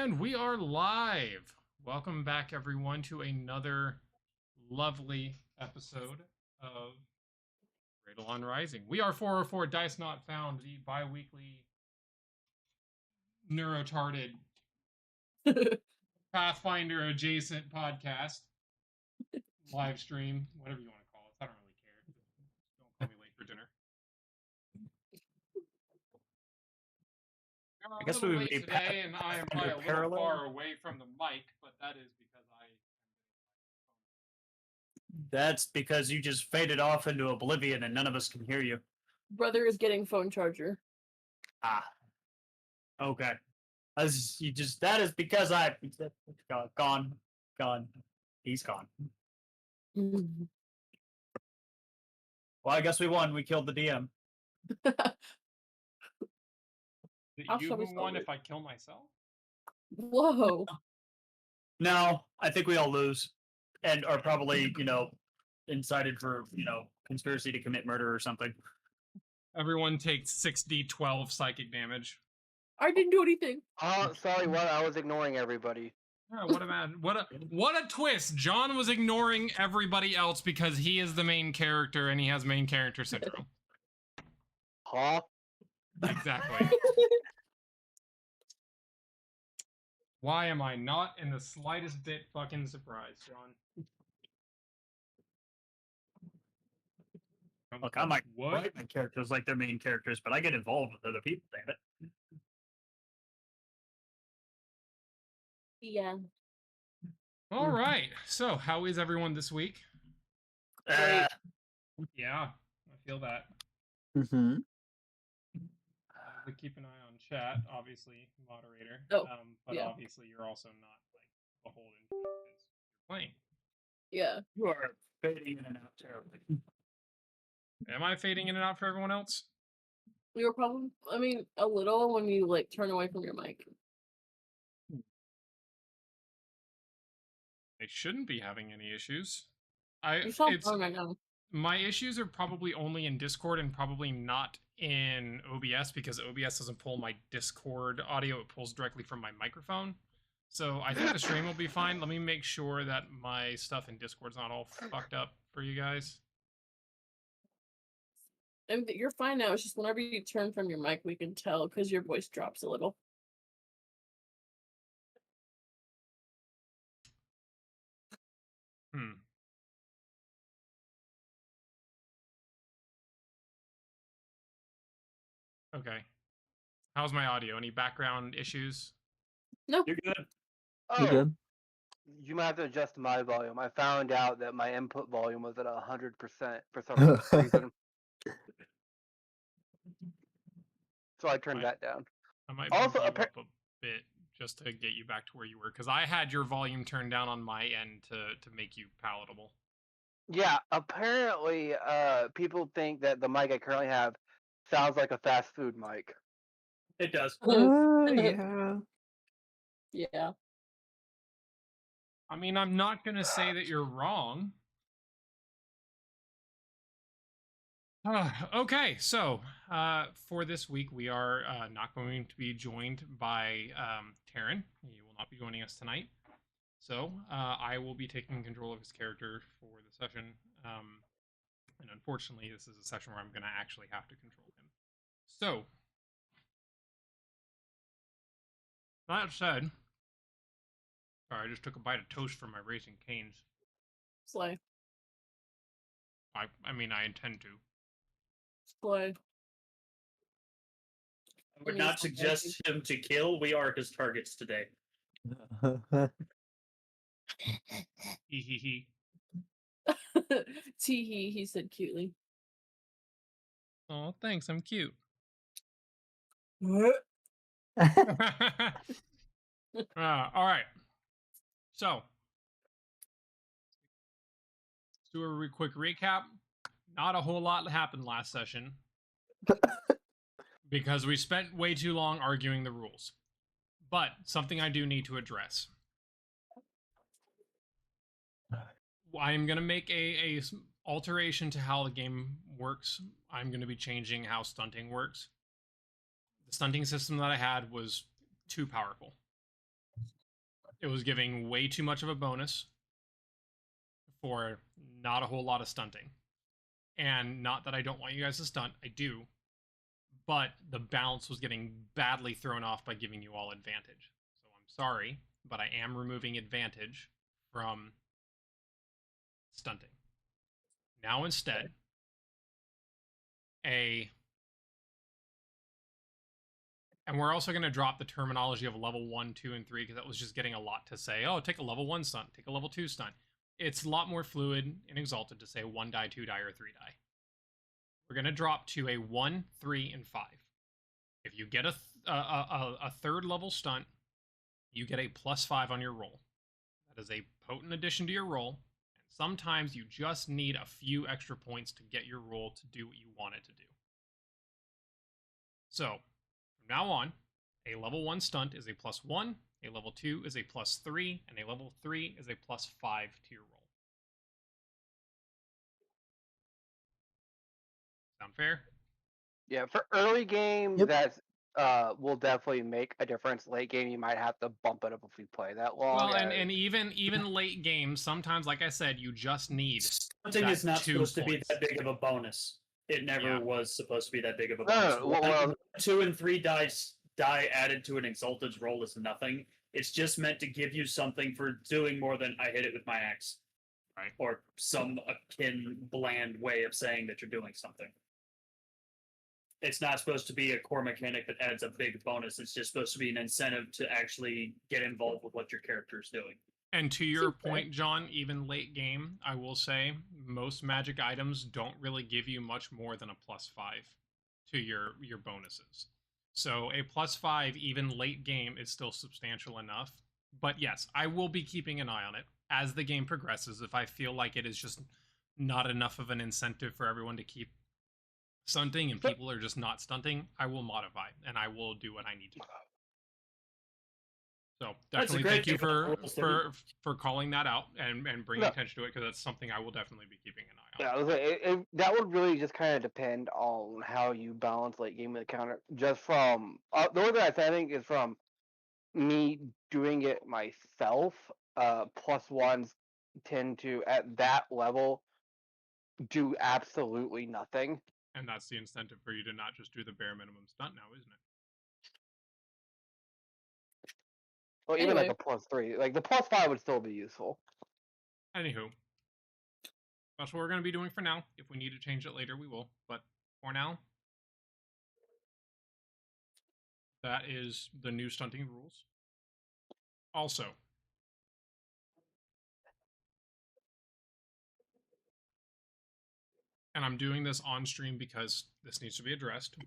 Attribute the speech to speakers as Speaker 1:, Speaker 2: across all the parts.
Speaker 1: And we are live. Welcome back, everyone, to another lovely episode of Wraedolan Rising. We are 404 Dice Not Found, the bi-weekly neurotarded Pathfinder adjacent podcast, live stream, whatever you want to call it. I don't really care. Don't call me late for dinner. I'm a
Speaker 2: guess
Speaker 1: little
Speaker 2: we would
Speaker 1: late
Speaker 2: be
Speaker 1: today, and I am probably a little
Speaker 2: parallel.
Speaker 1: far away from the mic, but that is because
Speaker 2: That's because you just faded off into oblivion and none of us can hear you.
Speaker 3: Brother is getting phone charger.
Speaker 2: Ah. Okay. That is because gone. He's gone. Well, I guess we won. We killed the DM.
Speaker 1: Is
Speaker 3: How
Speaker 1: it you
Speaker 3: shall we
Speaker 1: who won
Speaker 3: solve
Speaker 1: if I kill myself?
Speaker 3: Whoa.
Speaker 2: No, I think we all lose. And are probably, incited for, conspiracy to commit murder or something.
Speaker 1: Everyone takes 6d12 psychic damage.
Speaker 3: I didn't do anything.
Speaker 4: Oh, sorry, what? I was ignoring everybody.
Speaker 1: Oh, what a twist! John was ignoring everybody else because he is the main character and he has main character syndrome.
Speaker 4: Huh?
Speaker 1: Exactly. Why am I not in the slightest bit fucking surprised, John?
Speaker 2: Look, I might
Speaker 1: What?
Speaker 2: write my characters like they're main characters, but I get involved with other people, damn it.
Speaker 3: Yeah.
Speaker 1: All right. So, how is everyone this week?
Speaker 2: Uh,
Speaker 1: Yeah, I feel that.
Speaker 5: Mm-hmm.
Speaker 1: We keep an eye on chat, obviously, moderator.
Speaker 3: Oh,
Speaker 1: but
Speaker 3: yeah.
Speaker 1: obviously, you're also not like beholden to it because you're playing.
Speaker 3: Yeah.
Speaker 2: you are fading in and out terribly.
Speaker 1: Am I fading in and out for everyone else?
Speaker 3: We were probably, a little when you turn away from your mic.
Speaker 1: I shouldn't be having any issues.
Speaker 3: You sound fine right now.
Speaker 1: My issues are probably only in Discord and probably not in OBS because OBS doesn't pull my Discord audio, it pulls directly from my microphone. So I think the stream will be fine. Let me make sure that my stuff in Discord's not all fucked up for you guys.
Speaker 3: And you're fine now. It's just whenever you turn from your mic, we can tell because your voice drops a little.
Speaker 1: Okay. How's my audio? Any background issues?
Speaker 3: No.
Speaker 2: You're good.
Speaker 4: Oh,
Speaker 5: You good?
Speaker 4: you might have to adjust my volume. I found out that my input volume was at 100% for some reason. So I turned that down.
Speaker 1: I might
Speaker 4: Also,
Speaker 1: bump you up a bit just to get you back to where you were because I had your volume turned down on my end to make you palatable.
Speaker 4: Yeah, apparently, people think that the mic I currently have sounds like a fast food mic.
Speaker 2: It does.
Speaker 5: Yeah.
Speaker 3: Yeah.
Speaker 1: I mean, I'm not going to say that you're wrong. Okay, so for this week, we are not going to be joined by Taryn. He will not be joining us tonight. So I will be taking control of his character for the session. And unfortunately, this is a session where I'm going to actually have to control him. So, that said, sorry, I just took a bite of toast from my Raising Cane's.
Speaker 3: Slay.
Speaker 1: I mean, I intend to.
Speaker 3: Slay.
Speaker 2: I would not suggest him to kill. We are his targets today.
Speaker 1: Hee hee hee.
Speaker 3: Tee he said cutely.
Speaker 1: Oh, thanks, I'm cute.
Speaker 3: What?
Speaker 1: All right. So, let's do a quick recap. Not a whole lot happened last session because we spent way too long arguing the rules. But something I do need to address. I'm going to make a alteration to how the game works. I'm going to be changing how stunting works. The stunting system that I had was too powerful. it was giving way too much of a bonus for not a whole lot of stunting. And not that I don't want you guys to stunt, I do. But the balance was getting badly thrown off by giving you all advantage. So I'm sorry, but I am removing advantage from stunting. Now instead, and we're also going to drop the terminology of level 1, 2, and 3 because that was just getting a lot to say. Oh, take a level 1 stunt, take a level 2 stunt. It's a lot more fluid and exalted to say 1 die, 2 die, or 3 die. We're going to drop to a 1, 3, and 5. If you get a third level stunt, you get a +5 on your roll. That is a potent addition to your roll. And sometimes you just need a few extra points to get your roll to do what you want it to do. So, from now on, a level 1 stunt is a +1, a level 2 is a +3, and a level 3 is a +5 to your roll. Sound fair?
Speaker 4: Yeah, for early game,
Speaker 5: Yep.
Speaker 4: that's will definitely make a difference. Late game, you might have to bump it up if we play that long.
Speaker 1: Well, and even late game, sometimes, like I said, you just need
Speaker 2: Stunting
Speaker 1: that
Speaker 2: is not
Speaker 1: 2
Speaker 2: supposed to be
Speaker 1: points.
Speaker 2: that big of a bonus. It never
Speaker 1: Yeah.
Speaker 2: was supposed to be that big of a
Speaker 4: No,
Speaker 2: bonus.
Speaker 4: no, well,
Speaker 2: 1, 2, and 3 die added to an exalted roll is nothing. It's just meant to give you something for doing more than I hit it with my axe.
Speaker 1: Right.
Speaker 2: Or some akin bland way of saying that you're doing something. It's not supposed to be a core mechanic that adds a big bonus. It's just supposed to be an incentive to actually get involved with what your character is doing.
Speaker 1: And to your
Speaker 3: Okay.
Speaker 1: point, John, even late game, I will say most magic items don't really give you much more than a +5 to your bonuses. So a +5, even late game, is still substantial enough. But yes, I will be keeping an eye on it as the game progresses. If I feel like it is just not enough of an incentive for everyone to keep stunting and people are just not stunting, I will modify and I will do what I need to do. So
Speaker 2: That's a
Speaker 1: definitely
Speaker 2: great
Speaker 1: thank you
Speaker 2: thing about the rules,
Speaker 1: for calling that out and bringing
Speaker 4: No.
Speaker 1: attention to it because that's something I will definitely be keeping an eye on.
Speaker 4: Yeah, I was like, that would really just kind of depend on how you balance late game with the counter. Just from the only thing I think is from me doing it myself. +1s tend to at that level do absolutely nothing.
Speaker 1: And that's the incentive for you to not just do the bare minimum stunt now, isn't it?
Speaker 4: Well, even like
Speaker 3: Anyway.
Speaker 4: a +3, like the +5 would still be useful.
Speaker 1: Anywho, that's what we're going to be doing for now. If we need to change it later, we will. But for now, that is the new stunting rules. Also, and I'm doing this on stream because this needs to be addressed.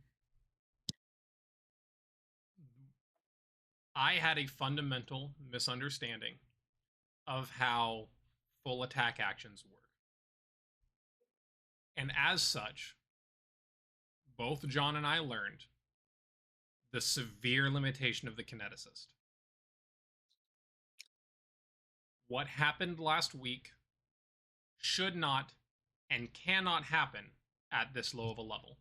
Speaker 1: I had a fundamental misunderstanding of how full attack actions work. And as such, both John and I learned the severe limitation of the kineticist. What happened last week should not and cannot happen at this low of a level.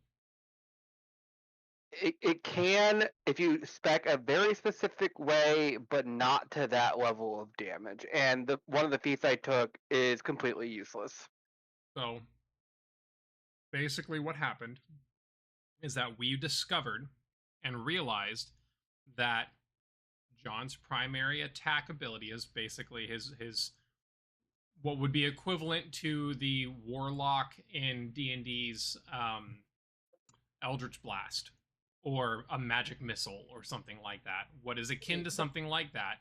Speaker 4: It can if you spec a very specific way, but not to that level of damage. And one of the feats I took is completely useless.
Speaker 1: So, basically what happened is that we discovered and realized that John's primary attack ability is basically his what would be equivalent to the warlock in D&D's Eldritch Blast or a magic missile or something like that. What is akin to something like that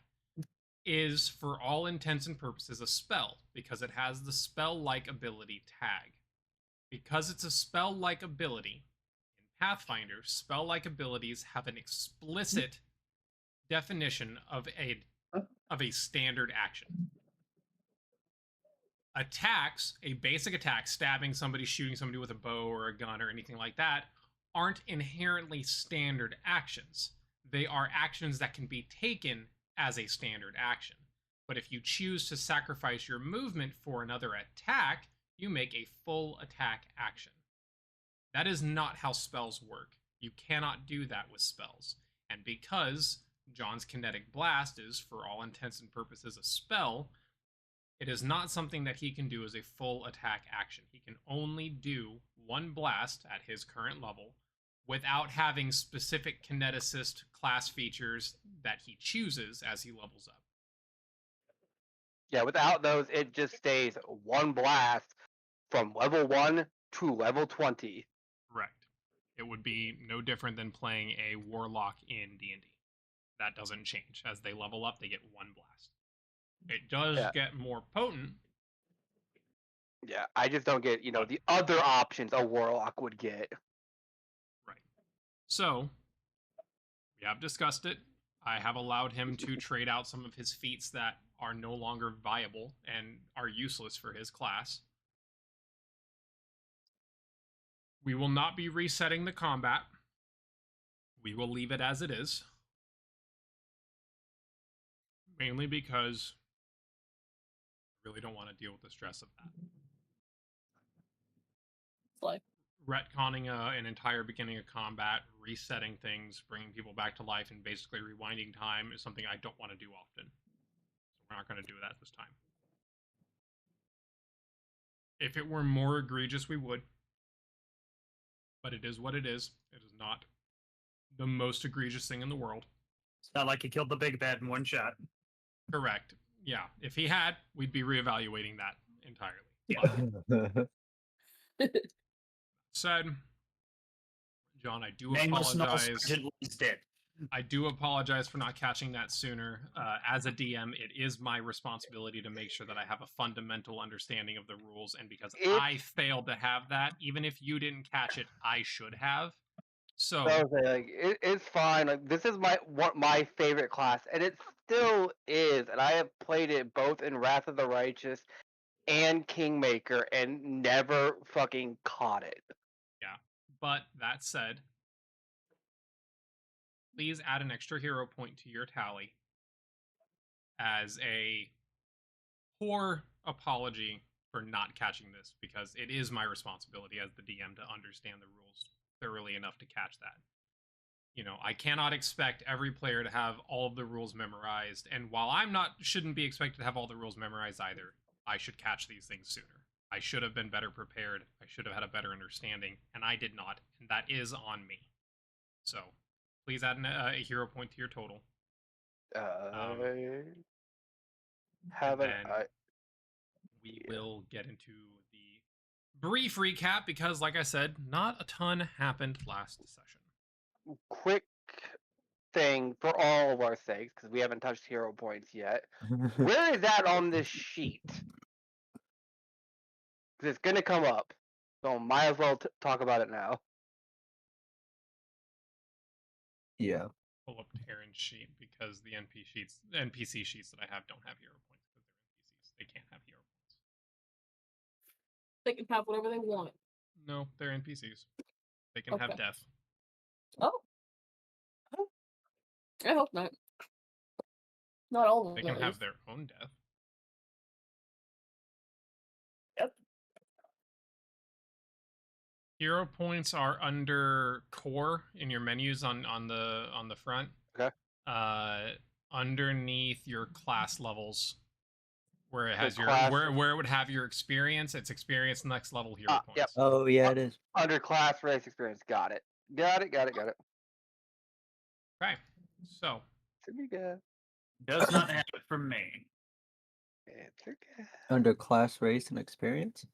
Speaker 1: is, for all intents and purposes, a spell because it has the spell-like ability tag. Because it's a spell-like ability, in Pathfinder, spell-like abilities have an explicit definition of a standard action. Attacks, a basic attack, stabbing somebody, shooting somebody with a bow or a gun or anything like that, aren't inherently standard actions. They are actions that can be taken as a standard action. But if you choose to sacrifice your movement for another attack, you make a full attack action. That is not how spells work. You cannot do that with spells. And because John's Kinetic Blast is, for all intents and purposes, a spell, it is not something that he can do as a full attack action. He can only do one blast at his current level without having specific kineticist class features that he chooses as he levels up.
Speaker 4: Yeah, without those, it just stays one blast from level 1 to level 20.
Speaker 1: Correct. It would be no different than playing a warlock in D&D. That doesn't change. As they level up, they get one blast. It does get more potent.
Speaker 4: Yeah, I just don't get, the other options a warlock would get.
Speaker 1: Right. So, we have discussed it. I have allowed him to trade out some of his feats that are no longer viable and are useless for his class. We will not be resetting the combat. We will leave it as it is. Mainly because I really don't want to deal with the stress of that.
Speaker 3: It's like,
Speaker 1: Retconning an entire beginning of combat, resetting things, bringing people back to life, and basically rewinding time is something I don't want to do often. So we're not going to do that this time. If it were more egregious, we would. But it is what it is. It is not the most egregious thing in the world.
Speaker 2: It's not like he killed the big bad in one shot.
Speaker 1: Correct. Yeah. If he had, we'd be reevaluating that entirely.
Speaker 2: Yeah.
Speaker 1: But said, John, I do
Speaker 2: Nameless Gnoll
Speaker 1: apologize.
Speaker 2: Sergeant is dead.
Speaker 1: I do apologize for not catching that sooner. As a DM, it is my responsibility to make sure that I have a fundamental understanding of the rules, and because I failed to have that, even if you didn't catch it, I should have. So
Speaker 4: It's fine. Like, this is my favorite class, and it still is. And I have played it both in Wrath of the Righteous and Kingmaker, and never fucking caught it.
Speaker 1: yeah. But that said, please add an extra hero point to your tally as a poor apology for not catching this, because it is my responsibility as the DM to understand the rules thoroughly enough to catch that. I cannot expect every player to have all of the rules memorized, and while shouldn't be expected to have all the rules memorized either, I should catch these things sooner. I should have been better prepared. I should have had a better understanding, and I did not, and that is on me. So, please add a hero point to your total. We will get into the brief recap because, like I said, not a ton happened last session.
Speaker 4: Quick thing for all of our sakes, because we haven't touched hero points yet. Where is that on this sheet? Because it's going to come up. So might as well talk about it now.
Speaker 5: Yeah.
Speaker 1: Pull up Terran's sheet because the NPC sheets that I have don't have hero points because they're NPCs. They can't have hero points.
Speaker 3: they can have whatever they want.
Speaker 1: No, they're NPCs. They can have
Speaker 3: Okay.
Speaker 1: death.
Speaker 3: Oh. I hope not. Not all of
Speaker 1: They
Speaker 3: them.
Speaker 1: can have their own death.
Speaker 3: Yep.
Speaker 1: Hero points are under core in your menus on the front.
Speaker 4: Okay.
Speaker 1: Underneath your class levels, where it has where it would have your experience. It's experience next level hero points.
Speaker 4: Yep.
Speaker 5: Oh yeah, it is.
Speaker 4: Under class race experience. Got it.
Speaker 1: Okay. So.
Speaker 2: Does not have it from me.
Speaker 4: It's okay.
Speaker 5: Under class, race, and experience.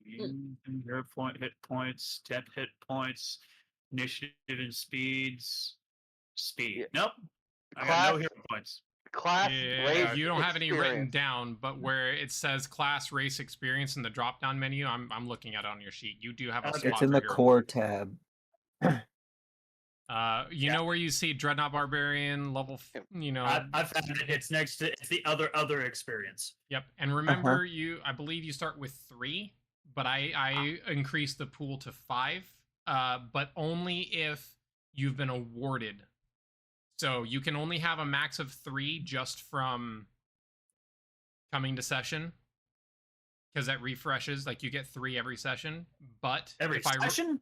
Speaker 2: Hero point, hit points, 10 hit points, initiative and speeds. Speed.
Speaker 4: Yeah.
Speaker 2: Nope. I got no hero points.
Speaker 4: Class, race,
Speaker 1: you don't have any written
Speaker 4: experience.
Speaker 1: down, but where it says class, race, experience in the drop down menu, I'm looking at it on your sheet. You do have a spot
Speaker 5: It's in
Speaker 1: for
Speaker 5: the
Speaker 1: hero
Speaker 5: core
Speaker 1: points.
Speaker 5: tab.
Speaker 1: You know where you see Dreadnought Barbarian level,
Speaker 2: I found it. It's next to it's the other experience.
Speaker 1: Yep. And remember, I believe you start with 3, but I increased the pool to 5, but only if you've been awarded. So you can only have a max of 3 just from coming to session, because that refreshes. Like, you get 3 every session. But
Speaker 2: Every session?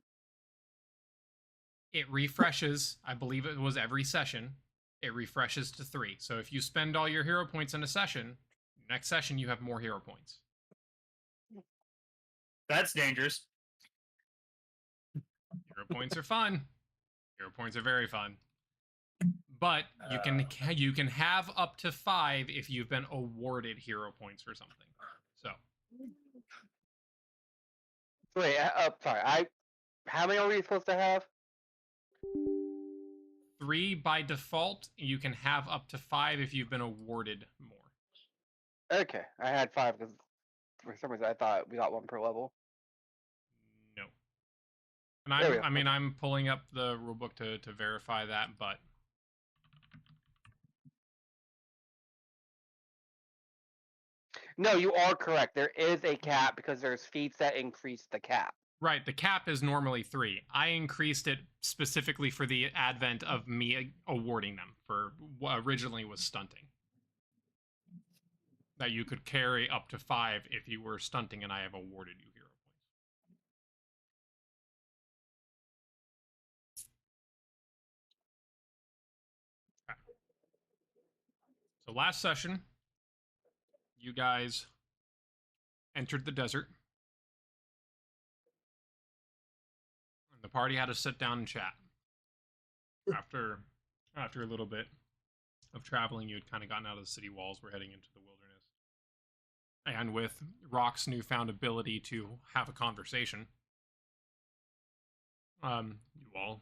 Speaker 1: It refreshes. I believe it was every session. It refreshes to 3. So if you spend all your hero points in a session, next session you have more hero points.
Speaker 2: That's dangerous.
Speaker 1: Hero points are fun. Hero points are very fun. But you can have up to 5 if you've been awarded hero points for something. So
Speaker 4: Wait, sorry. How many are we supposed to have?
Speaker 1: 3 by default. You can have up to 5 if you've been awarded more.
Speaker 4: Okay, I had 5 because for some reason I thought we got 1 per level.
Speaker 1: No. And I'm pulling up the rulebook to verify that, but
Speaker 4: No, you are correct. There is a cap because there's feats that increase the cap.
Speaker 1: right, the cap is normally 3. I increased it specifically for the advent of me awarding them for what originally was stunting. That you could carry up to 5 if you were stunting and I have awarded you hero points. Okay. So last session, you guys entered the desert. And the party had to sit down and chat. After a little bit of traveling, you had kind of gotten out of the city walls. We're heading into the wilderness. And with Rock's newfound ability to have a conversation, you all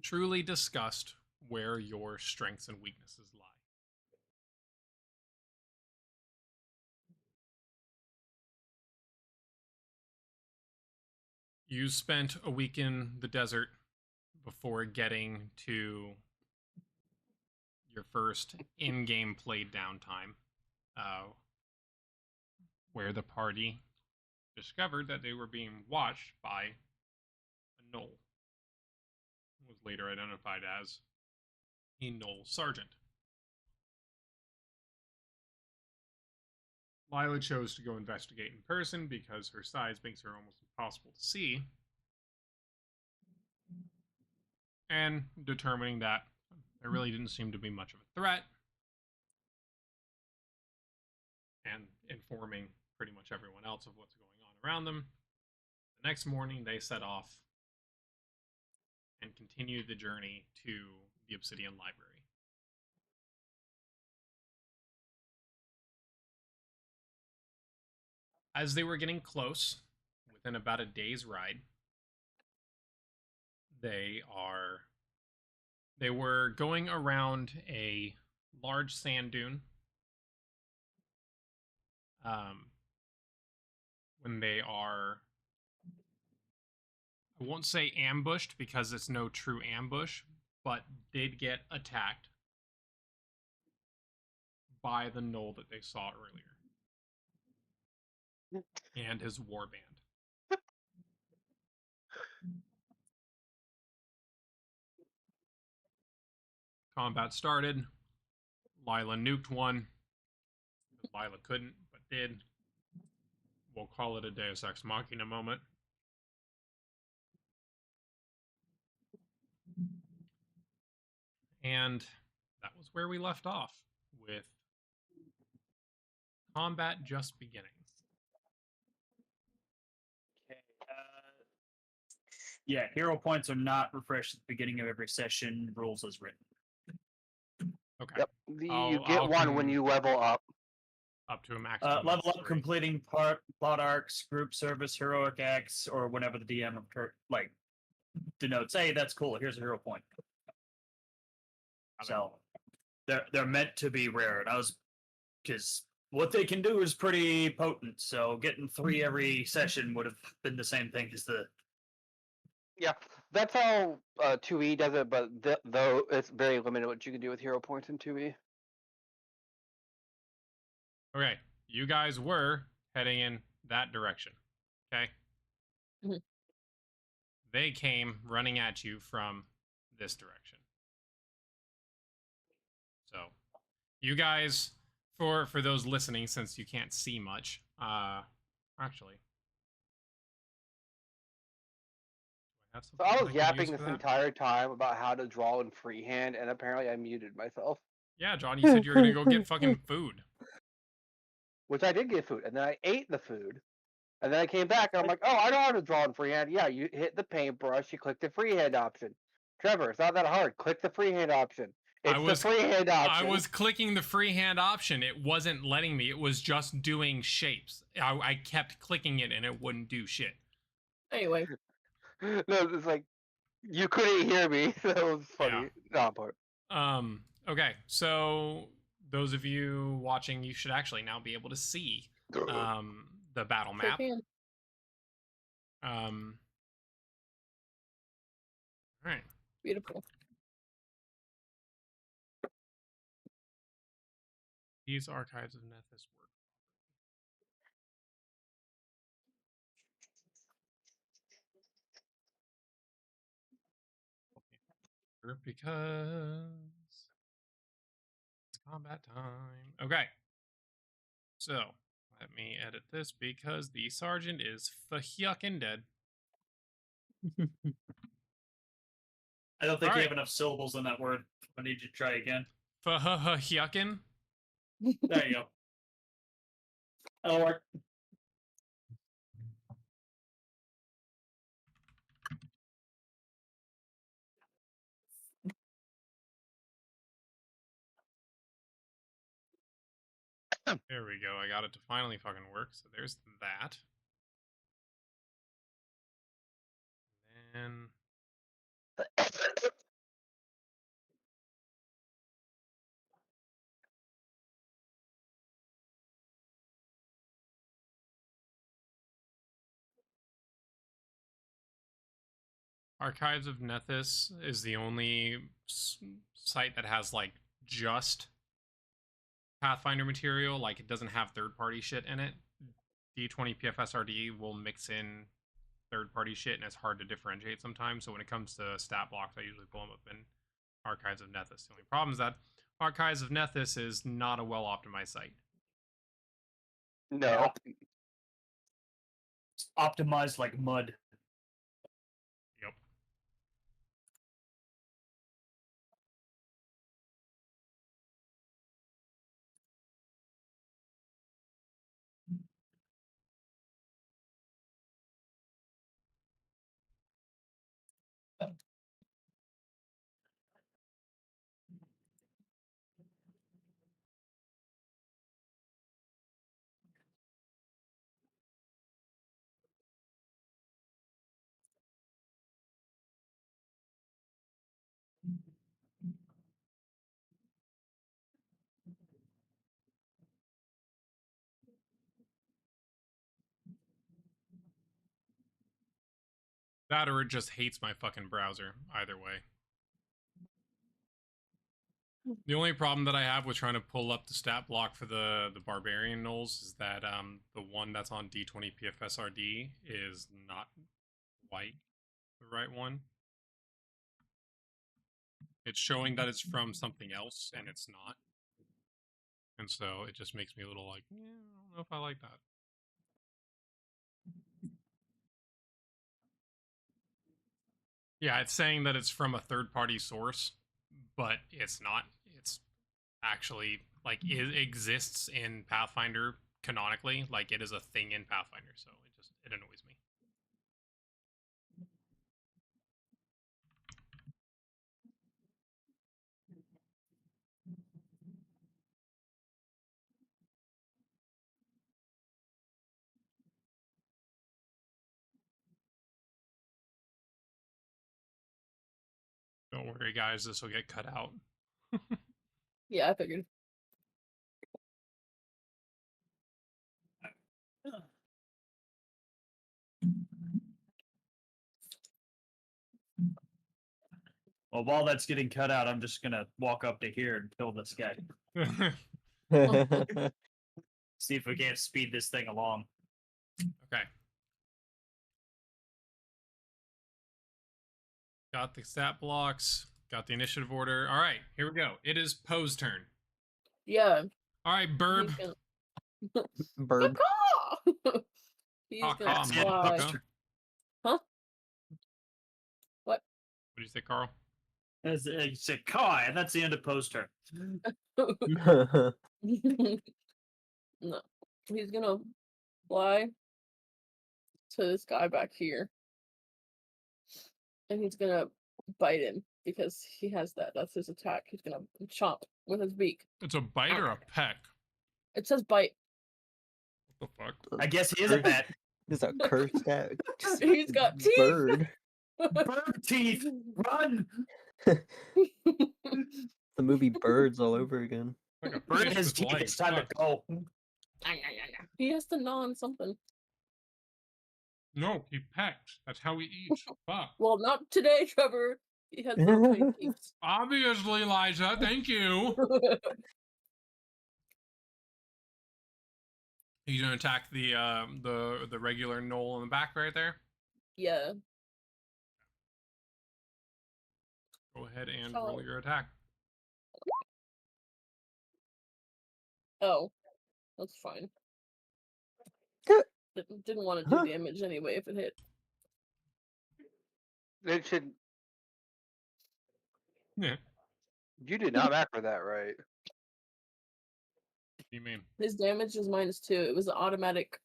Speaker 1: truly discussed where your strengths and weaknesses lie. You spent a week in the desert before getting to your first in-game played downtime, where the party discovered that they were being watched by a Gnoll, who was later identified as a Gnoll sergeant. Lila chose to go investigate in person because her size makes her almost impossible to see, and determining that there really didn't seem to be much of a threat, and informing pretty much everyone else of what's going on around them. The next morning, they set off and continued the journey to the Obsidian Library. As they were getting close, within about a day's ride, they were going around a large sand dune. When they are, I won't say ambushed because it's no true ambush, but did get attacked by the Gnoll that they saw earlier and his warband. Combat started. Lila nuked one. Lila couldn't, but did. We'll call it a Deus Ex Machina moment. And that was where we left off, with combat just beginning.
Speaker 2: Okay. Yeah, hero points are not refreshed at the beginning of every session. Rules as written.
Speaker 1: Okay.
Speaker 4: Yep. You get one when you level up.
Speaker 1: Up to a maximum.
Speaker 2: Level up, completing plot arcs, group service, heroic acts, or whenever the DM denotes, hey, that's cool. Here's a hero point. So they're meant to be rare, and because what they can do is pretty potent. So getting 3 every session would have been the same thing as the.
Speaker 4: Yeah, that's how 2E does it, but though it's very limited what you can do with hero points in 2E.
Speaker 1: Okay, you guys were heading in that direction. Okay.
Speaker 3: Mhm.
Speaker 1: They came running at you from this direction. So, you guys, for those listening, since you can't see much, actually, do I That's
Speaker 4: So I
Speaker 1: something
Speaker 4: was
Speaker 1: I can use
Speaker 4: yapping
Speaker 1: for
Speaker 4: this
Speaker 1: that.
Speaker 4: entire time about how to draw in freehand, and apparently I muted myself.
Speaker 1: Yeah, John, you said you were gonna go get fucking food.
Speaker 4: Which I did get food, and then I ate the food. And then I came back, and I'm like, oh, I know how to draw in freehand. Yeah, you hit the paintbrush, you click the freehand option. Trevor, it's not that hard. Click the freehand option. It's the freehand
Speaker 1: I
Speaker 4: option.
Speaker 1: was clicking the freehand option. It wasn't letting me. It was just doing shapes. I kept clicking it and it wouldn't do shit.
Speaker 3: Anyway,
Speaker 4: No, it's like, you couldn't hear me. That was funny.
Speaker 1: Yeah.
Speaker 4: No, part.
Speaker 1: Okay, so those of you watching, you should actually now be able to see the battle
Speaker 3: sure
Speaker 1: map.
Speaker 3: can.
Speaker 1: All right.
Speaker 3: Beautiful.
Speaker 1: These archives of Nethys work. Because it's combat time. Okay. So let me edit this because the sergeant is fucking dead.
Speaker 2: I don't think
Speaker 1: All
Speaker 2: you
Speaker 1: right.
Speaker 2: have enough syllables in that word. I need you to try again.
Speaker 1: Fucking.
Speaker 2: There you go. That'll work.
Speaker 1: There we go. I got it to finally fucking work. So there's that. And Archives of Nethys is the only site that has like just Pathfinder material. Like it doesn't have third-party shit in it. D20 PFSRD will mix in third-party shit, and it's hard to differentiate sometimes. So when it comes to stat blocks, I usually pull them up in Archives of Nethys. The only problem is that Archives of Nethys is not a well-optimized site.
Speaker 4: No.
Speaker 2: It's optimized like mud.
Speaker 1: Yep. That or it just hates my fucking browser. Either way. The only problem that I have with trying to pull up the stat block for the barbarian gnolls is that the one that's on D20 PFSRD is not quite the right one. It's showing that it's from something else and it's not. And so it just makes me a little like, yeah, I don't know if I like that. Yeah, it's saying that it's from a third-party source, but it's not. It's actually like it exists in Pathfinder canonically. Like it is a thing in Pathfinder, so it annoys me. Don't worry, guys. This will get cut out.
Speaker 3: Yeah, I figured.
Speaker 2: Well, while that's getting cut out, I'm just gonna walk up to here and kill this guy. See if we can't speed this thing along.
Speaker 1: Okay. Got the stat blocks. Got the initiative order. All right, here we go. It is Poe's turn.
Speaker 3: Yeah.
Speaker 1: All right, Birb.
Speaker 5: Birb.
Speaker 3: He's
Speaker 1: Oh,
Speaker 3: gonna
Speaker 1: calm,
Speaker 3: fly.
Speaker 1: motherfucker.
Speaker 3: Huh?
Speaker 1: do you say, Carl?
Speaker 2: It's a Kai, and that's the end of poster.
Speaker 3: No. He's gonna fly to this guy back here. And he's gonna bite him because he has that. That's his attack. He's gonna chomp with his beak.
Speaker 1: It's a bite or a peck?
Speaker 3: It says bite.
Speaker 1: What the fuck?
Speaker 2: I guess he is a pet.
Speaker 5: It's a cursed cat.
Speaker 3: He's got teeth.
Speaker 5: Bird.
Speaker 2: Bird teeth, run!
Speaker 5: The movie Birds all over again.
Speaker 1: Like a
Speaker 2: Bird
Speaker 1: fish
Speaker 2: has
Speaker 1: with
Speaker 2: teeth.
Speaker 1: legs.
Speaker 2: It's time to
Speaker 1: Fuck.
Speaker 2: go.
Speaker 3: He has to gnaw on something.
Speaker 1: No, he pecked. That's how he eats. Fuck.
Speaker 3: Well, not today, Trevor. He has little tiny teeth.
Speaker 1: Obviously, Liza. Thank you. He's gonna attack the regular Gnoll in the back right there.
Speaker 3: Yeah.
Speaker 1: Go ahead and
Speaker 3: So-
Speaker 1: roll your attack.
Speaker 3: Oh, that's fine. Didn't want to do damage anyway if it hit.
Speaker 4: It should.
Speaker 1: Yeah.
Speaker 4: You did not macro that, right?
Speaker 1: What do you mean?
Speaker 3: His damage is -2. It was an automatic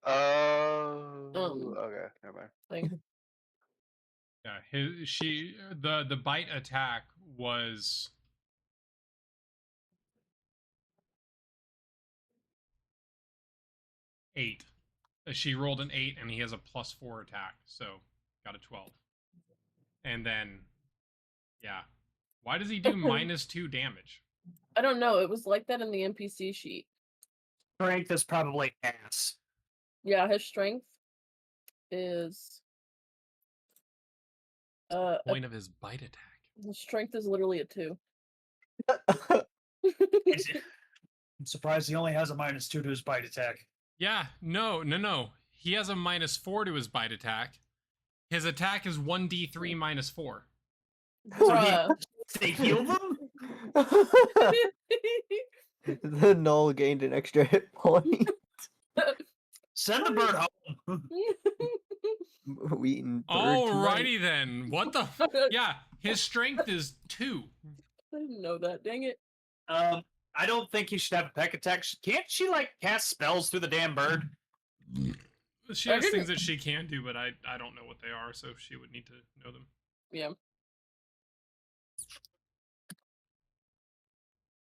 Speaker 4: Oh. Okay. Never mind.
Speaker 3: thing.
Speaker 1: Yeah. The bite attack was 8. She rolled an 8, and he has a +4 attack, so got a 12. And then, yeah. Why does he do -2 damage?
Speaker 3: I don't know. It was like that in the NPC sheet.
Speaker 2: Strength is probably ass.
Speaker 3: Yeah, his strength is
Speaker 1: Point of his bite attack.
Speaker 3: his strength is literally a 2.
Speaker 2: I'm surprised he only has a -2 to his bite attack.
Speaker 1: Yeah, no. He has a -4 to his bite attack. His attack is 1d3 -4.
Speaker 3: Bruh.
Speaker 2: They heal them?
Speaker 5: The Gnoll gained an extra hit point.
Speaker 2: Send the bird home.
Speaker 5: Wheaton.
Speaker 1: Alrighty then. What the? Yeah, his strength is 2.
Speaker 3: I didn't know that. Dang it.
Speaker 2: I don't think he should have a peck attack. Can't she like cast spells through the damn bird?
Speaker 1: She has things that she can do, but I don't know what they are, so she would need to know them.
Speaker 3: Yeah.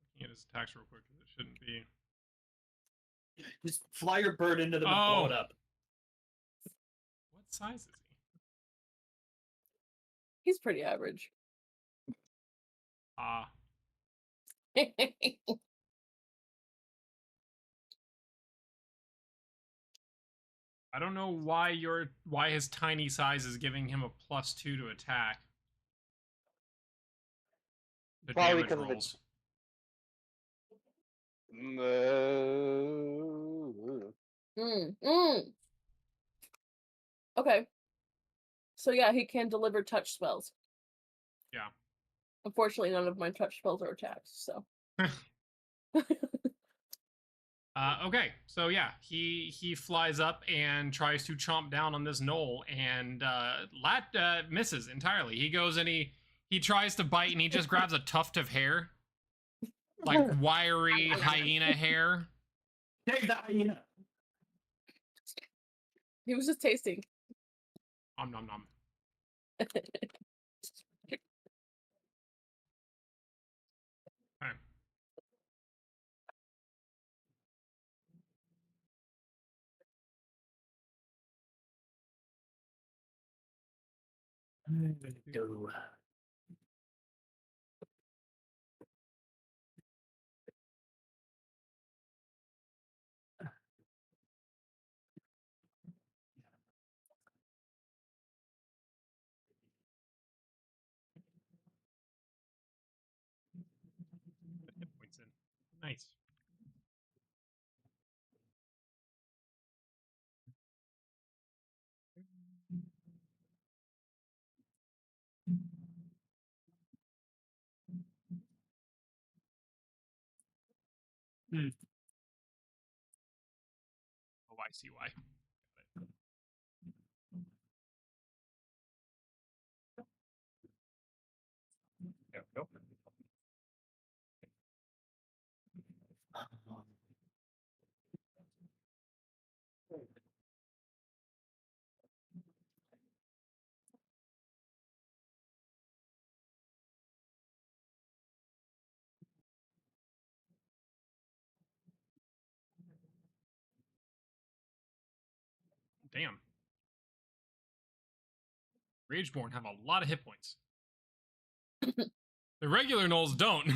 Speaker 1: Looking at his attacks real quick, because it shouldn't be.
Speaker 2: Just fly your bird into them and blow it up.
Speaker 1: What size is he?
Speaker 3: He's pretty average.
Speaker 1: Ah. I don't know why his tiny size is giving him a +2 to attack. The
Speaker 4: Probably
Speaker 1: damage
Speaker 4: because of the-
Speaker 1: rolls.
Speaker 3: Okay. So yeah, he can deliver touch spells.
Speaker 1: Yeah.
Speaker 3: Unfortunately, none of my touch spells are attacks, so.
Speaker 1: Okay, so yeah, he flies up and tries to chomp down on this Gnoll, and Lat misses entirely. He goes and he tries to bite, and he just grabs a tuft of hair, like wiry hyena hair.
Speaker 2: Take the hyena.
Speaker 3: He was just tasting.
Speaker 1: Nom nom nom. Okay.
Speaker 2: Go.
Speaker 1: Hit points in. Nice. Oh, I see why. Damn. Rageborn have a lot of hit points. The regular Gnolls don't.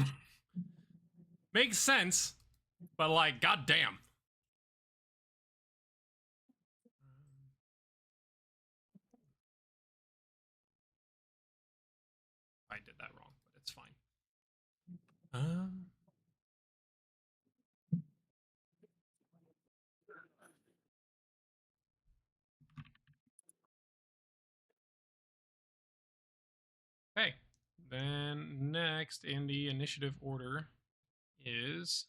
Speaker 1: Makes sense, but like, goddamn. I did that wrong, but it's fine. Okay. Then next in the initiative order is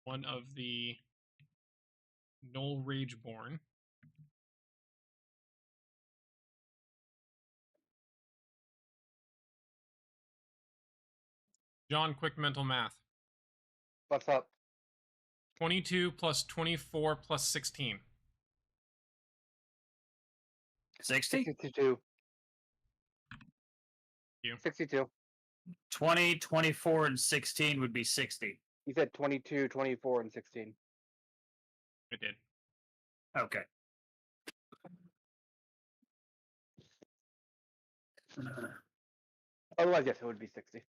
Speaker 1: one of the Gnoll Rageborn. John, quick mental math.
Speaker 4: What's up?
Speaker 1: 22 plus 24 plus 16.
Speaker 2: 60?
Speaker 4: 62.
Speaker 1: You.
Speaker 4: 62.
Speaker 2: 20, 24, and 16 would be 60.
Speaker 4: You said 22, 24, and 16.
Speaker 1: I did.
Speaker 2: Okay.
Speaker 4: Otherwise, yes, it would be 60.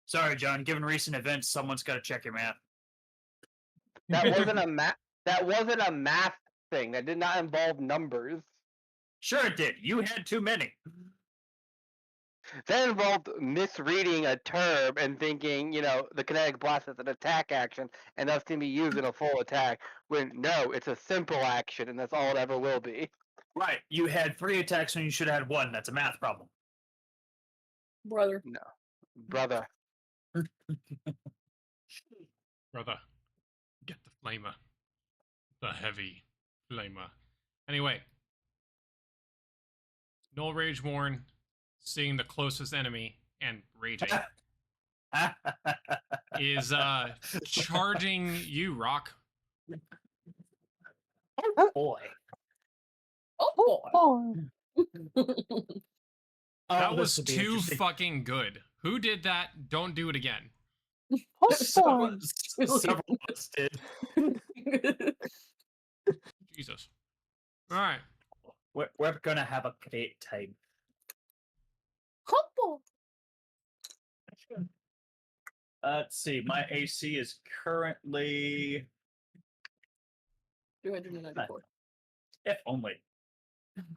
Speaker 2: Sorry, John. Given recent events, someone's got to check your math.
Speaker 4: That wasn't a math. That wasn't a math thing. That did not involve numbers.
Speaker 2: Sure, it did. You had too many.
Speaker 4: That involved misreading a term and thinking, the kinetic blast is an attack action, and thus can be used in a full attack. When no, it's a simple action, and that's all it ever will be.
Speaker 2: Right. You had 3 attacks when you should have had 1. That's a math problem.
Speaker 3: Brother.
Speaker 4: No, brother.
Speaker 1: Brother, get the flamer. The heavy flamer. Anyway, Gnoll Rageborn seeing the closest enemy and raging is charging you, Rock.
Speaker 2: Oh, boy.
Speaker 3: Oh boy.
Speaker 1: That
Speaker 2: Oh,
Speaker 1: was
Speaker 2: this will be
Speaker 1: too
Speaker 2: interesting.
Speaker 1: fucking good. Who did that? Don't do it again.
Speaker 2: Several of us did.
Speaker 1: Jesus. All right.
Speaker 2: We're gonna have a great time.
Speaker 3: Couple.
Speaker 2: Let's see. My AC is currently,
Speaker 3: 294.
Speaker 2: if only.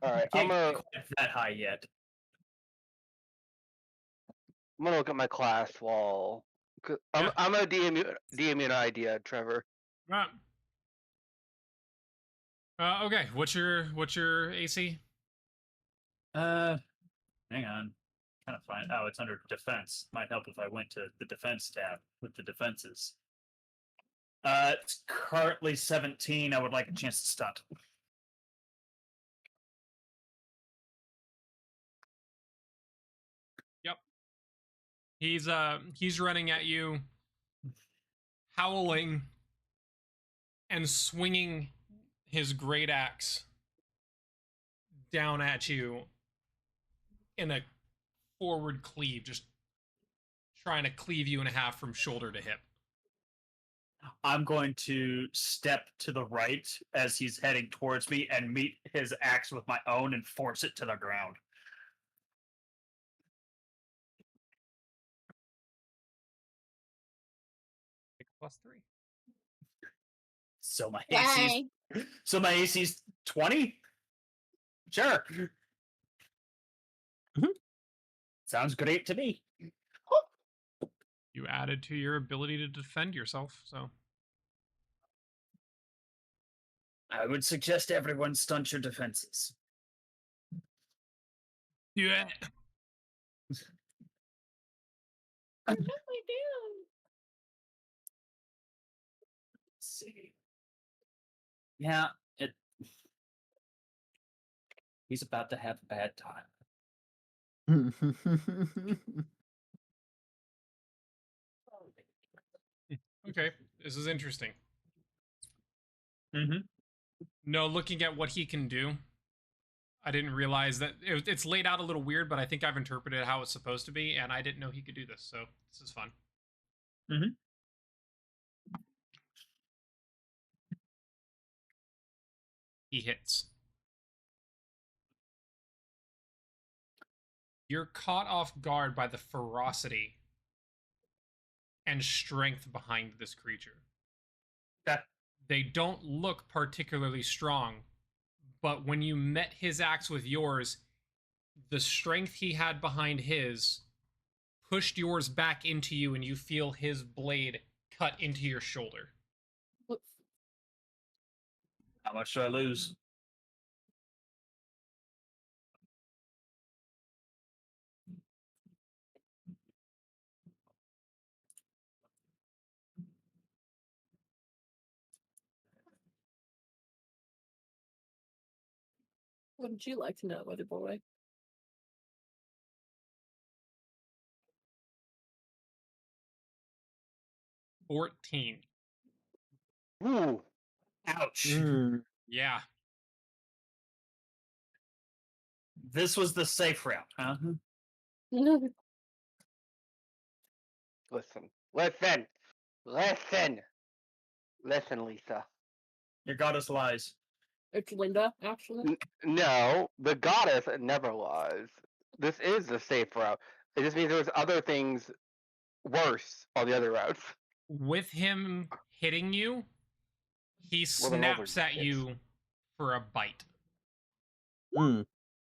Speaker 4: All right,
Speaker 2: Can't get quite that high yet.
Speaker 4: I'm gonna look at my class while.
Speaker 1: Yeah.
Speaker 4: I'm gonna DM you an idea, Trevor.
Speaker 1: All right. Okay. What's your AC?
Speaker 2: Hang on. Kind of find. Oh, it's under defense. Might help if I went to the defense tab with the defenses. It's currently 17. I would like a chance to stunt.
Speaker 1: Yep. He's running at you, howling and swinging his great axe down at you in a forward cleave, just trying to cleave you in half from shoulder to hip.
Speaker 2: I'm going to step to the right as he's heading towards me and meet his axe with my own and force it to the ground.
Speaker 1: Take a +3.
Speaker 2: So my
Speaker 3: Yay.
Speaker 2: AC's 20? Sure. Sounds great to me.
Speaker 1: You added to your ability to defend yourself, so
Speaker 2: I would suggest everyone stunt your defenses.
Speaker 1: yeah.
Speaker 3: I definitely do.
Speaker 2: Let's see. Yeah, he's about to have a bad time.
Speaker 1: Okay, this is interesting.
Speaker 2: Mm-hmm.
Speaker 1: No, looking at what he can do, I didn't realize that it's laid out a little weird, but I think I've interpreted how it's supposed to be, and I didn't know he could do this. So this is fun.
Speaker 2: Mhm.
Speaker 1: He hits. You're caught off guard by the ferocity and strength behind this creature.
Speaker 2: Okay.
Speaker 1: They don't look particularly strong, but when you met his axe with yours, the strength he had behind his pushed yours back into you, and you feel his blade cut into your shoulder.
Speaker 2: How much do I lose?
Speaker 3: Wouldn't you like to know, Weather Boy?
Speaker 1: 14.
Speaker 4: Ooh.
Speaker 2: Ouch.
Speaker 5: Mm.
Speaker 1: Yeah.
Speaker 2: This was the safe route, huh?
Speaker 4: Listen, Lisa.
Speaker 2: Your goddess lies.
Speaker 3: It's Linda, actually.
Speaker 4: No, the goddess never lies. This is the safe route. It just means there's other things worse on the other routes.
Speaker 1: With him hitting you, he
Speaker 4: Well, then those are
Speaker 1: snaps at
Speaker 4: dicks.
Speaker 1: you for a bite.
Speaker 5: Mm.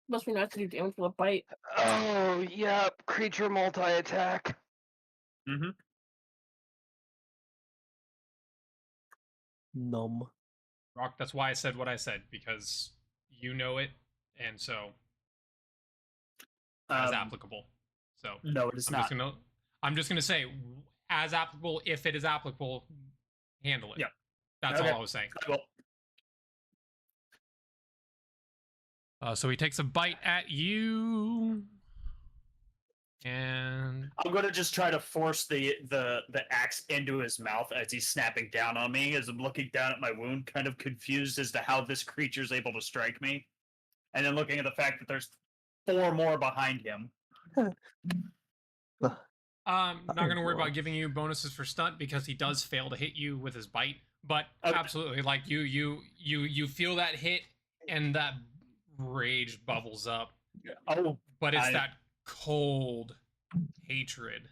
Speaker 3: Must be nice to do damage with a bite.
Speaker 4: Oh, yep. Creature multi-attack.
Speaker 2: Mm-hmm.
Speaker 5: Numb.
Speaker 1: Rock, that's why I said what I said, because you know it, and so as applicable. So
Speaker 2: No, it is
Speaker 1: I'm
Speaker 2: not.
Speaker 1: just gonna say as applicable if it is applicable, handle it.
Speaker 2: Yeah.
Speaker 1: That's
Speaker 2: Okay.
Speaker 1: all I was saying.
Speaker 2: I will.
Speaker 1: So he takes a bite at you, and
Speaker 2: I'm gonna just try to force the axe into his mouth as he's snapping down on me. As I'm looking down at my wound, kind of confused as to how this creature's able to strike me, and then looking at the fact that there's 4 more behind him.
Speaker 1: not gonna worry about giving you bonuses for stunt because he does fail to hit you with his bite. But
Speaker 2: Okay.
Speaker 1: absolutely, like you feel that hit, and that rage bubbles up.
Speaker 2: Oh,
Speaker 1: But it's that cold hatred.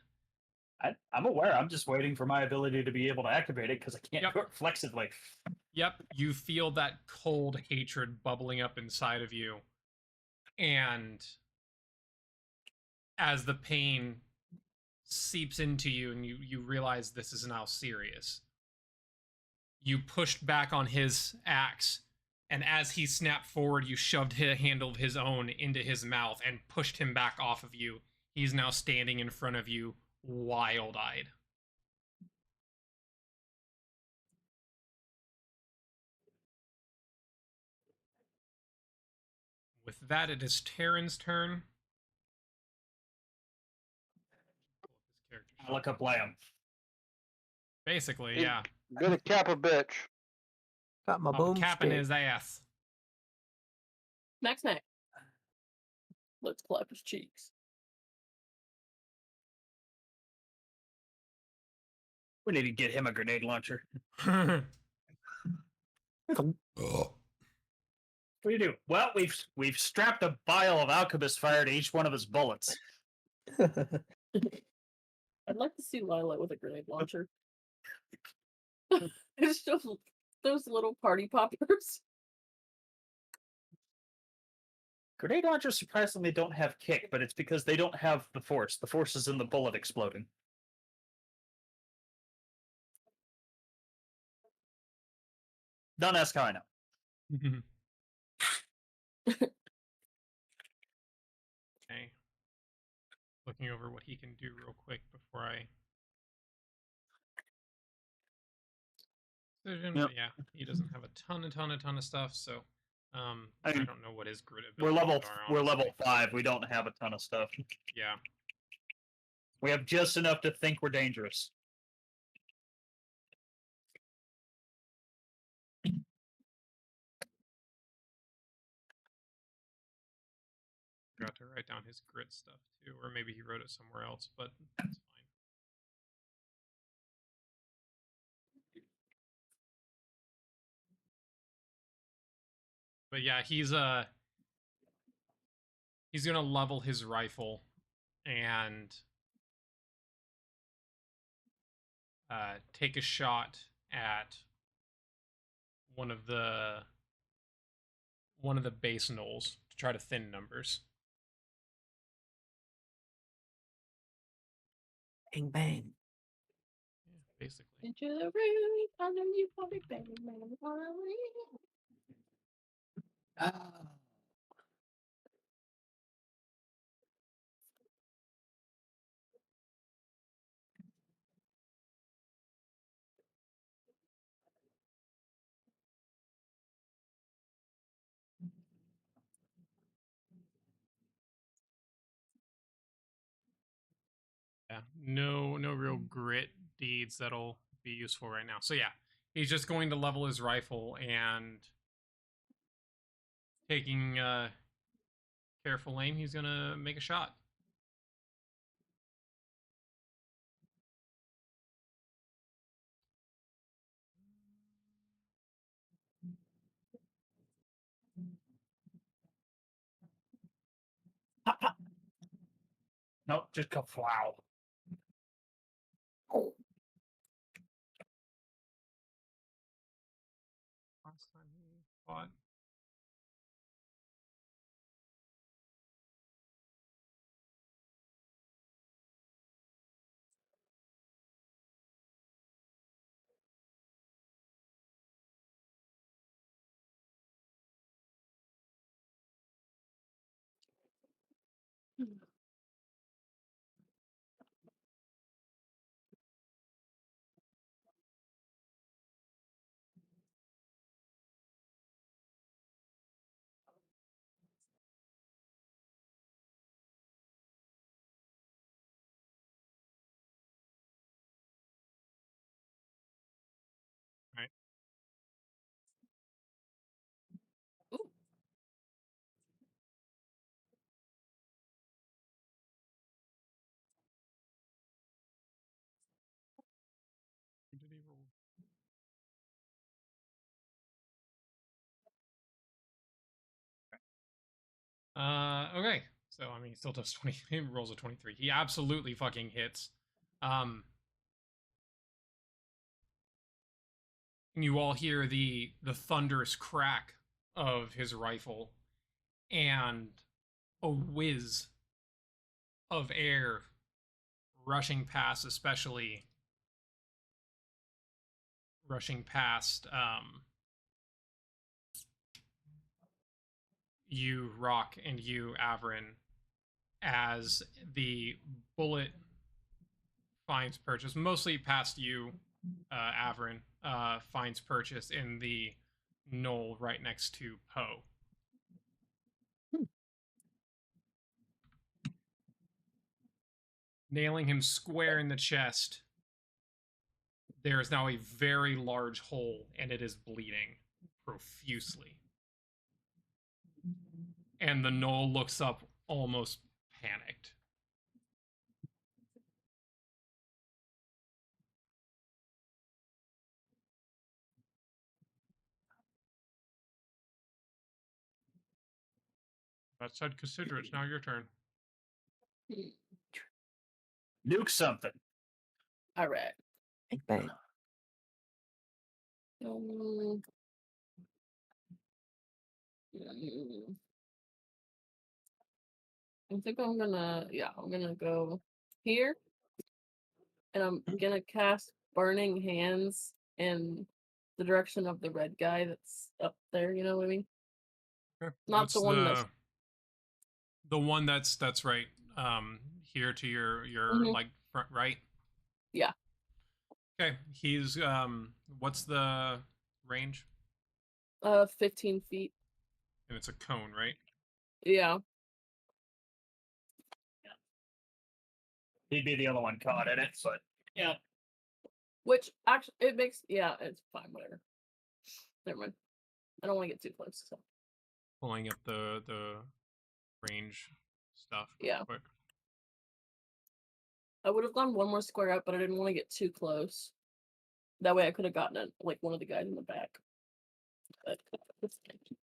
Speaker 2: I'm aware. I'm just waiting for my ability to be able to activate it because I can't do it flexibly.
Speaker 1: Yep, you feel that cold hatred bubbling up inside of you. And as the pain seeps into you and you realize this is now serious, you pushed back on his axe, and as he snapped forward, you shoved a handle of his own into his mouth and pushed him back off of you. He's now standing in front of you, wild-eyed. With that, it is Terran's turn.
Speaker 2: Alaka blam.
Speaker 1: Basically, yeah.
Speaker 4: Gonna cap a bitch.
Speaker 5: Got my
Speaker 1: I'm capping
Speaker 5: boomstick.
Speaker 1: his ass.
Speaker 3: Smack. Let's clap his cheeks.
Speaker 2: We need to get him a grenade launcher. What do you do? Well, we've strapped a vial of alchemist fire to each one of his bullets.
Speaker 3: I'd like to see Lila with a grenade launcher. It's just those little party poppers.
Speaker 2: Grenade launchers surprisingly don't have kick, but it's because they don't have the force. The force is in the bullet exploding. Don't ask how I know.
Speaker 1: Okay. Looking over what he can do real quick before I. Decision,
Speaker 2: Yep.
Speaker 1: but yeah, he doesn't have a ton of stuff, so I
Speaker 2: I mean,
Speaker 1: don't know what his grid
Speaker 2: We're
Speaker 1: abilities
Speaker 2: level
Speaker 1: are.
Speaker 2: we're level
Speaker 1: honestly.
Speaker 2: 5. We don't have a ton of stuff.
Speaker 1: Yeah.
Speaker 2: We have just enough to think we're dangerous.
Speaker 1: write down his grit stuff too, or maybe he wrote it somewhere else, but that's fine. But yeah, he's gonna level his rifle and take a shot at one of the base gnolls to try to thin numbers.
Speaker 5: Bang bang.
Speaker 1: Yeah, basically.
Speaker 3: Into the room, I know you want me, baby, man.
Speaker 1: Yeah, no real grit deeds that'll be useful right now. So yeah, he's just going to level his rifle and taking careful aim. He's gonna make a shot.
Speaker 2: Nope, just go wow.
Speaker 1: Last time he fought. Right.
Speaker 3: Ooh.
Speaker 1: Who did he roll? Okay. So I mean, he still does 20. He rolls a 23. He absolutely fucking hits. And you all hear the thunderous crack of his rifle and a whiz of air rushing past, especially rushing past you, Rock, and you, Averin, as the bullet finds purchase, mostly past you, Averin, finds purchase in the knoll right next to Poe. Nailing him square in the chest. There is now a very large hole, and it is bleeding profusely. And the gnoll looks up almost panicked. That said, consider it's now your turn.
Speaker 2: Nuke something.
Speaker 3: All right.
Speaker 5: Bang bang.
Speaker 3: Mm. I think I'm gonna go here, and I'm gonna cast Burning Hands in the direction of the red guy that's up there. You know what I mean?
Speaker 1: Okay.
Speaker 3: Not
Speaker 1: What's
Speaker 3: the one that's
Speaker 1: the one that's right here to your
Speaker 3: Mhm.
Speaker 1: like front right.
Speaker 3: Yeah.
Speaker 1: Okay, he's what's the range?
Speaker 3: 15 feet.
Speaker 1: And it's a cone, right?
Speaker 3: Yeah.
Speaker 2: He'd be the only one caught in it, but yeah.
Speaker 3: Which actually it makes it's fine, whatever. Never mind. I don't want to get too close. So.
Speaker 1: Pulling up the range stuff.
Speaker 3: Yeah.
Speaker 1: Real quick.
Speaker 3: I would have gone one more square up, but I didn't want to get too close. That way I could have gotten it, like one of the guys in the back. But it's fine.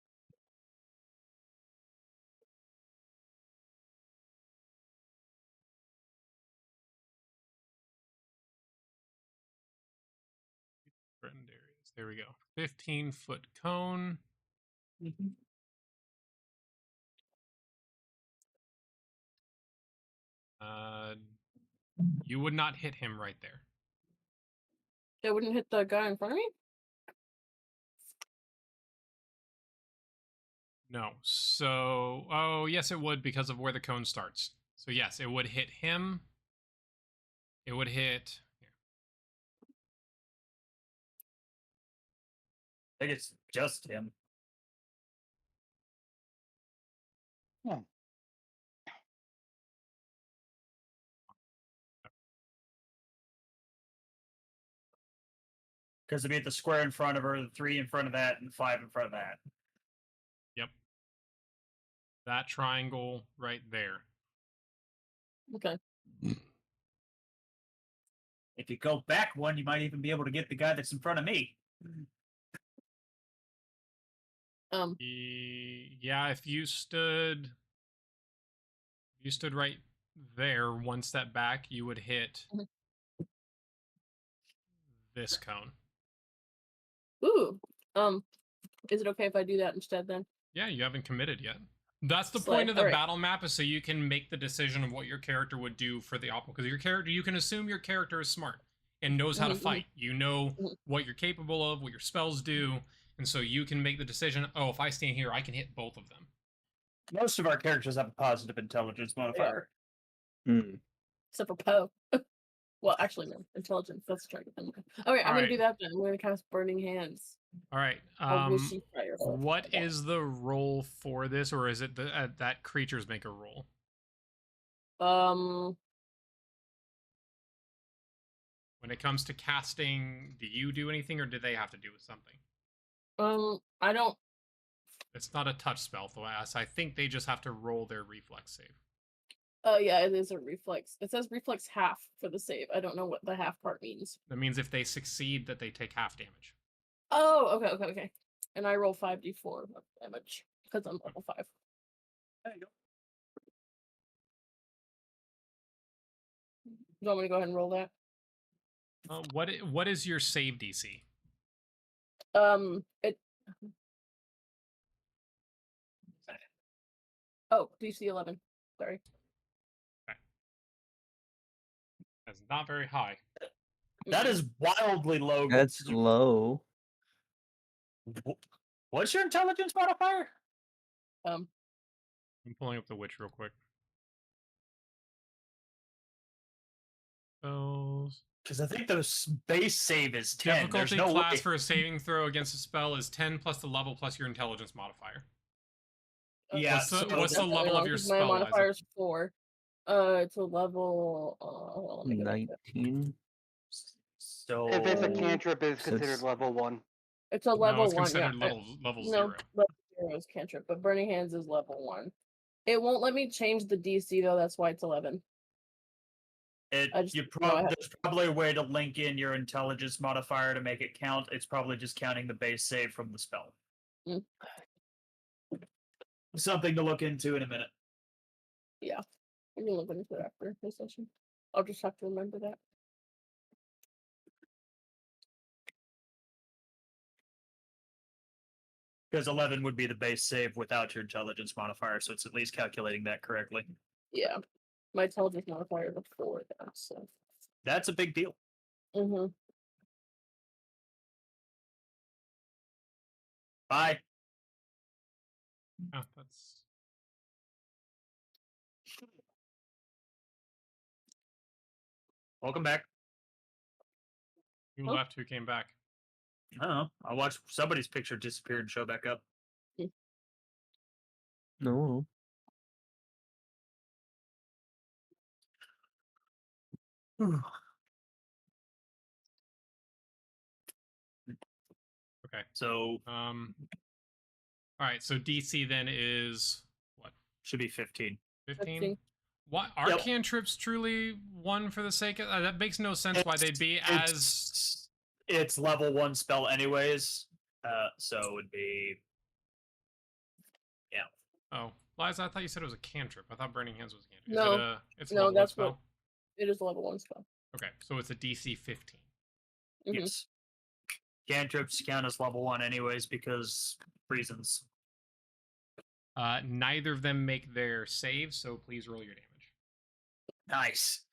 Speaker 1: Threatened areas. There we go. 15-foot cone.
Speaker 2: Mhm.
Speaker 1: You would not hit him right there.
Speaker 3: It wouldn't hit the guy in front of me?
Speaker 1: No. So, oh, yes, it would because of where the cone starts. So, yes, it would hit him. It would hit. Here.
Speaker 2: I think it's just him. Because it'd be at the square in front of her, the 3 in front of that, and 5 in front of that.
Speaker 1: Yep. That triangle right there.
Speaker 3: Okay.
Speaker 2: If you go back one, you might even be able to get the guy that's in front of me.
Speaker 1: Yeah, if you stood right there, one step back, you would hit
Speaker 3: Mhm.
Speaker 1: this cone.
Speaker 3: Ooh. Is it okay if I do that instead then?
Speaker 1: Yeah, you haven't committed yet. That's the
Speaker 3: Slay.
Speaker 1: point of the
Speaker 3: Alright.
Speaker 1: battle map, is so you can make the decision of what your character would do for the optimal. Because your character, you can assume your character is smart and knows how to
Speaker 3: Mhm, mhm.
Speaker 1: fight. You know
Speaker 3: Mhm.
Speaker 1: what you're capable of, what your spells do, and so you can make the decision. Oh, if I stand here, I can hit both of them.
Speaker 2: Most of our characters have a positive intelligence modifier.
Speaker 5: Hmm.
Speaker 3: Except for Poe. Well, actually, no. Intelligence. That's trying to think. Okay, I'm gonna do that then. I'm gonna cast Burning Hands.
Speaker 1: All right.
Speaker 3: Or Wishy Fire.
Speaker 1: What is the roll for this, or is it that creatures make a roll? When it comes to casting, do you do anything, or do they have to do with something?
Speaker 3: I don't.
Speaker 1: It's not a touch spell, though. I think they just have to roll their reflex save.
Speaker 3: Oh yeah, it is a reflex. It says reflex half for the save. I don't know what the half part means.
Speaker 1: That means if they succeed, that they take half damage.
Speaker 3: Oh, okay. And I roll 5d4 of damage because I'm level 5.
Speaker 2: There you go.
Speaker 3: You want me to go ahead and roll that?
Speaker 1: What is your save DC?
Speaker 3: It. Oh, DC 11. Sorry.
Speaker 1: Okay. That's not very high.
Speaker 2: That is wildly low.
Speaker 5: That's low.
Speaker 2: What's your intelligence modifier?
Speaker 1: I'm pulling up the witch real quick. Spells.
Speaker 2: Because I think the base save is 10.
Speaker 1: Difficulty
Speaker 2: There's no
Speaker 1: class
Speaker 2: way.
Speaker 1: for a saving throw against a spell is 10 plus the level plus your intelligence modifier.
Speaker 2: Yeah.
Speaker 1: What's the-
Speaker 2: so
Speaker 1: what's the
Speaker 3: definitely
Speaker 1: level of
Speaker 3: wrong,
Speaker 1: your
Speaker 3: 'cause my
Speaker 1: spell,
Speaker 3: modifier
Speaker 1: Isaac?
Speaker 3: is 4. It's a level. Let me go back to it.
Speaker 5: 19.
Speaker 2: So
Speaker 4: If it's a cantrip, it's
Speaker 5: So
Speaker 4: considered
Speaker 5: it's-
Speaker 4: level 1.
Speaker 3: It's a
Speaker 1: No,
Speaker 3: level
Speaker 1: it's
Speaker 3: 1. Yeah.
Speaker 1: considered level
Speaker 3: No,
Speaker 1: 0.
Speaker 3: level 0 is cantrip, but Burning Hands is level 1. It won't let me change the DC though. That's why it's 11. I just
Speaker 2: there's probably a way to link in your intelligence modifier to make it count. It's probably just counting the base save from the spell.
Speaker 3: Mm.
Speaker 2: Something to look into in a minute.
Speaker 3: Yeah, we can look into it after this session. I'll just have to remember that.
Speaker 2: Because 11 would be the base save without your intelligence modifier, so it's at least calculating that correctly.
Speaker 3: Yeah, my intelligence modifier is a 4 then, so.
Speaker 2: That's a big deal.
Speaker 3: Mm-hmm.
Speaker 2: Bye.
Speaker 1: Oh, that's
Speaker 2: Welcome back.
Speaker 1: who
Speaker 3: Huh?
Speaker 1: left, who came back.
Speaker 2: I don't know. I watched somebody's picture disappear and show back up.
Speaker 5: No.
Speaker 1: Okay.
Speaker 2: So
Speaker 1: All right. So DC then is what?
Speaker 2: should be 15.
Speaker 1: 15.
Speaker 3: 15.
Speaker 1: What are
Speaker 2: Yep.
Speaker 1: cantrips truly one for the sake of that? Makes no sense why they'd be as
Speaker 2: It's level 1 spell anyways. So it would be
Speaker 1: oh, Liza, I thought you said it was a cantrip. I thought Burning Hands was a cantrip.
Speaker 3: No.
Speaker 1: Is it it's a
Speaker 3: No,
Speaker 1: level 1
Speaker 3: that's
Speaker 1: spell?
Speaker 3: what it is. A level 1 spell.
Speaker 1: Okay, so it's a DC 15.
Speaker 3: Mhm.
Speaker 2: yes. Cantrips count as level 1 anyways because reasons.
Speaker 1: Neither of them make their saves, so please roll your damage.
Speaker 2: Nice.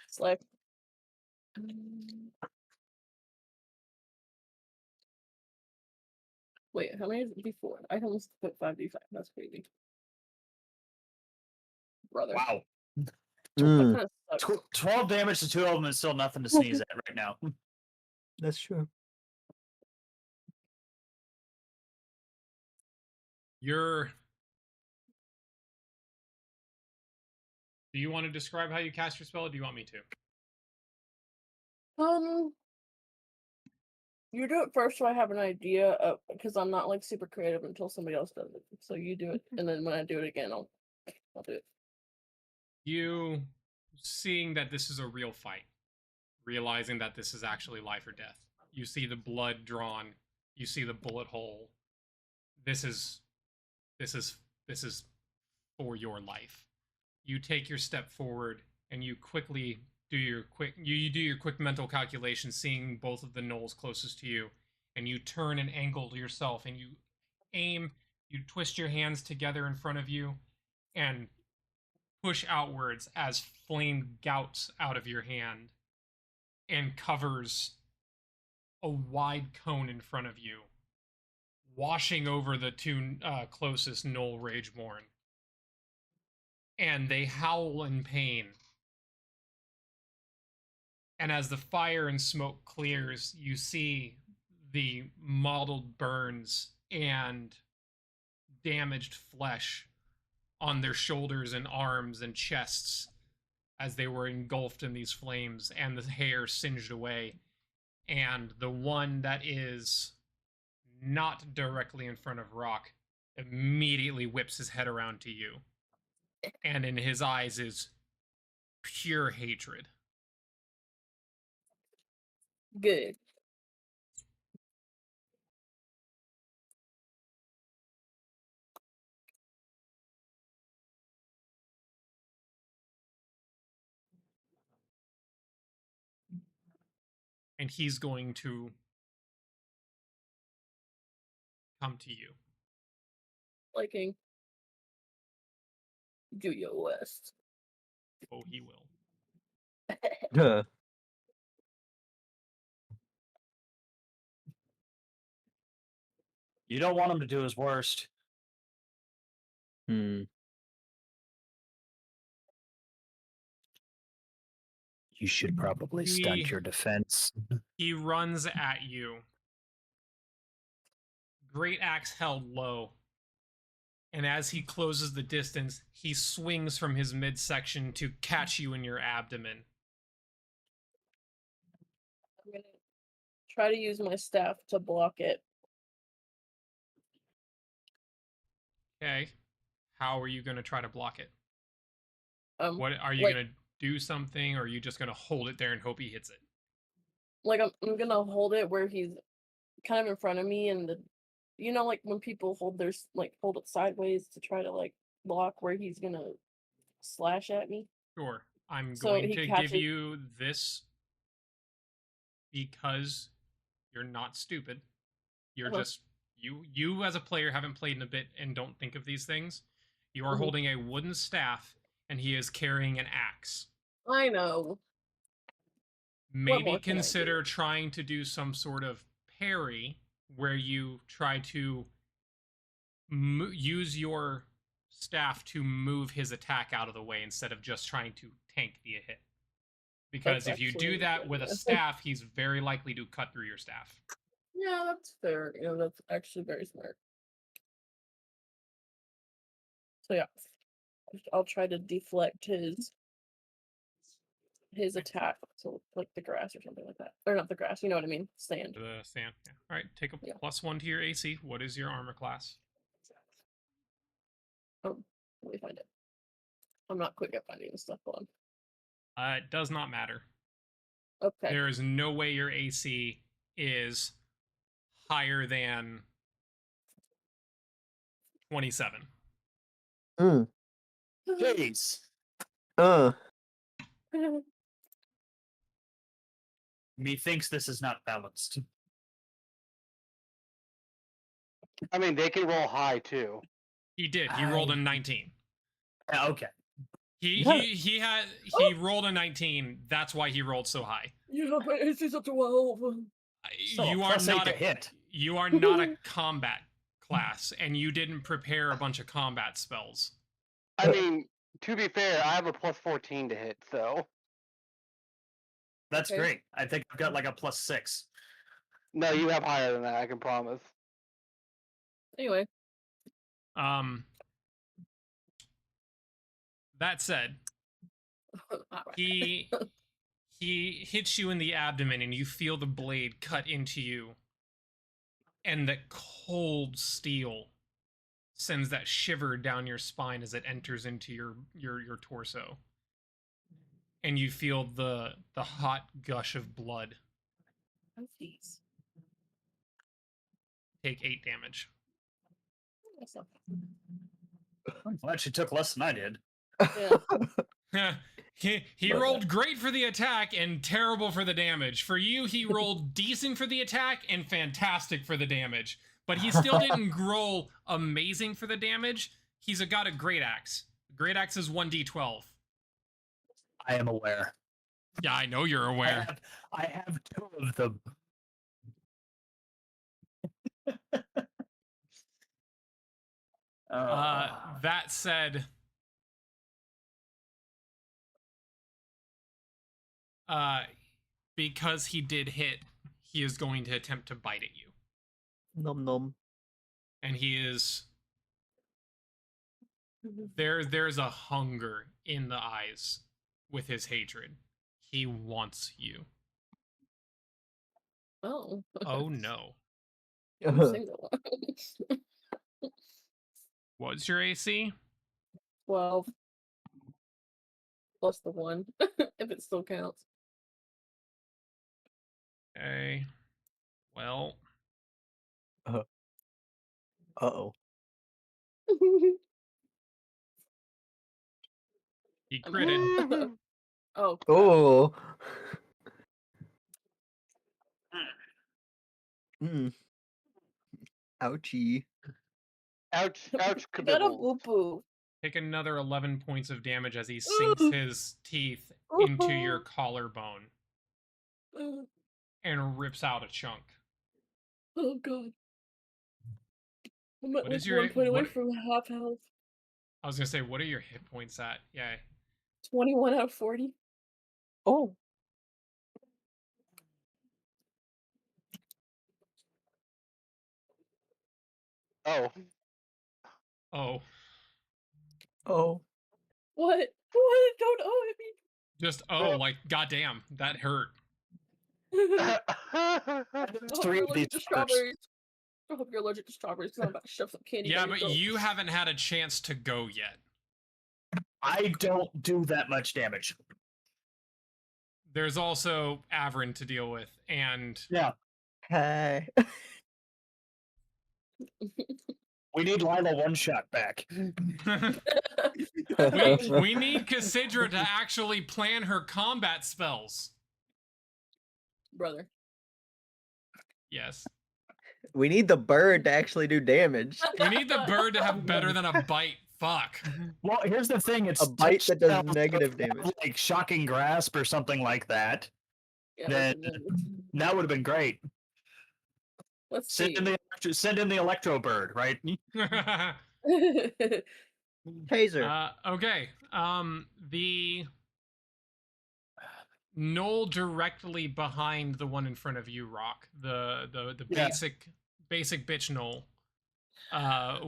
Speaker 3: It's like. Wait, how many is it before? I almost put 5d5. That's crazy. Brother.
Speaker 2: Wow.
Speaker 3: That
Speaker 5: Mm,
Speaker 3: kind of sucks.
Speaker 2: 12 damage to 2 of them is still nothing to sneeze at right now.
Speaker 5: that's true.
Speaker 1: You're. Do you want to describe how you cast your spell, or do you want me to?
Speaker 3: You do it first, so I have an idea of because I'm not like super creative until somebody else does it. So you do it, and then when I do it again, I'll do it.
Speaker 1: You seeing that this is a real fight, realizing that this is actually life or death. You see the blood drawn. You see the bullet hole. This is for your life. You take your step forward and you quickly do your quick mental calculation, seeing both of the gnolls closest to you, and you turn and angle yourself and you aim. You twist your hands together in front of you and push outwards as flame gouts out of your hand and covers a wide cone in front of you, washing over the two closest Gnoll Rageborn. And they howl in pain. And as the fire and smoke clears, you see the mottled burns and damaged flesh on their shoulders and arms and chests as they were engulfed in these flames, and the hair singed away. And the one that is not directly in front of Rock immediately whips his head around to you. And in his eyes is pure hatred.
Speaker 3: Good.
Speaker 1: And he's going to come to you.
Speaker 3: Liking. Do your best.
Speaker 1: Oh, he will.
Speaker 5: Huh.
Speaker 2: You don't want him to do his worst.
Speaker 5: Hmm.
Speaker 2: You should probably stunt your defense.
Speaker 1: He runs at you. Great axe held low. And as he closes the distance, he swings from his midsection to catch you in your abdomen.
Speaker 3: I'm gonna try to use my staff to block it.
Speaker 1: Okay. How are you going to try to block it?
Speaker 3: What
Speaker 1: are you going to do something, or are you just going to hold it there and hope he hits it?
Speaker 3: Like I'm gonna hold it where he's kind of in front of me, and like when people hold hold it sideways to try to like block where he's gonna slash at me.
Speaker 1: Sure. I'm
Speaker 3: So
Speaker 1: going
Speaker 3: he
Speaker 1: to
Speaker 3: catches-
Speaker 1: give you this because you're not stupid. You're just you as a player haven't played in a bit and don't think of these things. You are holding a wooden staff and he is carrying an axe.
Speaker 3: I know.
Speaker 1: Maybe consider trying to do some sort of parry where you try to use your staff to move his attack out of the way instead of just trying to tank the hit. Because if you do that with a staff, he's very likely to cut through your staff.
Speaker 3: Yeah, that's fair. That's actually very smart. So yeah, I'll try to deflect his attack, so like the grass or something like that, or not the grass. You know what I mean? Sand.
Speaker 1: The sand. Yeah. All right. Take a +1 to your AC. What is your armor class?
Speaker 3: Oh, let me find it. I'm not quick at finding the stuff on.
Speaker 1: It does not matter.
Speaker 3: Okay.
Speaker 1: There is no way your AC is higher than 27.
Speaker 5: Mm.
Speaker 2: Jeez. Methinks this is not balanced.
Speaker 4: I mean, they can roll high too.
Speaker 1: He did. He rolled a 19.
Speaker 2: Okay.
Speaker 1: He rolled a 19. That's why he rolled so high.
Speaker 3: Yeah, but AC's up to 12.
Speaker 2: So
Speaker 1: You
Speaker 2: a
Speaker 1: are
Speaker 2: plus
Speaker 1: not
Speaker 2: 8
Speaker 1: a
Speaker 2: to hit.
Speaker 1: You are not a combat class, and you didn't prepare a bunch of combat spells.
Speaker 4: I mean, to be fair, I have a plus 14 to hit, so.
Speaker 2: That's
Speaker 3: Okay.
Speaker 2: great. I think I've got like a plus 6.
Speaker 4: No, you have higher than that, I can promise.
Speaker 3: Anyway.
Speaker 1: That said,
Speaker 3: Alright.
Speaker 1: he hits you in the abdomen, and you feel the blade cut into you, and the cold steel sends that shiver down your spine as it enters into your torso, and you feel the hot gush of blood.
Speaker 3: Oh, jeez.
Speaker 1: Take 8 damage.
Speaker 3: That's not
Speaker 2: I'm glad she took less than I did.
Speaker 3: Yeah.
Speaker 1: he rolled great for the attack and terrible for the damage. For you, he rolled decent for the attack and fantastic for the damage. But he still didn't roll amazing for the damage. He's got a great axe. Great axe is 1d12.
Speaker 2: I am aware.
Speaker 1: Yeah, I know you're aware.
Speaker 2: I have 2 of them.
Speaker 1: That said, because he did hit, he is going to attempt to bite at you.
Speaker 5: Nom nom.
Speaker 1: And he is there's a hunger in the eyes with his hatred. He wants you.
Speaker 3: Oh.
Speaker 1: Oh no.
Speaker 3: I'm single.
Speaker 1: What's your AC?
Speaker 3: 12. Plus the 1. If it still counts.
Speaker 1: Okay. Well,
Speaker 5: Uh-oh.
Speaker 1: he critted.
Speaker 3: Oh. Crap.
Speaker 5: Oh. Mm. Ouchie.
Speaker 4: Ouch, ouch,
Speaker 3: You got a
Speaker 4: kabibble.
Speaker 3: boo-boo.
Speaker 1: Take another 11 points of damage as he sinks his teeth into your collarbone and rips out a chunk.
Speaker 3: Oh god. I'm at
Speaker 1: What
Speaker 3: like
Speaker 1: is your
Speaker 3: 1 point away
Speaker 1: what,
Speaker 3: from half health.
Speaker 1: I was gonna say, what are your hit points at? Yeah.
Speaker 3: 21 out of 40.
Speaker 5: Oh.
Speaker 4: Oh.
Speaker 1: Oh.
Speaker 5: Oh.
Speaker 3: What? What? Don't owe me.
Speaker 1: Just like goddamn, that hurt.
Speaker 3: I hope
Speaker 2: 3
Speaker 3: you're
Speaker 2: of these
Speaker 3: allergic to
Speaker 2: fuckers.
Speaker 3: strawberries. I hope you're allergic to strawberries because I'm about to shove some candy
Speaker 1: Yeah,
Speaker 3: down
Speaker 1: but
Speaker 3: your throat.
Speaker 1: you haven't had a chance to go yet.
Speaker 2: I don't do that much damage.
Speaker 1: There's also Averin to deal with, and
Speaker 2: Yeah.
Speaker 5: Hey.
Speaker 2: We need Lila one shot back.
Speaker 1: we need Cassidra to actually plan her combat spells.
Speaker 3: Brother.
Speaker 1: Yes.
Speaker 5: We need the bird to actually do damage.
Speaker 1: We need the bird to have better than a bite. Fuck.
Speaker 2: Well, here's the thing: it's
Speaker 5: A bite that does
Speaker 2: touchdowns, so
Speaker 5: negative
Speaker 2: if you have,
Speaker 5: damage.
Speaker 2: like shocking grasp or something like that.
Speaker 3: Yeah,
Speaker 2: Then
Speaker 3: listen,
Speaker 2: that would have been great.
Speaker 3: let's see.
Speaker 2: Send in the electro bird, right?
Speaker 5: Taser.
Speaker 1: Okay. The Gnoll directly behind the one in front of you, Rock. The
Speaker 2: Yeah.
Speaker 1: basic bitch Gnoll.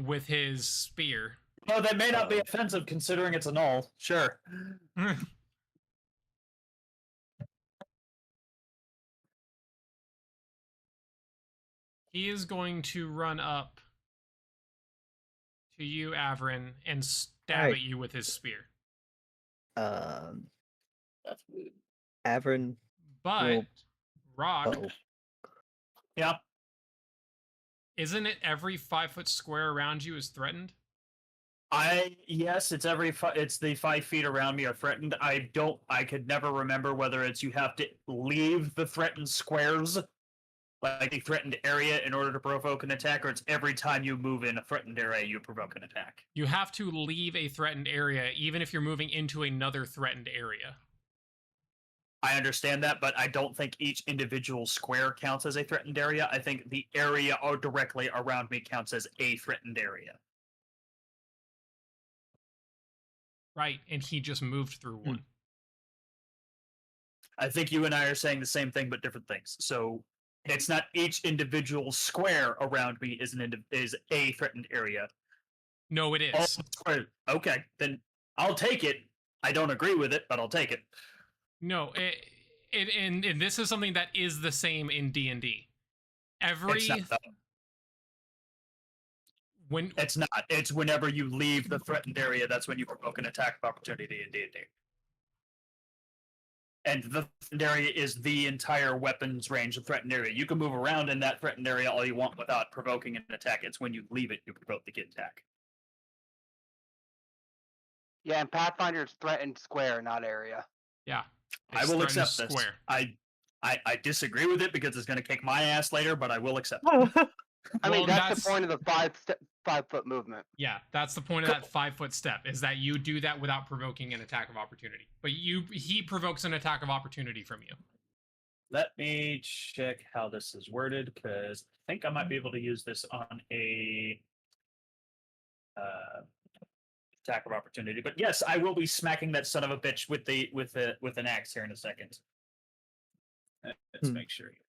Speaker 1: With his spear.
Speaker 2: No, that may not be offensive considering it's a Gnoll. Sure.
Speaker 1: He is going to run up to you, Averin, and stab
Speaker 5: Right.
Speaker 1: at you with his spear.
Speaker 3: That's rude.
Speaker 5: Avern.
Speaker 1: But
Speaker 5: Well,
Speaker 1: Rock,
Speaker 5: oh,
Speaker 2: Yeah.
Speaker 1: isn't it every 5 foot square around you is threatened?
Speaker 2: Yes, it's it's the 5 feet around me are threatened. I could never remember whether it's you have to leave the threatened squares, like the threatened area, in order to provoke an attack, or it's every time you move in a threatened area you provoke an attack.
Speaker 1: You have to leave a threatened area, even if you're moving into another threatened area.
Speaker 2: I understand that, but I don't think each individual square counts as a threatened area. I think the area directly around me counts as a threatened area.
Speaker 1: Right, and he just moved through one.
Speaker 2: I think you and I are saying the same thing, but different things. So it's not each individual square around me is a threatened area.
Speaker 1: No, it
Speaker 2: All
Speaker 1: is.
Speaker 2: squares. Okay, then I'll take it. I don't agree with it, but I'll take it.
Speaker 1: No, and this is something that is the same in D&D.
Speaker 2: It's not, though.
Speaker 1: When
Speaker 2: It's not. It's whenever you leave the threatened area, that's when you provoke an attack of opportunity in D&D. And the threatened area is the entire weapons range of threatened area. You can move around in that threatened area all you want without provoking an attack. It's when you leave it you provoke the attack.
Speaker 4: Yeah, and Pathfinder's threatened square, not area.
Speaker 1: yeah,
Speaker 2: I
Speaker 1: it's
Speaker 2: will
Speaker 1: threatened
Speaker 2: accept this.
Speaker 1: square.
Speaker 2: I disagree with it because it's going to kick my ass later, but I will accept it.
Speaker 4: I mean,
Speaker 1: Well,
Speaker 4: that's the point of the 5-foot movement.
Speaker 1: Yeah, that's the point of that 5 foot step, is that you do that without provoking an attack of opportunity. But he provokes an attack of opportunity from you.
Speaker 2: Let me check how this is worded, because I think I might be able to use this on a attack of opportunity. But yes, I will be smacking that son of a bitch with an axe here in a second. Let's make sure here.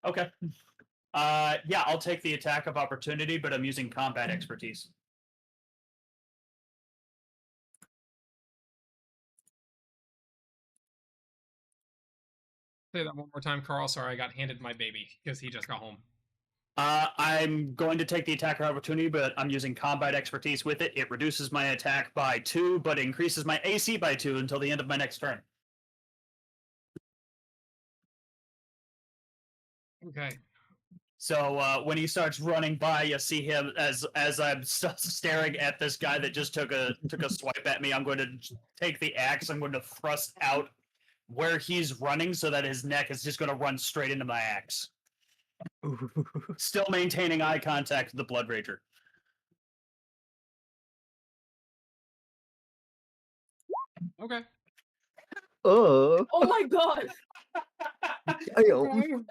Speaker 2: Okay. Yeah, I'll take the attack of opportunity, but I'm using combat expertise.
Speaker 1: Say that one more time, Carl. Sorry, I got handed my baby because he just got home.
Speaker 2: I'm going to take the attack of opportunity, but I'm using combat expertise with it. It reduces my attack by 2, but increases my AC by 2 until the end of my next turn.
Speaker 1: Okay.
Speaker 2: So when he starts running by, you see him as I'm staring at this guy that just took a swipe at me. I'm going to take the axe. I'm going to thrust out where he's running so that his neck is just going to run straight into my axe. Still maintaining eye contact with the Blood Rager.
Speaker 1: Okay.
Speaker 5: oh,
Speaker 3: Oh my god!
Speaker 5: damn.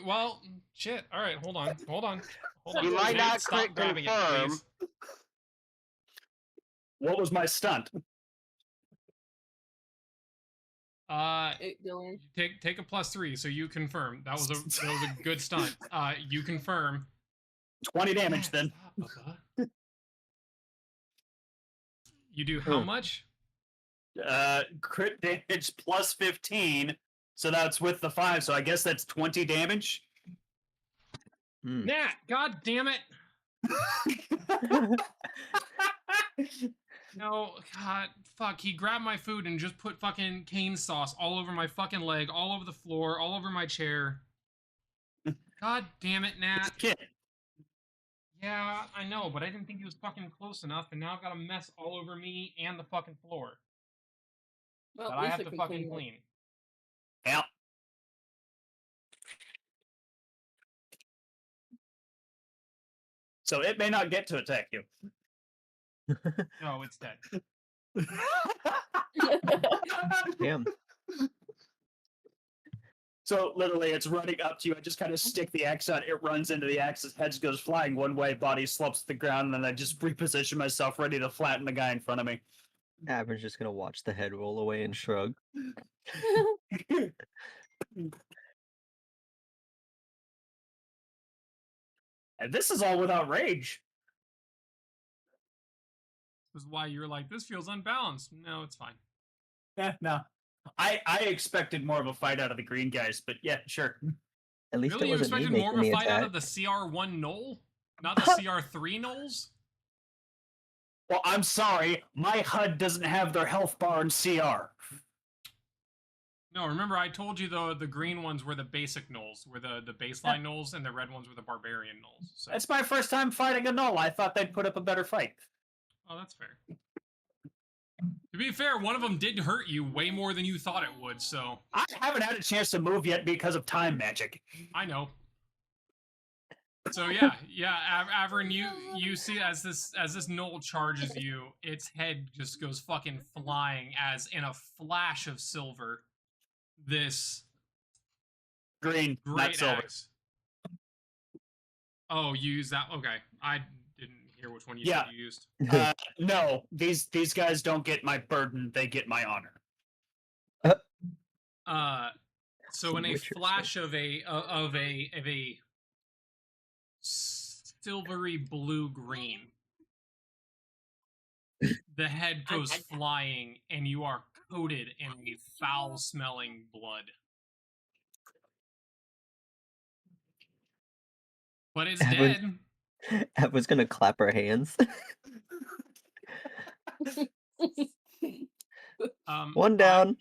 Speaker 1: Well, shit. All right, hold on.
Speaker 4: You might not
Speaker 1: Stop
Speaker 4: crit
Speaker 1: grabbing it,
Speaker 4: confirm.
Speaker 1: please.
Speaker 2: What was my stunt?
Speaker 3: Dylan.
Speaker 1: Take a +3, so you confirm. That was a good stunt. You confirm.
Speaker 2: 20 damage then.
Speaker 1: Stop, Bubba. You do how much?
Speaker 2: Crit damage plus 15. So that's with the 5. So I guess that's 20 damage.
Speaker 1: Nat, god damn it. No, god, fuck. He grabbed my food and just put fucking cane sauce all over my fucking leg, all over the floor, all over my chair. God damn it, Nat.
Speaker 2: Kid.
Speaker 1: Yeah, I know, but I didn't think he was fucking close enough, and now I've got a mess all over me and the fucking floor
Speaker 3: Well,
Speaker 1: that
Speaker 3: at
Speaker 1: I
Speaker 3: least
Speaker 1: have
Speaker 3: it
Speaker 1: to
Speaker 3: can
Speaker 1: fucking
Speaker 3: clean it.
Speaker 1: clean.
Speaker 2: Yeah. So it may not get to attack you.
Speaker 1: No, it's dead.
Speaker 5: Damn.
Speaker 2: So literally, it's running up to you. I just kind of stick the axe out. It runs into the axe. Its head goes flying one way. Body slumps to the ground, and then I just reposition myself, ready to flatten the guy in front of me.
Speaker 5: Avern's just gonna watch the head roll away and shrug.
Speaker 2: And this is all without rage.
Speaker 1: This is why you were like, this feels unbalanced. No, it's fine.
Speaker 2: Yeah, no. I expected more of a fight out of the green guys, but yeah, sure.
Speaker 5: At least
Speaker 1: Really,
Speaker 5: it
Speaker 1: you
Speaker 5: wasn't me
Speaker 1: expected more
Speaker 5: making
Speaker 1: of a
Speaker 5: the
Speaker 1: fight out
Speaker 5: attack.
Speaker 1: of the CR1 Gnoll, not the CR3 Gnolls?
Speaker 2: Well, I'm sorry, my HUD doesn't have their health bar in CR.
Speaker 1: No, remember I told you the green ones were the basic Gnolls, were the baseline Gnolls, and the red ones were the barbarian Gnolls. So.
Speaker 2: That's my first time fighting a Gnoll. I thought they'd put up a better fight.
Speaker 1: Oh, that's fair. To be fair, one of them did hurt you way more than you thought it would, so.
Speaker 2: I haven't had a chance to move yet because of time magic.
Speaker 1: I know. So yeah, Averin, you see as this Gnoll charges you, its head just goes fucking flying as in a flash of silver, this
Speaker 2: Green, not
Speaker 1: great
Speaker 2: silver.
Speaker 1: axe. Oh, you use that? Okay, I didn't hear which one you
Speaker 2: Yeah.
Speaker 1: said you used.
Speaker 2: No, these guys don't get my burden; they get my honor.
Speaker 1: So in a
Speaker 5: Witcher
Speaker 1: flash of a silvery blue green, the head goes flying, and you are coated in a foul-smelling blood. But it's dead.
Speaker 5: Everyone's gonna clap her hands. One down.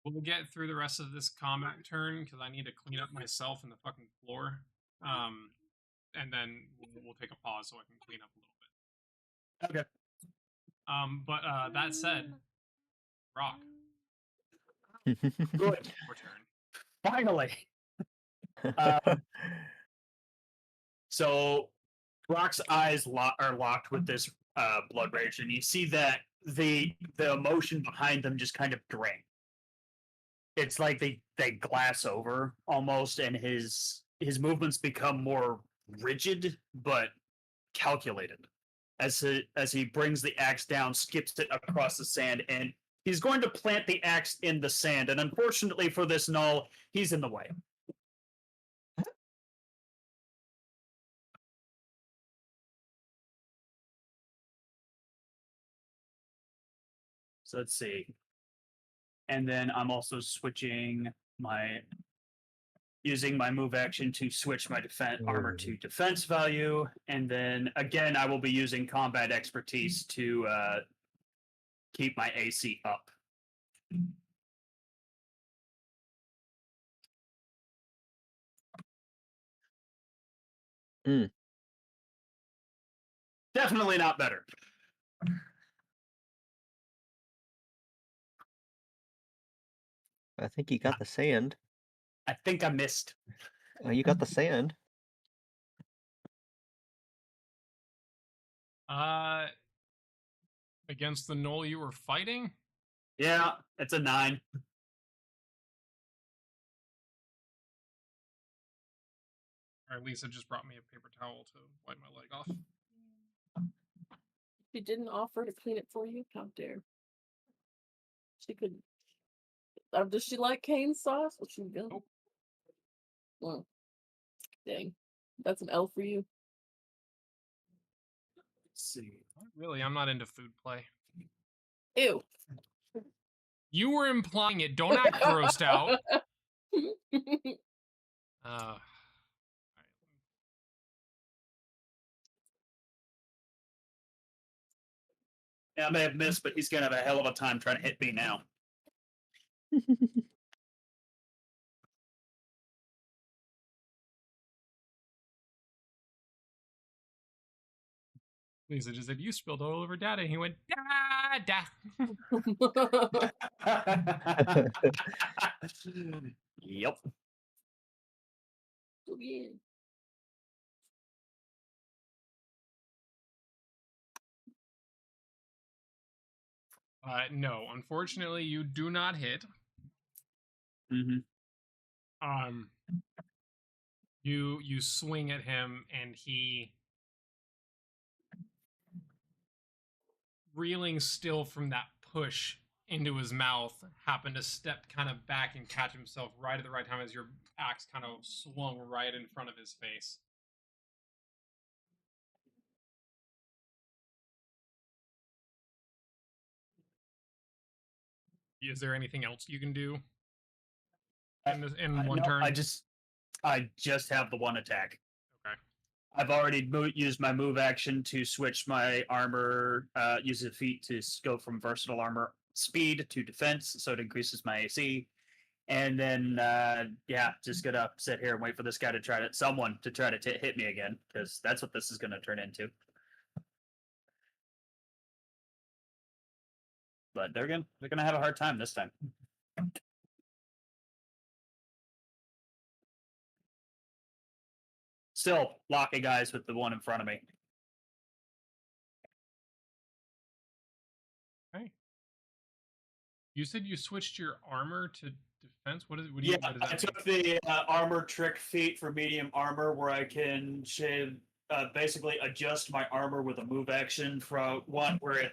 Speaker 1: We'll get through the rest of this combat turn because I need to clean up myself and the fucking floor. And then we'll take a pause so I can clean up a little bit.
Speaker 2: Okay.
Speaker 1: But that said, Rock,
Speaker 2: Good.
Speaker 1: your turn.
Speaker 2: Finally. So Brock's eyes are locked with this blood rage, and you see that the emotion behind them just kind of drain. It's like they glass over almost, and his movements become more rigid but calculated as he brings the axe down, skips it across the sand, and he's going to plant the axe in the sand. And unfortunately for this Gnoll, he's in the way. So let's see. And then I'm also using my move action to switch my armor to defense value. And then again, I will be using combat expertise to keep my AC up. Definitely not better.
Speaker 5: I think you got the sand.
Speaker 2: I think I missed.
Speaker 5: Oh, you got the sand.
Speaker 1: Against the Gnoll you were fighting?
Speaker 2: Yeah, it's a 9.
Speaker 1: Or Lisa just brought me a paper towel to wipe my leg off.
Speaker 3: She didn't offer to clean it for you? How dare. She could. Does she like cane sauce? What she doing?
Speaker 1: Nope.
Speaker 3: Well, dang. That's an L for you.
Speaker 2: Let's see.
Speaker 1: Really, I'm not into food play.
Speaker 3: Ew.
Speaker 1: You were implying it. Don't act grossed out.
Speaker 2: Yeah, I may have missed, but he's gonna have a hell of a time trying to hit me now.
Speaker 1: Lisa just said, you spilled all over Dada. And he went, da.
Speaker 2: Yep.
Speaker 3: Yeah.
Speaker 1: No, unfortunately, you do not hit.
Speaker 2: Mm-hmm.
Speaker 1: You swing at him, and he, reeling still from that push into his mouth, happened to step kind of back and catch himself right at the right time as your axe kind of swung right in front of his face. Is there anything else you can do
Speaker 2: I-
Speaker 1: in one
Speaker 2: no,
Speaker 1: turn?
Speaker 2: I just have the one attack.
Speaker 1: Okay.
Speaker 2: I've already used my move action to switch my armor, use a feat to go from versatile armor speed to defense, so it increases my AC. And then, just gonna sit here and wait for this guy to someone to try to hit me again, because that's what this is gonna turn into. But they're gonna have a hard time this time. Still locking eyes with the one in front of me.
Speaker 1: Okay. You said you switched your armor to defense. What do
Speaker 2: Yeah,
Speaker 1: what does that
Speaker 2: I
Speaker 1: mean?
Speaker 2: took the armor trick feat for medium armor, where I can basically adjust my armor with a move action from one where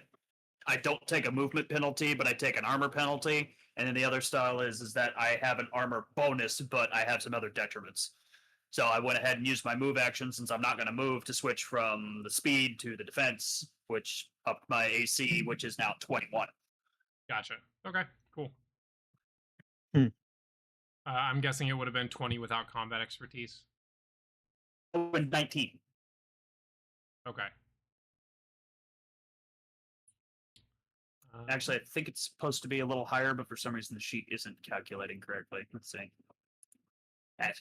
Speaker 2: I don't take a movement penalty, but I take an armor penalty. And then the other style is that I have an armor bonus, but I have some other detriments. So I went ahead and used my move action, since I'm not going to move, to switch from the speed to the defense, which upped my AC, which is now 21.
Speaker 1: Gotcha. Okay, cool.
Speaker 5: Hmm.
Speaker 1: I'm guessing it would have been 20 without combat expertise.
Speaker 2: Oh, and 19.
Speaker 1: Okay.
Speaker 2: Actually, I think it's supposed to be a little higher, but for some reason the sheet isn't calculating correctly. Let's see. That.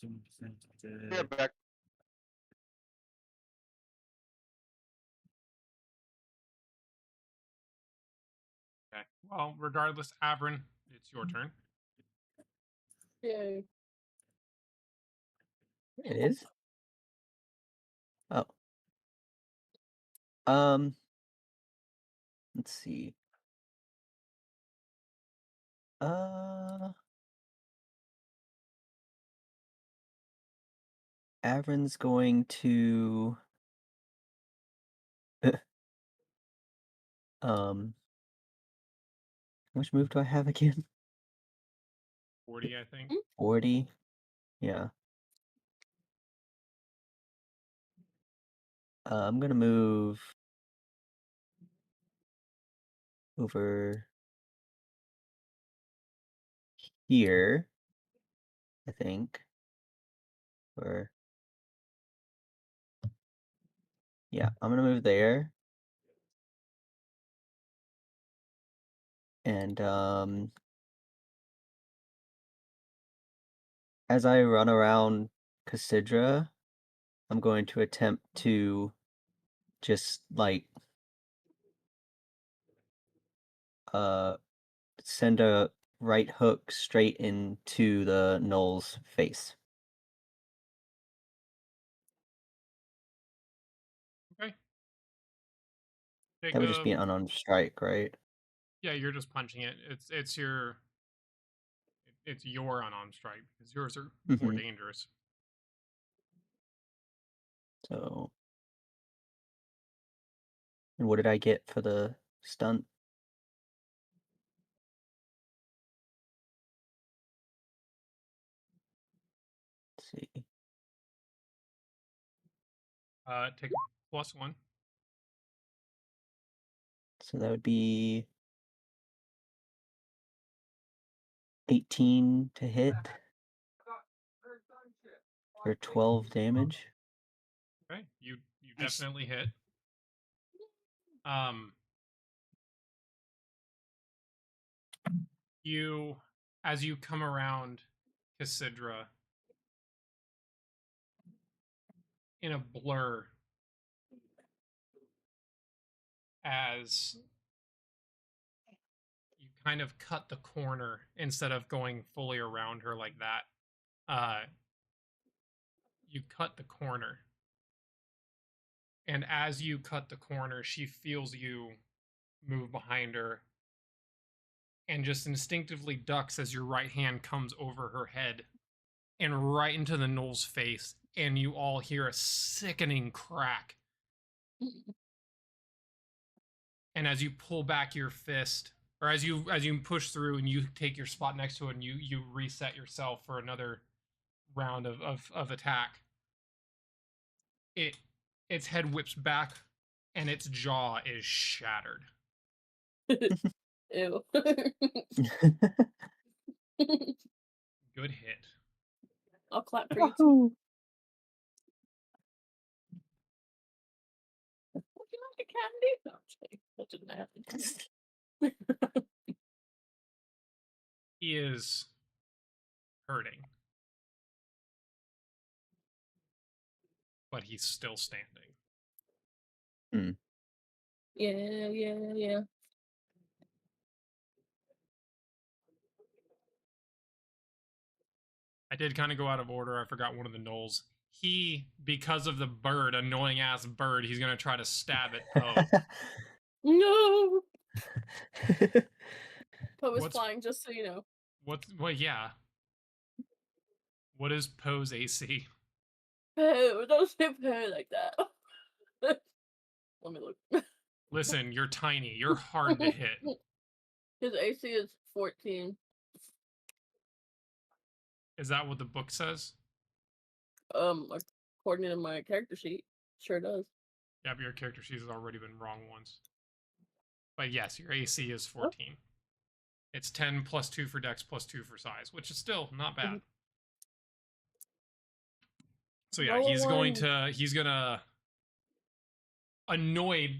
Speaker 4: Yeah, back.
Speaker 1: Okay. Well, regardless, Avrin, it's your turn.
Speaker 3: Yay.
Speaker 5: It is. Oh. Um. Let's see. Avrin's going to which move do I have again?
Speaker 1: 40, I think.
Speaker 5: 40. Yeah. I'm gonna move over here, I think. Or yeah, I'm gonna move there. And as I run around Cassidra, I'm going to attempt to just like send a right hook straight into the Gnoll's face.
Speaker 1: Okay. Take
Speaker 5: That would just be an unarmed strike, right?
Speaker 1: Yeah, you're just punching it. It's your unarmed strike because yours are more
Speaker 5: Mhm.
Speaker 1: dangerous.
Speaker 5: So, and what did I get for the stunt? Let's see.
Speaker 1: Take a +1.
Speaker 5: So that would be 18 to hit for 12 damage.
Speaker 1: Okay, you
Speaker 2: Nice.
Speaker 1: definitely hit. You as you come around Cassidra in a blur as you kind of cut the corner instead of going fully around her like that. You cut the corner. And as you cut the corner, she feels you move behind her and just instinctively ducks as your right hand comes over her head and right into the Gnoll's face. And you all hear a sickening crack. And as you pull back your fist, or as you push through and you take your spot next to it and you reset yourself for another round of attack, its head whips back and its jaw is shattered.
Speaker 3: Ew.
Speaker 1: Good hit.
Speaker 3: I'll clap for you too.
Speaker 1: Woohoo!
Speaker 3: Would you like a candy? No, I'm just kidding. That didn't happen.
Speaker 1: He is hurting, but he's still standing.
Speaker 3: Yeah.
Speaker 1: I did kind of go out of order. I forgot one of the gnolls. He, because of the bird, annoying ass bird, he's gonna try to stab at Poe.
Speaker 3: No! Poe is
Speaker 1: What's-
Speaker 3: flying, just so you know.
Speaker 1: Yeah. What is Poe's AC?
Speaker 3: Poe, don't say Poe like that. Let me look.
Speaker 1: Listen, you're tiny. You're hard to hit.
Speaker 3: His AC is 14.
Speaker 1: Is that what the book says?
Speaker 3: According to my character sheet, sure does.
Speaker 1: Yeah, but your character sheet has already been wrong once. But yes, your AC is 14. It's 10 plus 2 for dex plus 2 for size, which is still not bad. So yeah, he's gonna annoyed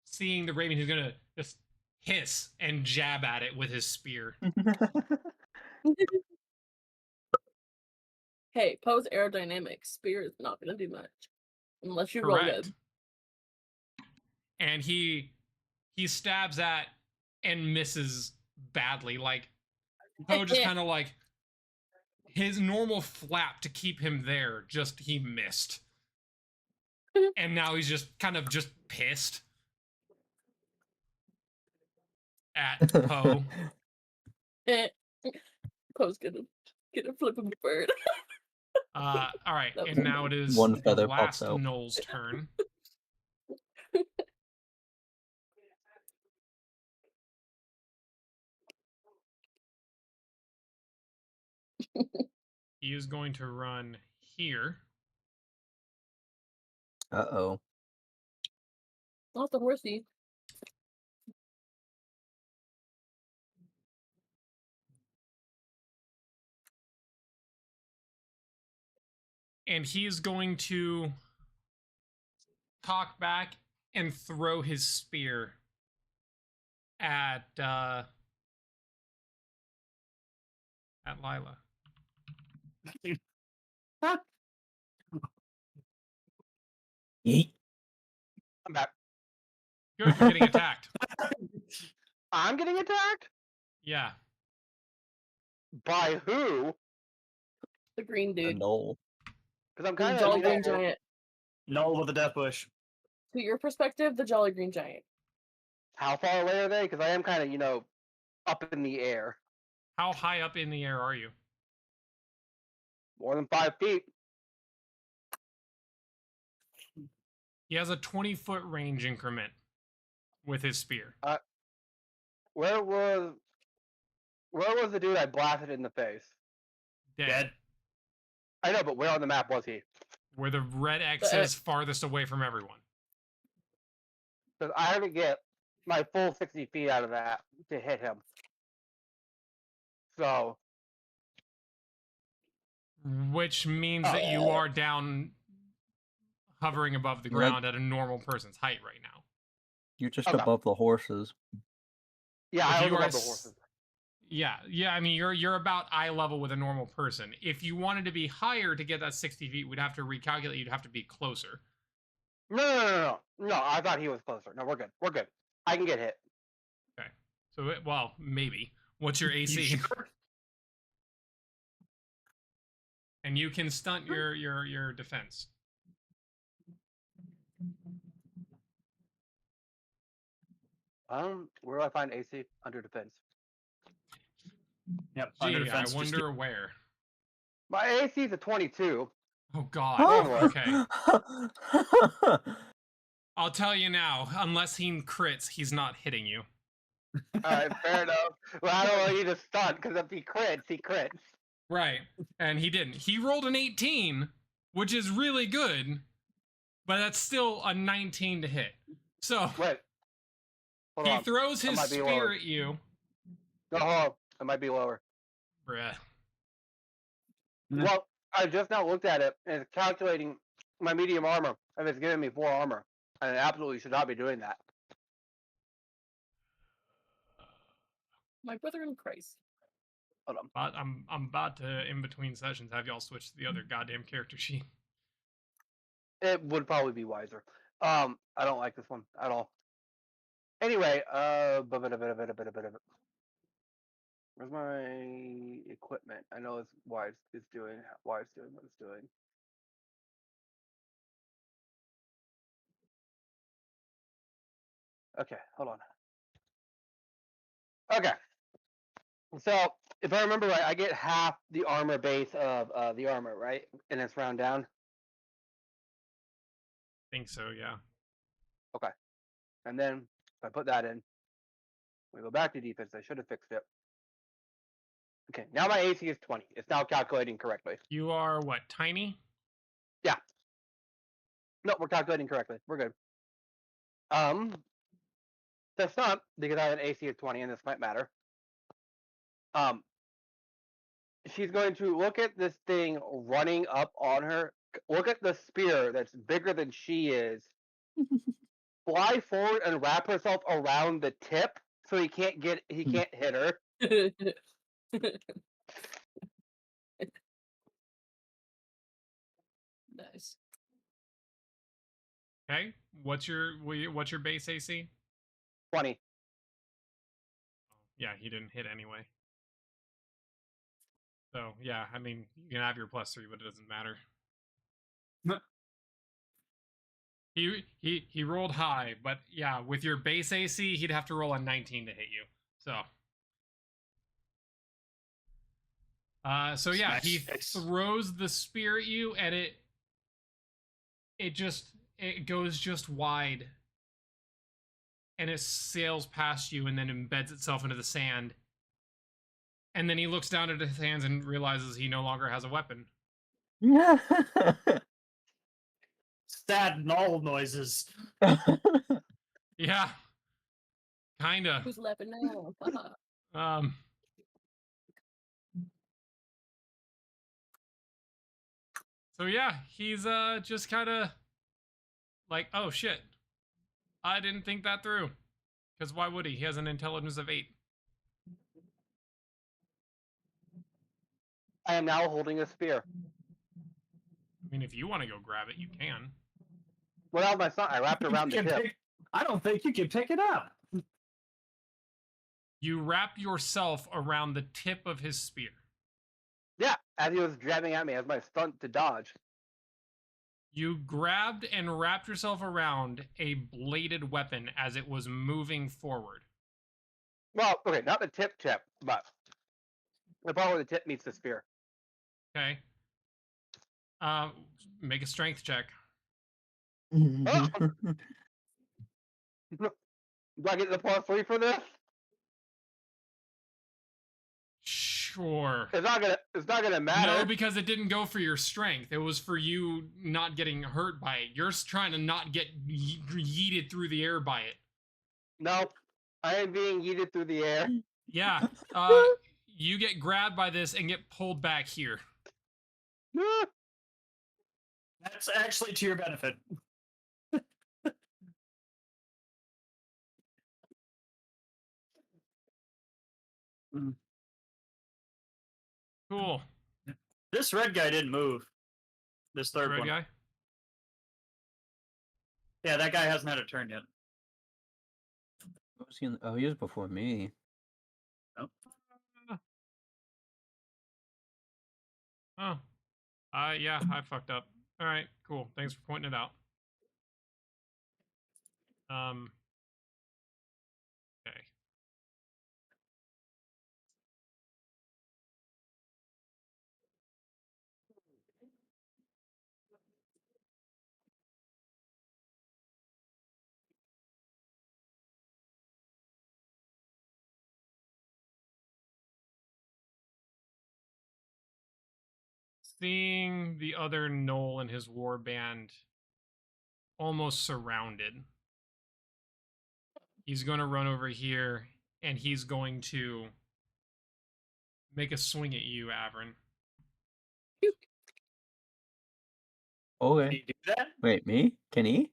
Speaker 1: seeing the raven, he's gonna just hiss and jab at it with his spear.
Speaker 3: Hey, Poe's aerodynamic spear is not gonna do much. Unless you roll
Speaker 1: Correct.
Speaker 3: good.
Speaker 1: And he stabs at and misses badly. Like Poe just kind of like his normal flap to keep him there, just he missed. And now he's just kind of just pissed at Poe.
Speaker 3: Poe's gonna flip him a bird.
Speaker 1: All right,
Speaker 3: That was
Speaker 1: and now it is
Speaker 5: One
Speaker 1: the
Speaker 5: feather
Speaker 1: last
Speaker 5: pops out.
Speaker 1: Gnoll's turn. He is going to run here.
Speaker 5: Uh-oh.
Speaker 3: Not the horsey.
Speaker 1: And he's going to talk back and throw his spear at Lila.
Speaker 5: Yeet.
Speaker 4: I'm back.
Speaker 1: Good, you're getting attacked.
Speaker 4: I'm getting attacked?
Speaker 1: Yeah.
Speaker 4: By who?
Speaker 3: The green
Speaker 5: A
Speaker 3: dude.
Speaker 5: Gnoll.
Speaker 4: Because I'm
Speaker 3: The
Speaker 4: kind
Speaker 3: jolly
Speaker 4: of
Speaker 3: green giant.
Speaker 2: Gnoll with a death wish.
Speaker 3: To your perspective, the jolly green giant.
Speaker 4: How far away are they? Because I am kind of, up in the air.
Speaker 1: How high up in the air are you?
Speaker 4: More than 5 feet.
Speaker 1: He has a 20-foot range increment with his spear.
Speaker 4: Where was the dude I blasted in the face?
Speaker 1: Dead.
Speaker 4: I know, but where on the map was he?
Speaker 1: Where the red X is farthest away from everyone.
Speaker 4: Because I had to get my full 60 feet out of that to hit him. So,
Speaker 1: Which means that you are down hovering above the
Speaker 5: You're at-
Speaker 1: ground at a normal person's height right now.
Speaker 5: You're just
Speaker 4: Okay.
Speaker 5: above the horses.
Speaker 4: yeah,
Speaker 1: If
Speaker 4: I
Speaker 1: you
Speaker 4: was
Speaker 1: are
Speaker 4: above the
Speaker 1: s-
Speaker 4: horses.
Speaker 1: Yeah, I mean you're about eye level with a normal person. If you wanted to be higher to get that 60 feet, we'd have to recalculate. You'd have to be closer.
Speaker 4: No. No, I thought he was closer. No, we're good. We're good. I can get hit.
Speaker 1: Okay. So well, maybe. What's your AC?
Speaker 2: You sure?
Speaker 1: And you can stunt your defense.
Speaker 4: Where do I find AC under defense?
Speaker 2: Yep. Under
Speaker 1: Gee, I
Speaker 2: defense. just
Speaker 1: wonder where.
Speaker 4: My AC is a 22.
Speaker 1: Oh God.
Speaker 4: Oh.
Speaker 1: Okay. I'll tell you now. Unless he crits, he's not hitting you.
Speaker 4: Alright, fair enough. Well, I don't want you to stunt, because if he crits, he crits.
Speaker 1: Right. And he didn't. He rolled an 18, which is really good. but that's still a 19 to hit. So
Speaker 4: Wait. Hold
Speaker 1: he
Speaker 4: on.
Speaker 1: throws
Speaker 4: That
Speaker 1: his
Speaker 4: might be
Speaker 1: spear
Speaker 4: lower.
Speaker 1: at you.
Speaker 4: No, hold on. It might be lower.
Speaker 1: Bruh.
Speaker 2: Yeah.
Speaker 4: Well, I just now looked at it and it's calculating my medium armor, and it's giving me 4 armor. And it absolutely should not be doing that.
Speaker 3: My brother in Christ.
Speaker 4: Hold on.
Speaker 1: But I'm about to, in between sessions, have y'all switch to the other goddamn character sheet.
Speaker 4: It would probably be wiser. I don't like this one at all. Anyway, where's my equipment? I know it's why it's doing what it's doing. Okay, hold on. Okay. So if I remember right, I get half the armor base of the armor, right? And it's round down.
Speaker 1: Think so, yeah.
Speaker 4: And then if I put that in, we go back to defense. I should have fixed it. Okay, now my AC is 20. It's now calculating correctly.
Speaker 1: You are what, tiny?
Speaker 4: No, we're calculating correctly. We're good. That's not because I have an AC of 20, and this might matter. She's going to look at this thing running up on her. Look at the spear that's bigger than she is. Fly forward and wrap herself around the tip so he can't hit her.
Speaker 3: Nice.
Speaker 1: Okay. What's your base AC?
Speaker 4: 20.
Speaker 1: Yeah, he didn't hit anyway. So yeah, I mean, you can have your +3, but it doesn't matter. He rolled high, but yeah, with your base AC, he'd have to roll a 19 to hit you. So yeah, he throws the spear at you, and it goes just wide, and it sails past you, and then embeds itself into the sand. And then he looks down at his hands and realizes he no longer has a weapon.
Speaker 5: Yeah.
Speaker 2: Sad Gnoll noises.
Speaker 1: Yeah, kinda.
Speaker 3: Who's laughing now?
Speaker 1: So yeah, he's just kind of like, oh shit, I didn't think that through. Because why would he? He has an intelligence of 8.
Speaker 4: I am now holding a spear.
Speaker 1: I mean, if you want to go grab it, you can.
Speaker 4: Without my son, I wrapped around the tip.
Speaker 2: I don't think you can pick it up.
Speaker 1: You wrap yourself around the tip of his spear.
Speaker 4: Yeah, as he was jabbing at me as my stunt to dodge.
Speaker 1: You grabbed and wrapped yourself around a bladed weapon as it was moving forward.
Speaker 4: Well, okay, not the tip, but the part where the tip meets the spear.
Speaker 1: Okay. Make a strength check.
Speaker 4: Oh! Do I get the +3 for this?
Speaker 1: Sure.
Speaker 4: It's not gonna matter.
Speaker 1: No, because it didn't go for your strength. It was for you not getting hurt by it. You're trying to not get yeeted through the air by it.
Speaker 4: No, I am being yeeted through the air.
Speaker 1: Yeah. You get grabbed by this and get pulled back here.
Speaker 2: That's actually to your benefit.
Speaker 1: Cool.
Speaker 2: This red guy didn't move. This third
Speaker 1: Red
Speaker 2: one.
Speaker 1: guy?
Speaker 2: Yeah, that guy hasn't had a turn yet.
Speaker 5: What was he in? Oh, he was before me.
Speaker 1: Oh. Yeah, I fucked up. All right, cool. Thanks for pointing it out. Okay. Seeing the other Gnoll and his war band almost surrounded. He's going to run over here, and he's going to make a swing at you, Avern.
Speaker 2: Can
Speaker 5: Okay.
Speaker 2: you do that?
Speaker 5: Wait, me? Can he?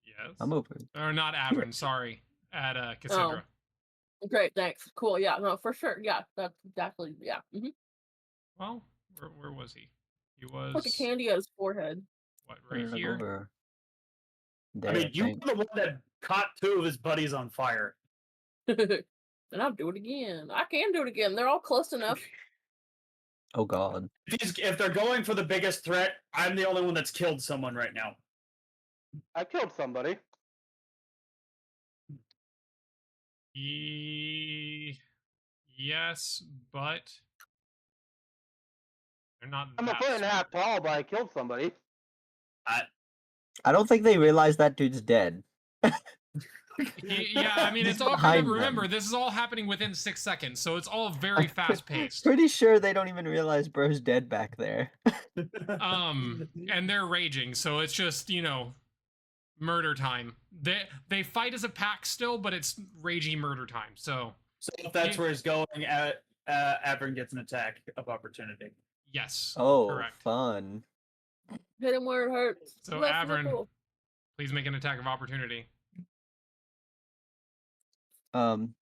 Speaker 1: Yes.
Speaker 5: I'm over.
Speaker 1: Or not
Speaker 5: Here.
Speaker 1: Avern, sorry. At Cassandra.
Speaker 3: Great, thanks. Cool. Yeah, no, for sure. Yeah, that's exactly. Yeah.
Speaker 1: Well, where was he? He
Speaker 3: Put
Speaker 1: was
Speaker 3: the candy on his forehead.
Speaker 1: what,
Speaker 5: Where
Speaker 1: right
Speaker 5: did I go
Speaker 1: here?
Speaker 5: over?
Speaker 2: I
Speaker 5: There,
Speaker 2: mean, you
Speaker 5: think.
Speaker 2: were the one that caught 2 of his buddies on fire.
Speaker 3: And I'll do it again. I can do it again. They're all close enough.
Speaker 5: Oh God.
Speaker 2: If they're going for the biggest threat, I'm the only one that's killed someone right now.
Speaker 4: I killed somebody.
Speaker 1: Yes, but they're not
Speaker 4: I'm a
Speaker 1: that
Speaker 4: foot and a half
Speaker 1: smart.
Speaker 4: tall, but I killed somebody.
Speaker 5: I don't think they realize that dude's dead.
Speaker 1: Yeah, I mean,
Speaker 5: He's
Speaker 1: it's all
Speaker 5: behind
Speaker 1: remember,
Speaker 5: them.
Speaker 1: this is all happening within 6 seconds, so it's all very fast paced.
Speaker 5: Pretty sure they don't even realize bro's dead back there.
Speaker 1: And they're raging, so it's just, murder time. They fight as a pack still, but it's ragey murder time. So
Speaker 2: if that's where he's going, Avern gets an attack of opportunity.
Speaker 1: yes,
Speaker 5: Oh,
Speaker 1: correct.
Speaker 5: fun.
Speaker 3: Hit him where it hurts.
Speaker 1: So
Speaker 3: Left
Speaker 1: Avern,
Speaker 3: nipple.
Speaker 1: please make an attack of opportunity.
Speaker 5: Can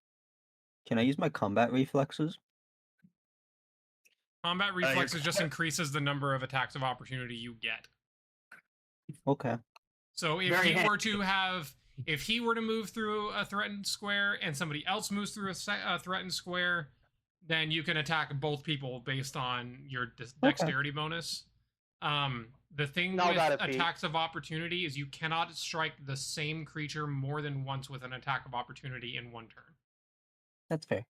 Speaker 5: I use my combat reflexes?
Speaker 1: Combat reflexes just increases the number of attacks of opportunity you get.
Speaker 5: Okay.
Speaker 1: So if he were to move through a threatened square and somebody else moves through a threatened square, then you can attack both people based on your dexterity bonus. The thing
Speaker 4: Now
Speaker 1: with
Speaker 4: that it be.
Speaker 1: attacks of opportunity is you cannot strike the same creature more than once with an attack of opportunity in one turn.
Speaker 5: That's fair.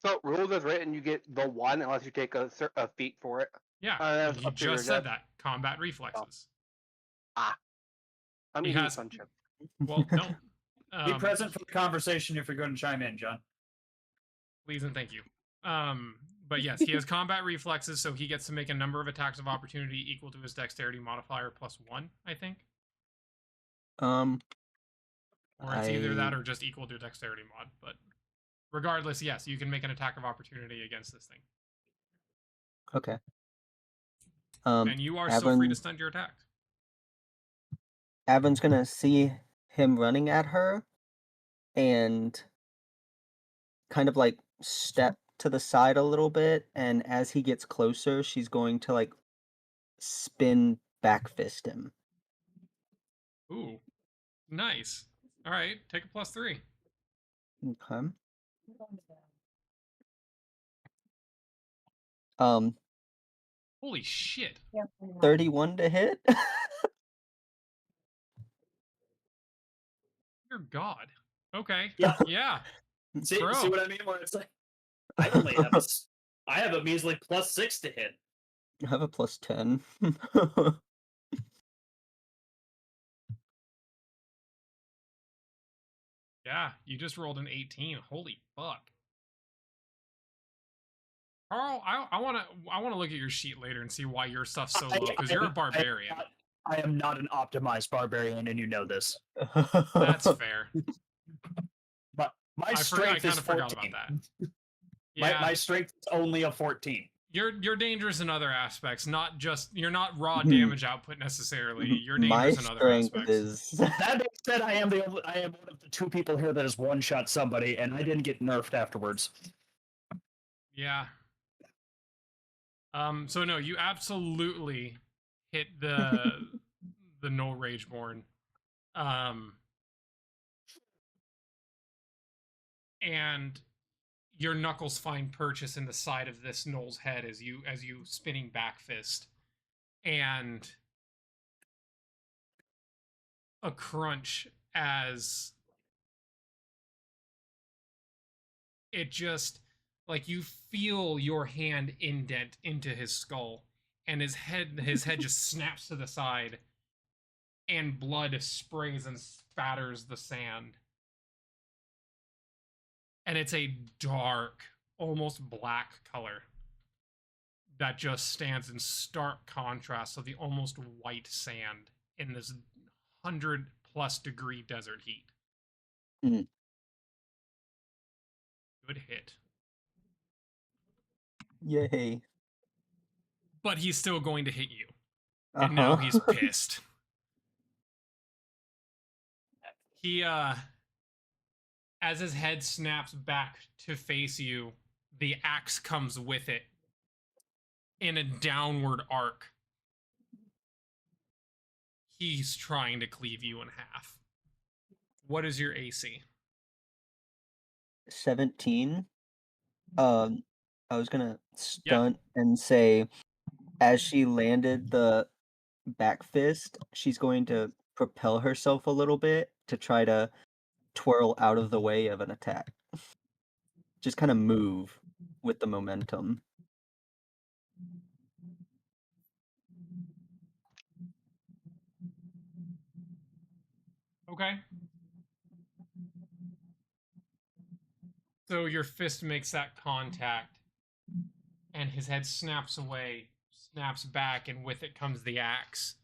Speaker 4: So rules as written, you get the 1 unless you take a feat for it.
Speaker 1: Yeah,
Speaker 4: That's
Speaker 1: you
Speaker 4: up to your
Speaker 1: just said
Speaker 4: guess.
Speaker 1: that. Combat reflexes.
Speaker 4: I'm
Speaker 1: He
Speaker 4: eating
Speaker 1: has-
Speaker 4: sun chip.
Speaker 1: Well, don't.
Speaker 2: Be present for the conversation if you're going to chime in, John.
Speaker 1: Please and thank you. But yes, he has combat reflexes, so he gets to make a number of attacks of opportunity equal to his dexterity modifier plus 1, I think. Or it's either that or just equal to dexterity mod. But regardless, yes, you can make an attack of opportunity against this thing.
Speaker 5: Okay.
Speaker 1: And you are still free to stunt your attack.
Speaker 5: Avern's gonna see him running at her and kind of like step to the side a little bit, and as he gets closer, she's going to like spin back fist him.
Speaker 1: Ooh, nice. All right, take a +3.
Speaker 5: Okay.
Speaker 1: 'Holy shit.
Speaker 5: 31 to hit.
Speaker 1: Dear God. Okay.
Speaker 2: Yeah.
Speaker 1: Yeah.
Speaker 2: See
Speaker 1: Bro.
Speaker 2: what I mean? Where it's like, I have a measly +6 to hit.
Speaker 5: I have a +10.
Speaker 1: Yeah, you just rolled an 18. Holy fuck. Carl, I wanna look at your sheet later and see why your stuff's so low, because you're a barbarian.
Speaker 2: I am not an optimized barbarian, and you know this.
Speaker 1: That's fair.
Speaker 2: But my
Speaker 1: I
Speaker 2: strength
Speaker 1: kind
Speaker 2: is
Speaker 1: of
Speaker 2: 14.
Speaker 1: forgot about that. Yeah,
Speaker 2: My strength is only a 14.
Speaker 1: you're dangerous in other aspects, not just you're not raw damage output necessarily. You're
Speaker 5: My
Speaker 1: dangerous in other
Speaker 5: strength
Speaker 1: aspects.
Speaker 5: is
Speaker 2: That being said, I am one of the 2 people here that has one-shot somebody, and I didn't get nerfed afterwards.
Speaker 1: Yeah. So no, you absolutely hit the Gnoll Rageborn. And your knuckles find purchase in the side of this Gnoll's head as you spinning back fist. And a crunch as it just like you feel your hand indent into his skull, and his head just snaps to the side, and blood sprays and spatters the sand. And it's a dark, almost black color. that just stands in stark contrast to the almost white sand in this 100+ degree desert heat.
Speaker 5: Mm.
Speaker 1: Good hit.
Speaker 5: Yay.
Speaker 1: But he's still going to hit you.
Speaker 5: Uh-huh.
Speaker 1: And now he's pissed. He, as his head snaps back to face you, the axe comes with it in a downward arc. He's trying to cleave you in half. What is your AC?
Speaker 5: 17. I was gonna
Speaker 1: Yep.
Speaker 5: stunt and say, as she landed the back fist, she's going to propel herself a little bit to try to twirl out of the way of an attack. Just kind of move with the momentum.
Speaker 1: Okay. So your fist makes that contact, and his head snaps away, snaps back, and with it comes the axe.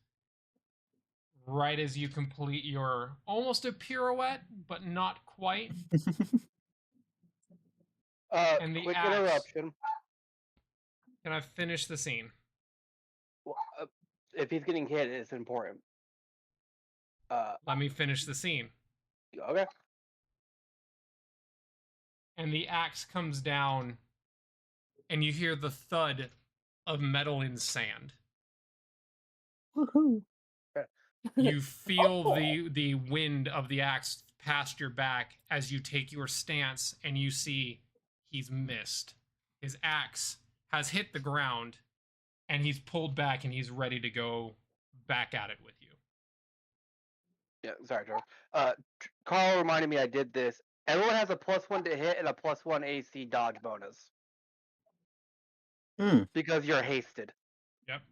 Speaker 1: Right as you complete your almost a pirouette, but not quite. And the
Speaker 4: Quick
Speaker 1: axe.
Speaker 4: interruption.
Speaker 1: Can I finish the scene?
Speaker 4: Well, if he's getting hit, it's important.
Speaker 1: Let me finish the scene.
Speaker 4: Okay.
Speaker 1: And the axe comes down, and you hear the thud of metal in sand.
Speaker 5: Woohoo!
Speaker 1: You feel the wind of the axe past your back as you take your stance, and you see he's missed. His axe has hit the ground, and he's pulled back, and he's ready to go back at it with you.
Speaker 4: Yeah, sorry, Trevor. Carl reminded me I did this. Everyone has a +1 to hit and a +1 AC dodge bonus
Speaker 5: Hmm.
Speaker 4: because you're hasted.
Speaker 1: Yep.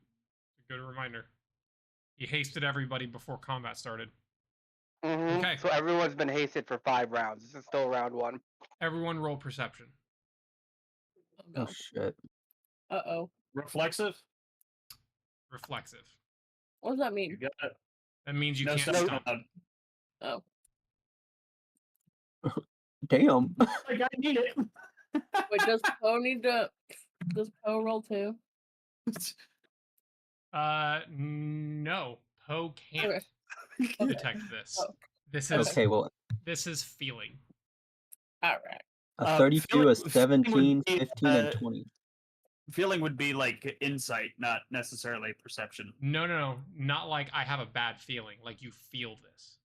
Speaker 1: Good reminder. He hasted everybody before combat started.
Speaker 4: Mm-hmm.
Speaker 1: Okay.
Speaker 4: So everyone's been hasted for 5 rounds. This is still round 1.
Speaker 1: Everyone roll perception.
Speaker 3: Oh, no.
Speaker 5: Oh shit.
Speaker 3: Uh-oh.
Speaker 2: Reflexive.
Speaker 1: Reflexive.
Speaker 3: What does that
Speaker 2: You
Speaker 3: mean?
Speaker 2: got it.
Speaker 1: That means you
Speaker 2: No
Speaker 1: can't
Speaker 2: stunt
Speaker 1: stump.
Speaker 2: allowed.
Speaker 3: Oh.
Speaker 5: Damn.
Speaker 2: Like I need it.
Speaker 3: Wait, does Poe roll too?
Speaker 1: No. Poe can't
Speaker 3: Okay.
Speaker 1: detect this.
Speaker 3: Oh.
Speaker 1: This is
Speaker 5: Okay, well,
Speaker 1: this is feeling.
Speaker 3: Alright.
Speaker 5: a 32, a
Speaker 2: Feeling
Speaker 5: 17,
Speaker 2: would be,
Speaker 5: 15, and 20.
Speaker 2: Feeling would be like insight, not necessarily perception.
Speaker 1: No. Not like I have a bad feeling. Like you feel this.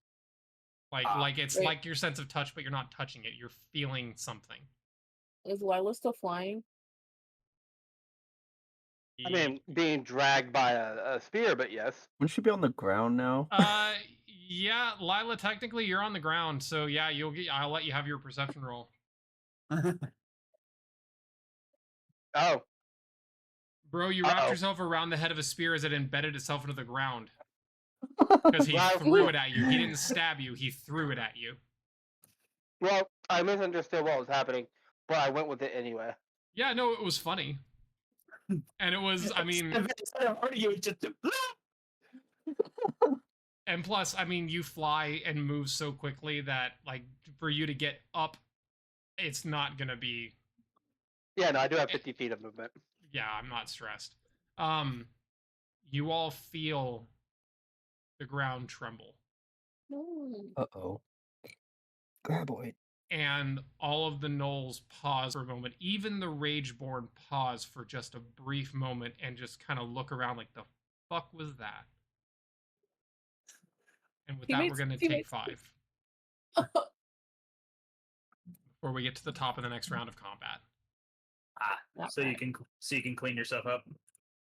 Speaker 1: Like it's
Speaker 3: Wait.
Speaker 1: like your sense of touch, but you're not touching it. You're feeling something.
Speaker 3: Is Lila still flying?
Speaker 4: I mean, being dragged by a spear, but yes.
Speaker 5: Wouldn't she be on the ground now?
Speaker 1: Yeah, Lila, technically you're on the ground, so yeah, I'll let you have your perception roll.
Speaker 4: Oh.
Speaker 1: Bro, you wrapped
Speaker 4: Uh-oh.
Speaker 1: yourself around the head of a spear as it embedded itself into the ground. Because he
Speaker 4: Wow.
Speaker 1: threw it at you. He didn't stab you, he threw it at you.
Speaker 4: Well, I misunderstood what was happening, but I went with it anyway.
Speaker 1: Yeah, no, it was funny. And it was, I mean, and plus, I mean, you fly and move so quickly that, like, for you to get up, it's not gonna be.
Speaker 4: Yeah, no, I do have 50 feet of movement.
Speaker 1: Yeah, I'm not stressed. You all feel the ground tremble.
Speaker 5: Uh-oh. Graboid.
Speaker 1: And all of the gnolls pause for a moment. Even the Rageborn pause for just a brief moment and just kind of look around like, the fuck was that? And with that, we're going to take 5. Before we get to the top of the next round of combat.
Speaker 2: So you can clean yourself up.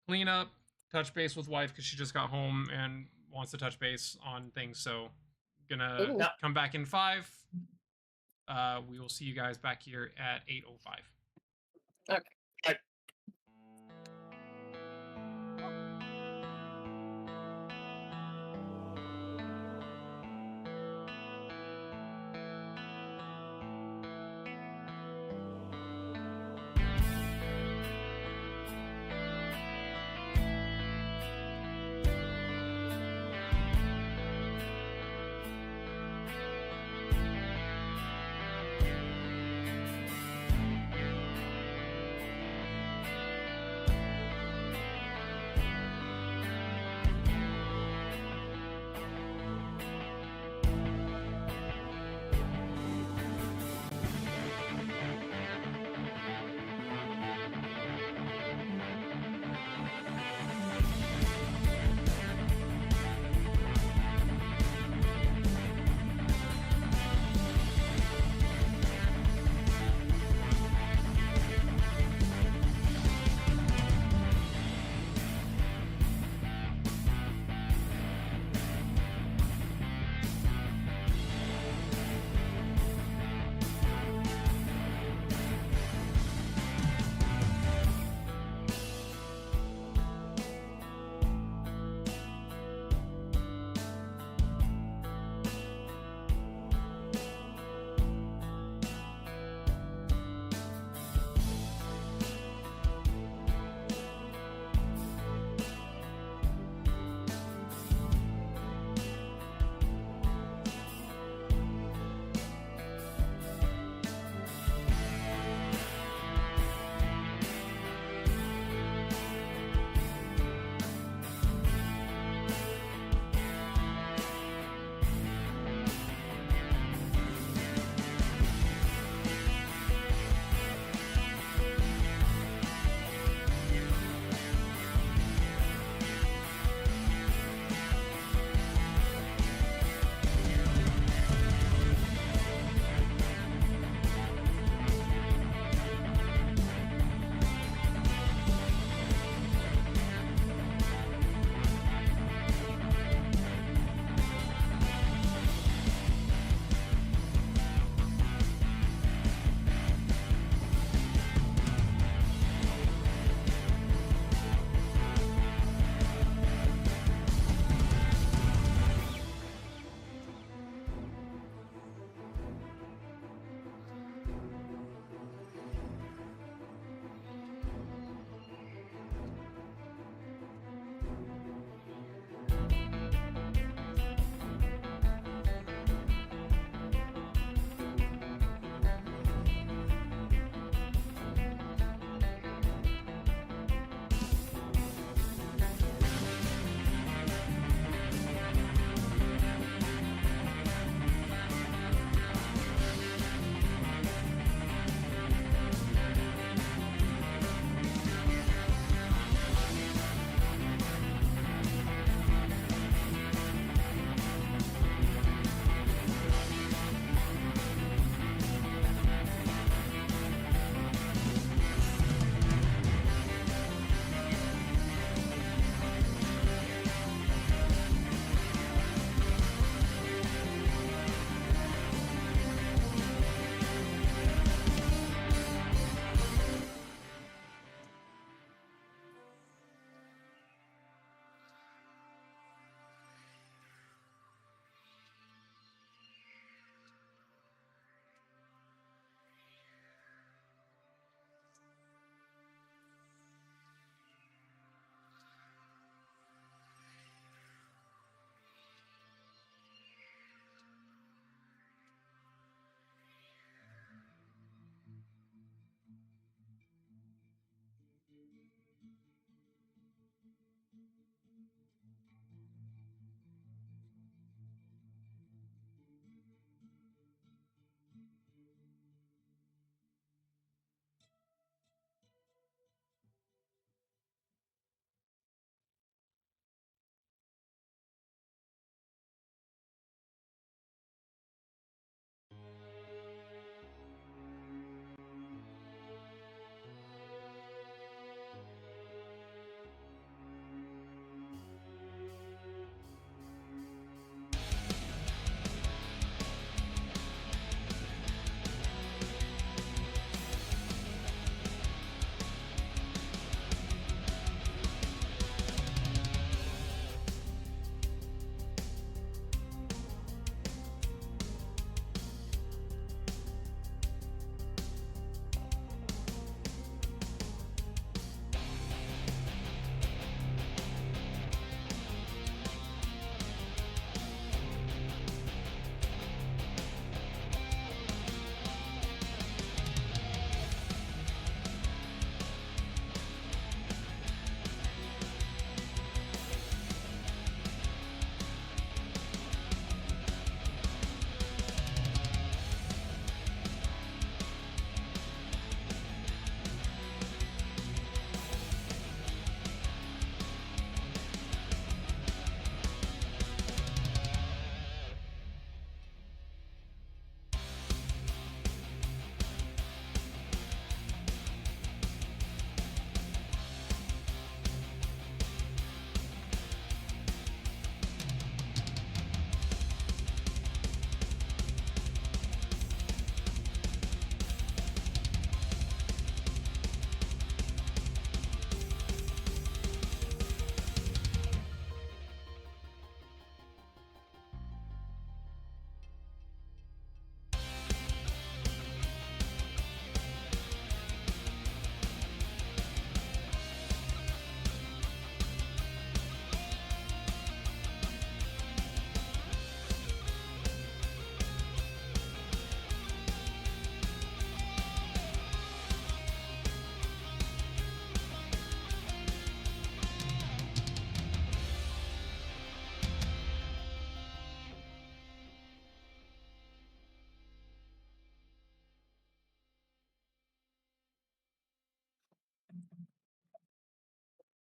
Speaker 1: Clean up, touch base with wife because she just got home and wants to touch base on things. So, gonna come back in 5. We will see you guys back here at 8:05.
Speaker 3: Okay.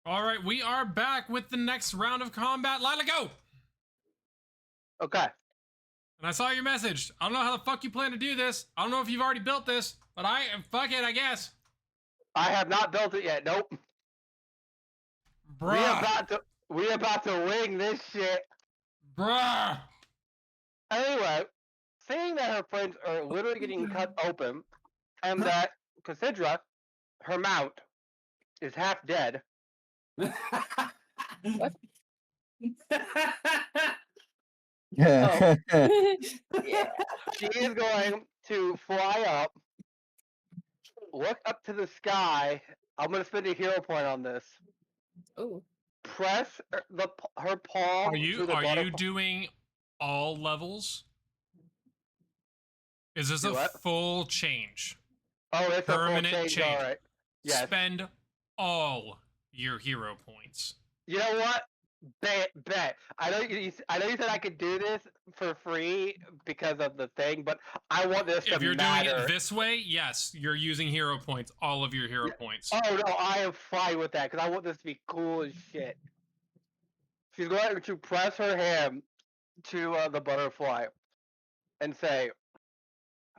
Speaker 1: All right, we are back with the next round of combat. Lila, go!
Speaker 4: Okay.
Speaker 1: And I saw your message. I don't know how the fuck you plan to do this. I don't know if you've already built this, but fuck it, I guess.
Speaker 4: I have not built it yet. Nope.
Speaker 1: Bruh.
Speaker 4: We about to wing this shit.
Speaker 1: Bruh.
Speaker 4: Anyway, seeing that her friends are literally getting cut open, and that Cassandra, her mount, is half dead.
Speaker 3: What?
Speaker 5: Yeah.
Speaker 3: Yeah.
Speaker 4: She is going to fly up, look up to the sky. I'm gonna spend a hero point on this.
Speaker 3: Oh.
Speaker 4: Press her palm
Speaker 1: Are
Speaker 4: to
Speaker 1: you
Speaker 4: the butterfly.
Speaker 1: doing all levels? Is this
Speaker 4: Do
Speaker 1: a
Speaker 4: what?
Speaker 1: full change?
Speaker 4: Oh, it's a full
Speaker 1: Permanent
Speaker 4: change. All right. Yes.
Speaker 1: Spend all your hero points.
Speaker 4: You know what? Bet. I know you said I could do this for free because of the thing, but I want this
Speaker 1: If
Speaker 4: to
Speaker 1: you're
Speaker 4: matter.
Speaker 1: doing it this way, yes, you're using hero points, all of your hero points.
Speaker 4: Oh no, I am fine with that because I want this to be cool as shit. She's going to press her hand to the butterfly and say,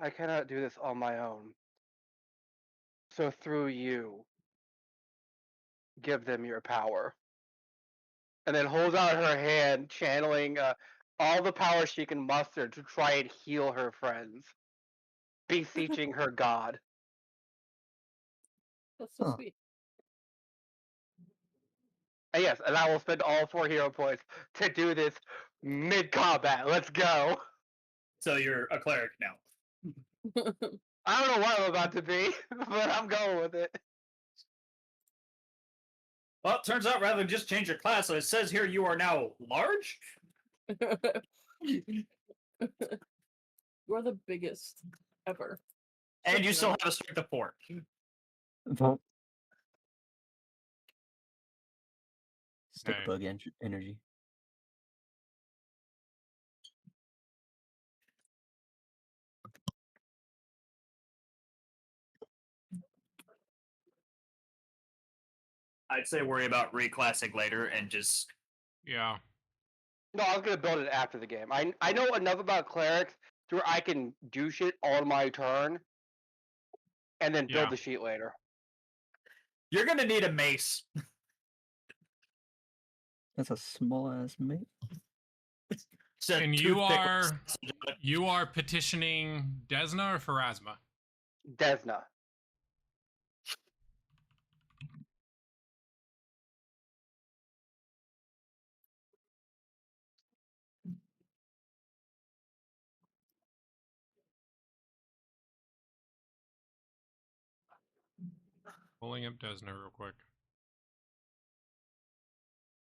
Speaker 4: "I cannot do this on my own. So through you, give them your power." And then holds out her hand, channeling all the power she can muster to try and heal her friends, beseeching her god.
Speaker 3: That's so
Speaker 5: Huh.
Speaker 3: sweet.
Speaker 4: And yes, and I will spend all 4 hero points to do this mid-combat. Let's go.
Speaker 2: So you're a cleric now.
Speaker 4: I don't know what I'm about to be, but I'm going with it.
Speaker 2: Well, it turns out rather than just change your class, it says here you are now large.
Speaker 3: You're the biggest ever.
Speaker 2: And you still have a strength of 4.
Speaker 5: Stick bug energy.
Speaker 2: I'd say worry about reclassing later and just
Speaker 1: Yeah.
Speaker 4: No, I was gonna build it after the game. I know enough about clerics to where I can do shit on my turn, and then build
Speaker 1: Yeah.
Speaker 4: the sheet later.
Speaker 2: you're gonna need a mace.
Speaker 5: That's a small ass mate.
Speaker 2: It's a
Speaker 1: And
Speaker 2: toothpick with-
Speaker 1: you are petitioning Desna or Pharasma?
Speaker 4: Desna.
Speaker 1: Pulling up Desna real quick.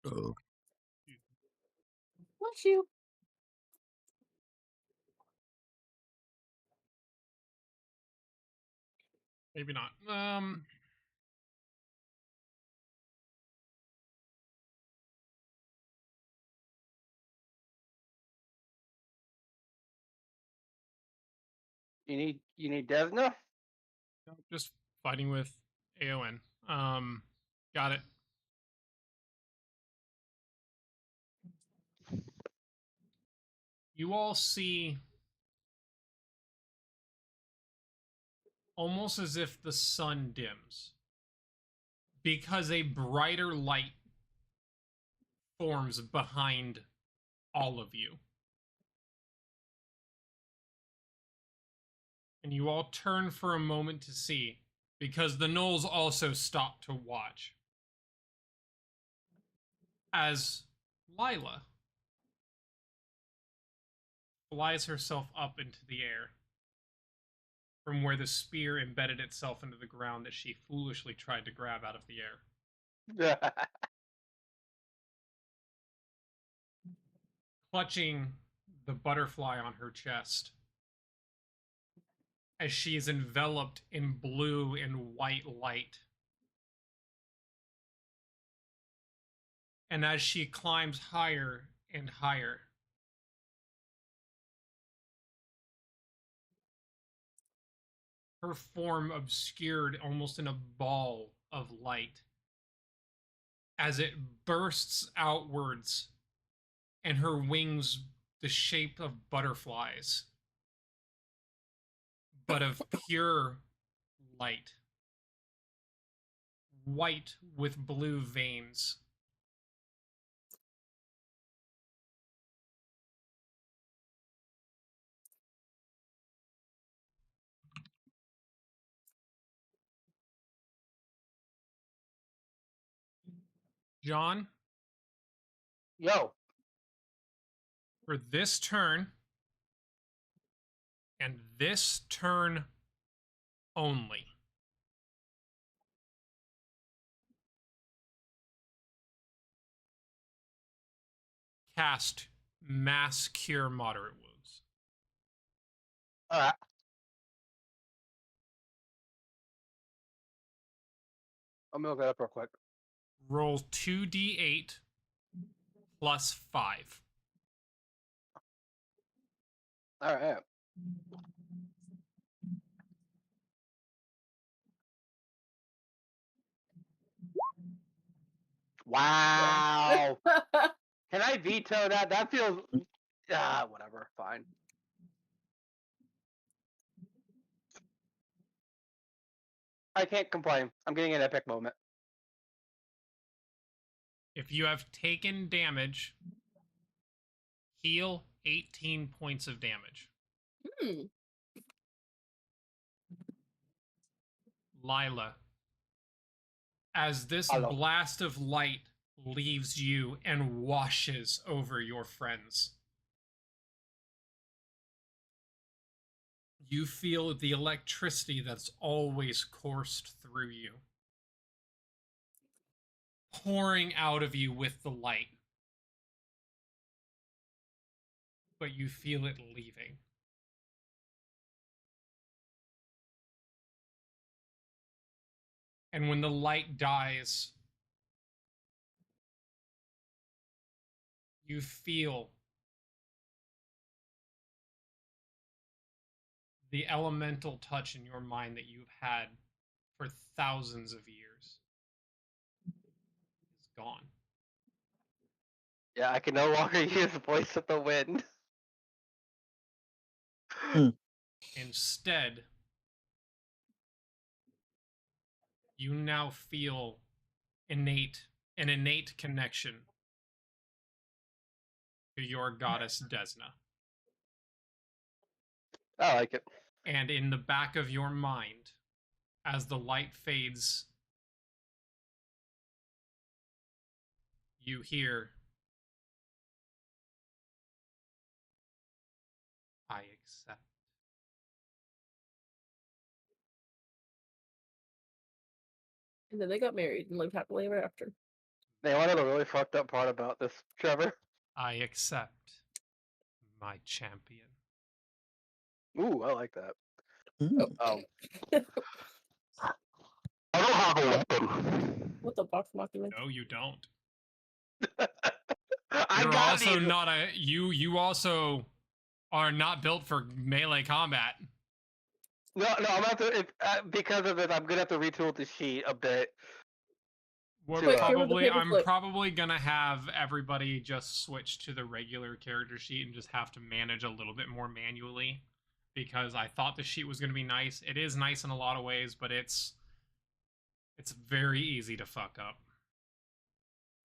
Speaker 5: Oh.
Speaker 3: Bless you.
Speaker 1: Maybe not.
Speaker 4: You need Desna?
Speaker 1: No, just fighting with AON. Got it. You all see almost as if the sun dims because a brighter light forms behind all of you. And you all turn for a moment to see because the Gnolls also stop to watch as Lila flies herself up into the air from where the spear embedded itself into the ground that she foolishly tried to grab out of the air. Clutching the butterfly on her chest as she is enveloped in blue and white light. And as she climbs higher and higher, her form obscured almost in a ball of light as it bursts outwards, and her wings the shape of butterflies, but of pure light, white with blue veins. John,
Speaker 4: Yo.
Speaker 1: for this turn and this turn only, cast Mass Cure Moderate Wounds.
Speaker 4: Alright. Let me look that up real quick.
Speaker 1: Roll 2d8 plus 5.
Speaker 4: Alright. Wow. Can I veto that? That feels whatever. Fine. I can't complain. I'm getting an epic moment.
Speaker 1: If you have taken damage, heal 18 points of damage.
Speaker 3: Hmm.
Speaker 1: Lila, as this
Speaker 4: Hello.
Speaker 1: blast of light leaves you and washes over your friends, you feel the electricity that's always coursed through you, pouring out of you with the light. But you feel it leaving. And when the light dies, you feel the elemental touch in your mind that you've had for thousands of years is gone.
Speaker 4: Yeah, I can no longer use Voice of the Wind.
Speaker 1: Instead, you now feel an innate connection to your goddess Desna.
Speaker 4: I like it.
Speaker 1: And in the back of your mind, as the light fades, you hear, I accept.
Speaker 3: And then they got married and lived happily ever after.
Speaker 4: They wanted a really fucked up part about this, Trevor.
Speaker 1: I accept my champion.
Speaker 4: Ooh, I like that.
Speaker 3: Oh.
Speaker 4: I don't have a weapon.
Speaker 3: What the box mocking?
Speaker 1: No, you don't.
Speaker 4: I
Speaker 1: You're
Speaker 4: got
Speaker 1: also
Speaker 4: these.
Speaker 1: not a you also are not built for melee combat.
Speaker 4: No, I'm have to because of this. I'm gonna have to retool the sheet a bit.
Speaker 1: We're
Speaker 4: Wait,
Speaker 1: I'm probably gonna have everybody just switch to the regular character sheet and just have to manage a little bit more manually, because I thought the sheet was gonna be nice. It is nice in a lot of ways, but it's very easy to fuck up.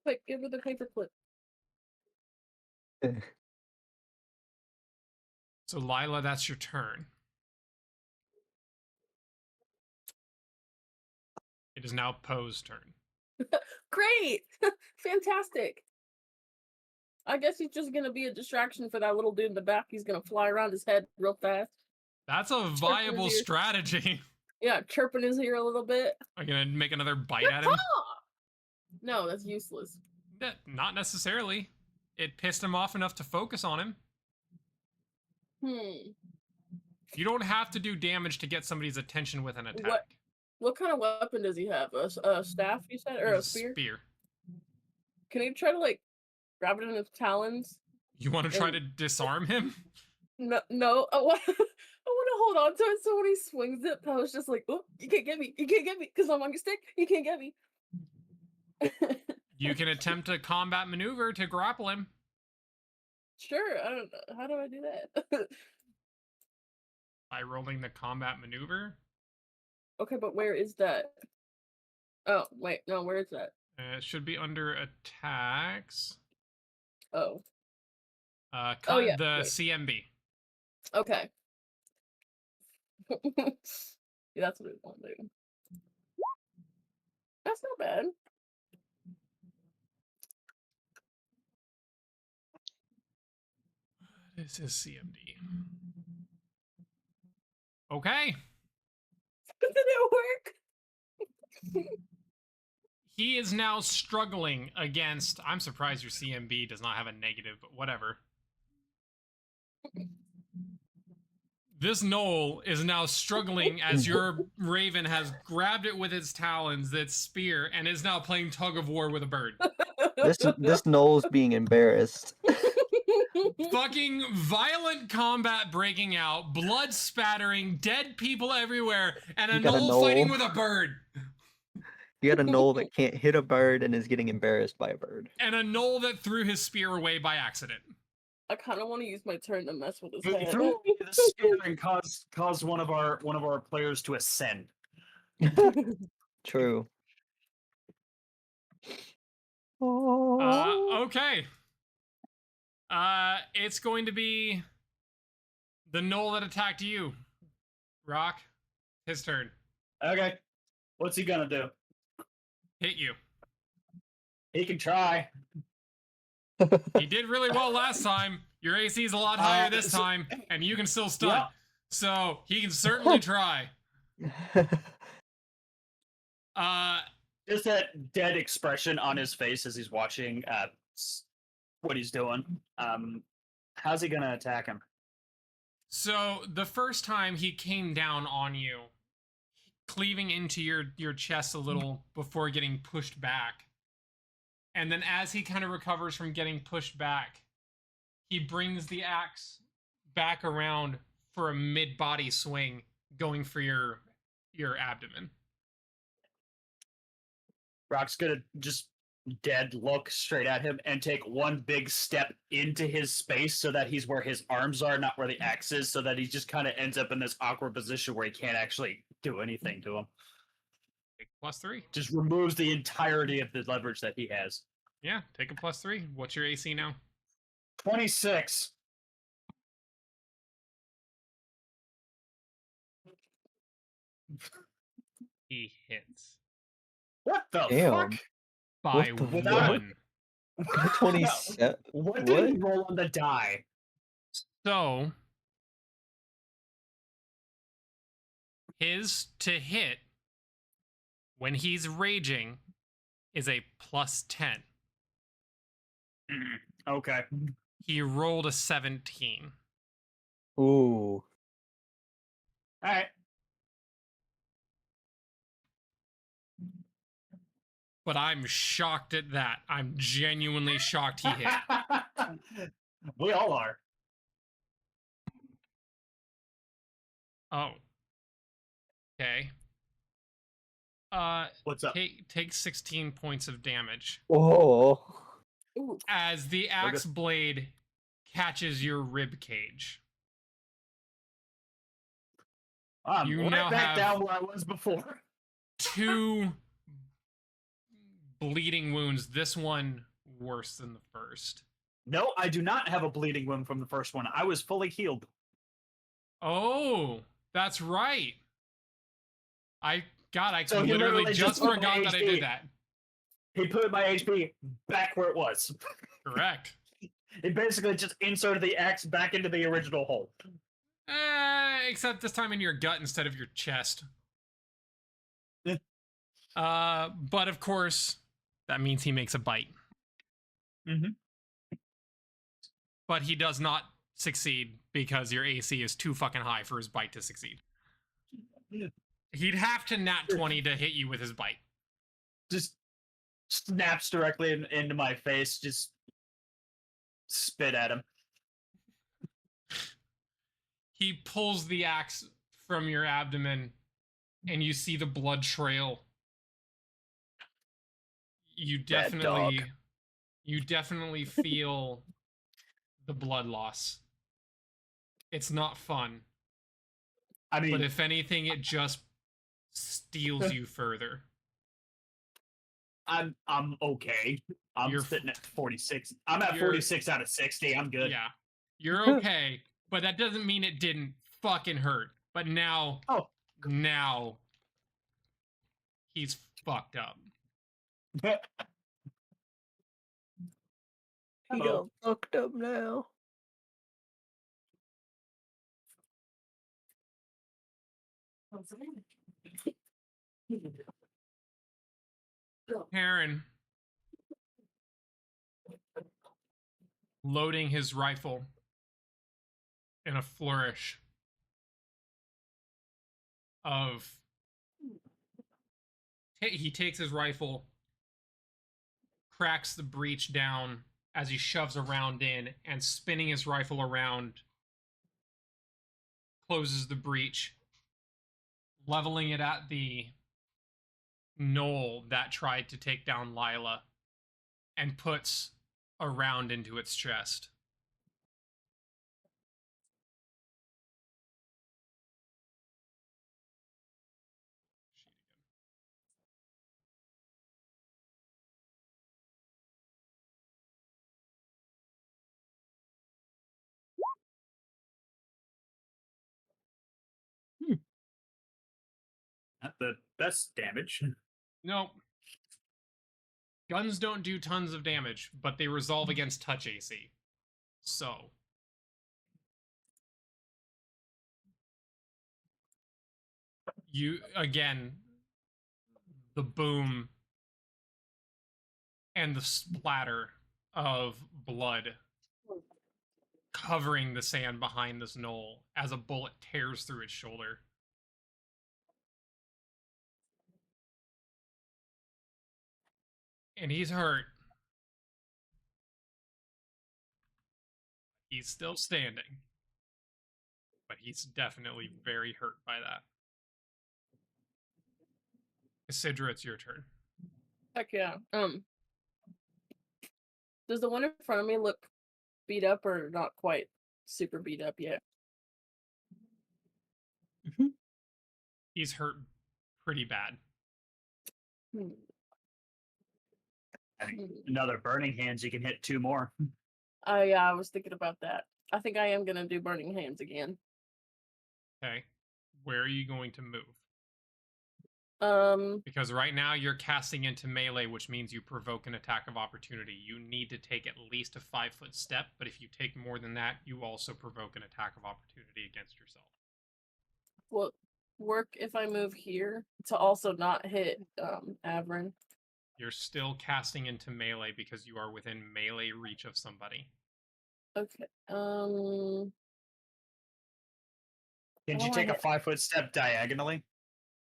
Speaker 3: Quick, give her the paperclip.
Speaker 1: So Lila, that's your turn. It is now Poe's turn.
Speaker 3: Great! Fantastic! I guess he's just gonna be a distraction for that little dude in the back. He's gonna fly around his head real fast.
Speaker 1: That's a viable strategy.
Speaker 3: Yeah, chirping his ear a little bit.
Speaker 1: I'm gonna make another bite at him.
Speaker 3: No, that's useless.
Speaker 1: Not necessarily. It pissed him off enough to focus on him. You don't have to do damage to get somebody's attention with an attack.
Speaker 3: What kind of weapon does he have? A staff, you said? Or a spear?
Speaker 1: Spear.
Speaker 3: Can he try to, like, grab it in his talons?
Speaker 1: You want to try to disarm him?
Speaker 3: No. I want to hold on to it so when he swings it, Poe's just like, oh, you can't get me. You can't get me because I'm on your stick. You can't get me.
Speaker 1: You can attempt a combat maneuver to grapple him.
Speaker 3: Sure. I don't know. How do I do that?
Speaker 1: By rolling the combat maneuver.
Speaker 3: Okay, but where is that? Oh, wait. No, where is that?
Speaker 1: It should be under attacks.
Speaker 3: Oh.
Speaker 1: Cut
Speaker 3: yeah,
Speaker 1: the
Speaker 3: wait.
Speaker 1: CMB.
Speaker 3: Okay. Yeah, that's what we want to do. That's not bad.
Speaker 1: This is CMD. Okay.
Speaker 3: Did it work?
Speaker 1: He is now struggling against. I'm surprised your CMB does not have a negative, but whatever. This Gnoll is now struggling as your raven has grabbed it with its talons, its spear, and is now playing tug of war with a bird.
Speaker 5: This Gnoll's being embarrassed.
Speaker 1: Fucking violent combat breaking out, blood spattering, dead people everywhere, and a
Speaker 5: You got a
Speaker 1: Gnoll fighting
Speaker 5: Gnoll.
Speaker 1: with a bird.
Speaker 5: You got a Gnoll that can't hit a bird and is getting embarrassed by a bird.
Speaker 1: And a Gnoll that threw his spear away by accident.
Speaker 3: I kind of want to use my turn to mess with his
Speaker 2: He
Speaker 3: head.
Speaker 2: threw away the spear and caused one of our players to ascend.
Speaker 5: True.
Speaker 1: Okay. It's going to be the Gnoll that attacked you. Rock, his turn.
Speaker 2: Okay. What's he gonna do?
Speaker 1: Hit you.
Speaker 2: He can try.
Speaker 1: He did really well last time. Your AC is a lot higher this time, and you can still stun.
Speaker 2: Yeah.
Speaker 1: So he can certainly try.
Speaker 2: Just that dead expression on his face as he's watching what he's doing. How's he gonna attack him?
Speaker 1: So the first time he came down on you, cleaving into your chest a little before getting pushed back. And then as he kind of recovers from getting pushed back, he brings the axe back around for a mid-body swing, going for your abdomen.
Speaker 2: Rock's gonna just dead look straight at him and take one big step into his space so that he's where his arms are, not where the axe is, so that he just kind of ends up in this awkward position where he can't actually do anything to him.
Speaker 1: Take +3.
Speaker 2: Just removes the entirety of the leverage that he has.
Speaker 1: Yeah, take a +3. What's your AC now?
Speaker 2: 26.
Speaker 1: He hits
Speaker 2: What the
Speaker 5: Damn.
Speaker 2: fuck?
Speaker 1: by
Speaker 5: What the
Speaker 2: fuck?
Speaker 1: 1.
Speaker 5: 27.
Speaker 2: What did he roll on the die?
Speaker 1: So his to hit when he's raging is a +10.
Speaker 2: Okay.
Speaker 1: He rolled a 17.
Speaker 5: Ooh.
Speaker 2: Alright.
Speaker 1: But I'm shocked at that. I'm genuinely shocked he hit.
Speaker 2: We all are.
Speaker 1: Oh. Okay.
Speaker 2: What's up?
Speaker 1: Take 16 points of damage
Speaker 5: Oh.
Speaker 3: Ooh.
Speaker 1: as the axe blade catches your rib cage.
Speaker 2: I'm
Speaker 1: You
Speaker 2: right
Speaker 1: now
Speaker 2: back
Speaker 1: have-
Speaker 2: down where I was before.
Speaker 1: 2 bleeding wounds. This one worse than the first.
Speaker 2: No, I do not have a bleeding wound from the first one. I was fully healed.
Speaker 1: Oh, that's right. I
Speaker 2: So he
Speaker 1: literally
Speaker 2: literally
Speaker 1: just
Speaker 2: just put my
Speaker 1: forgot that I
Speaker 2: HP.
Speaker 1: did that.
Speaker 2: He put my HP back where it was.
Speaker 1: Correct.
Speaker 2: He basically just inserted the axe back into the original hole.
Speaker 1: Except this time in your gut instead of your chest.
Speaker 2: Eh.
Speaker 1: But of course, that means he makes a bite.
Speaker 2: Mhm.
Speaker 1: But he does not succeed because your AC is too fucking high for his bite to succeed.
Speaker 2: Yeah.
Speaker 1: He'd have to nat 20 to hit you with his bite.
Speaker 2: Just snaps directly into my face. Just spit at him.
Speaker 1: He pulls the axe from your abdomen and you see the blood trail. you
Speaker 4: Bad dog.
Speaker 1: definitely feel the blood loss. It's not fun,
Speaker 2: I
Speaker 1: but
Speaker 2: mean,
Speaker 1: if anything, it just steals you further.
Speaker 2: I'm okay. I'm
Speaker 1: You're
Speaker 2: sitting at 46. I'm at
Speaker 1: you're
Speaker 2: 46 out of 60. I'm good.
Speaker 1: yeah, you're okay, but that doesn't mean it didn't fucking hurt. But now
Speaker 2: Oh,
Speaker 1: he's fucked up.
Speaker 4: He
Speaker 2: Hello.
Speaker 4: got fucked up now.
Speaker 1: Heron loading his rifle in a flourish of he takes his rifle, cracks the breech down as he shoves a round in, and spinning his rifle around, closes the breech, leveling it at the Gnoll that tried to take down Lila, and puts a round into its chest.
Speaker 2: Not the best damage.
Speaker 1: Nope. Guns don't do tons of damage, but they resolve against touch AC. So. You, again, the boom and the splatter of blood covering the sand behind this Gnoll as a bullet tears through its shoulder. And he's hurt. He's still standing. But he's definitely very hurt by that. Isidra, it's your turn.
Speaker 3: Heck yeah. Does the one in front of me look beat up or not quite super beat up yet?
Speaker 1: He's hurt pretty bad.
Speaker 2: I think another burning hands, you can hit 2 more.
Speaker 3: Yeah, I was thinking about that. I think I am gonna do burning hands again.
Speaker 1: Okay. Where are you going to move?
Speaker 3: Um,
Speaker 1: Because right now you're casting into melee, which means you provoke an attack of opportunity. You need to take at least a 5-foot step, but if you take more than that, you also provoke an attack of opportunity against yourself.
Speaker 3: will work if I move here to also not hit Avrin.
Speaker 1: You're still casting into melee because you are within melee reach of somebody.
Speaker 3: Okay.
Speaker 2: Can
Speaker 3: How
Speaker 2: you
Speaker 3: do I
Speaker 2: take a
Speaker 3: hit-
Speaker 2: 5-foot step diagonally?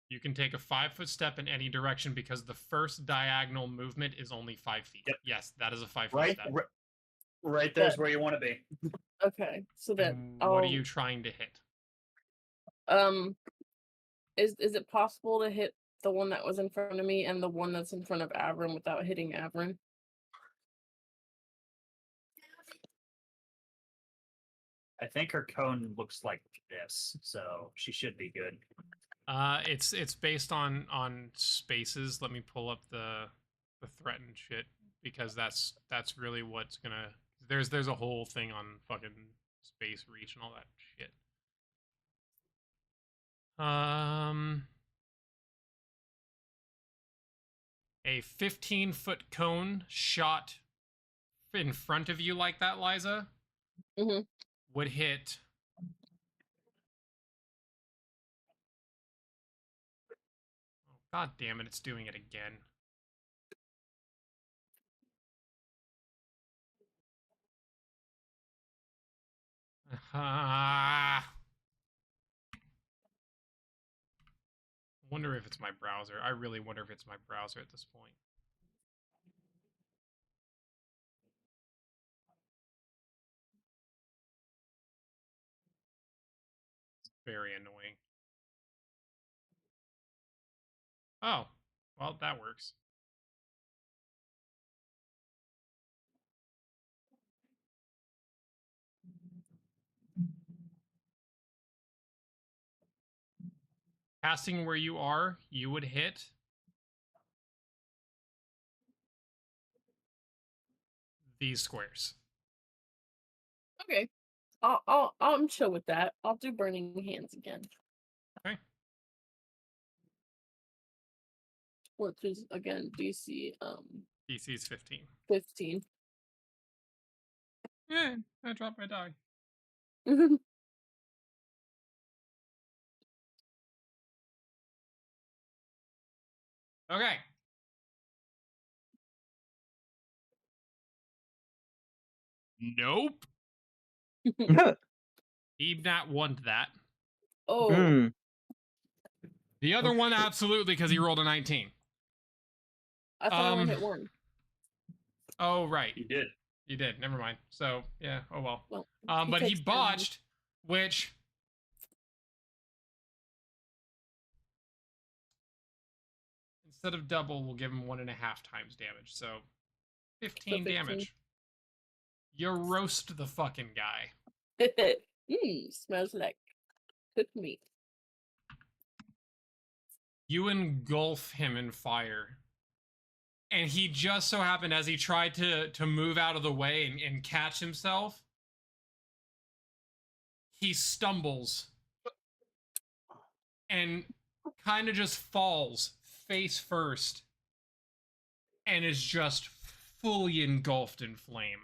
Speaker 1: You can take a 5-foot step in any direction because the first diagonal movement is only 5 feet.
Speaker 2: Yep.
Speaker 1: Yes, that is a 5-foot
Speaker 2: Right,
Speaker 1: step.
Speaker 2: right there's where you want to be.
Speaker 3: Okay, so then
Speaker 1: And
Speaker 3: I'll,
Speaker 1: what are you trying to hit?
Speaker 3: is it possible to hit the one that was in front of me and the one that's in front of Avrin without hitting Avrin?
Speaker 2: I think her cone looks like this, so she should be good.
Speaker 1: It's based on spaces. Let me pull up the threatened shit because that's really what's gonna. There's a whole thing on fucking space reach and all that shit. A 15-foot cone shot in front of you like that, Liza, would hit. Oh, God damn it! It's doing it again. Wonder if it's my browser. I really wonder if it's my browser at this point. It's very annoying. Oh, well, that works. Casting where you are, you would hit these squares.
Speaker 3: Okay. I'm chill with that. I'll do burning hands again.
Speaker 1: Okay.
Speaker 3: Which is again DC
Speaker 1: DC's 15.
Speaker 3: 15.
Speaker 1: Yeah, I dropped my die. Okay. Nope. He not won that.
Speaker 3: Oh,
Speaker 5: Hmm.
Speaker 1: The other
Speaker 5: Oh,
Speaker 1: one,
Speaker 5: shit.
Speaker 1: absolutely, because he rolled a 19.
Speaker 3: I thought I only hit one.
Speaker 1: Oh, right.
Speaker 2: You did.
Speaker 1: You did. Never mind. So, yeah. Oh, well.
Speaker 3: Well,
Speaker 1: But he
Speaker 3: takes damage.
Speaker 1: botched, which... Instead of double, we'll give him 1.5 times damage. So, 15 damage. You roast the fucking guy.
Speaker 3: Smells like cooked meat.
Speaker 1: You engulf him in fire. And he just so happened, as he tried to move out of the way and catch himself, he stumbles and kind of just falls face first and is just fully engulfed in flame.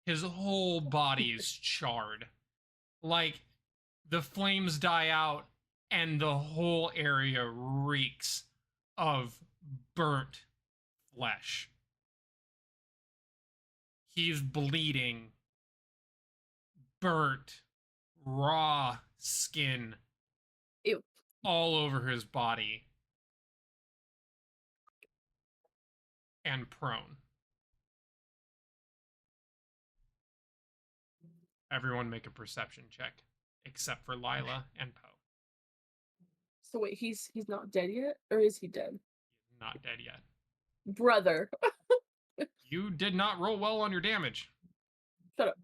Speaker 1: His whole body is charred. Like, the flames die out and the whole area reeks of burnt flesh. He's bleeding, burnt, raw skin
Speaker 3: Ew.
Speaker 1: all over his body, and prone. Everyone make a perception check, except for Lila and Poe.
Speaker 3: So wait, he's not dead yet, or is he dead?
Speaker 1: He's not dead yet.
Speaker 3: Brother.
Speaker 1: You did not roll well on your damage.
Speaker 3: Shut up.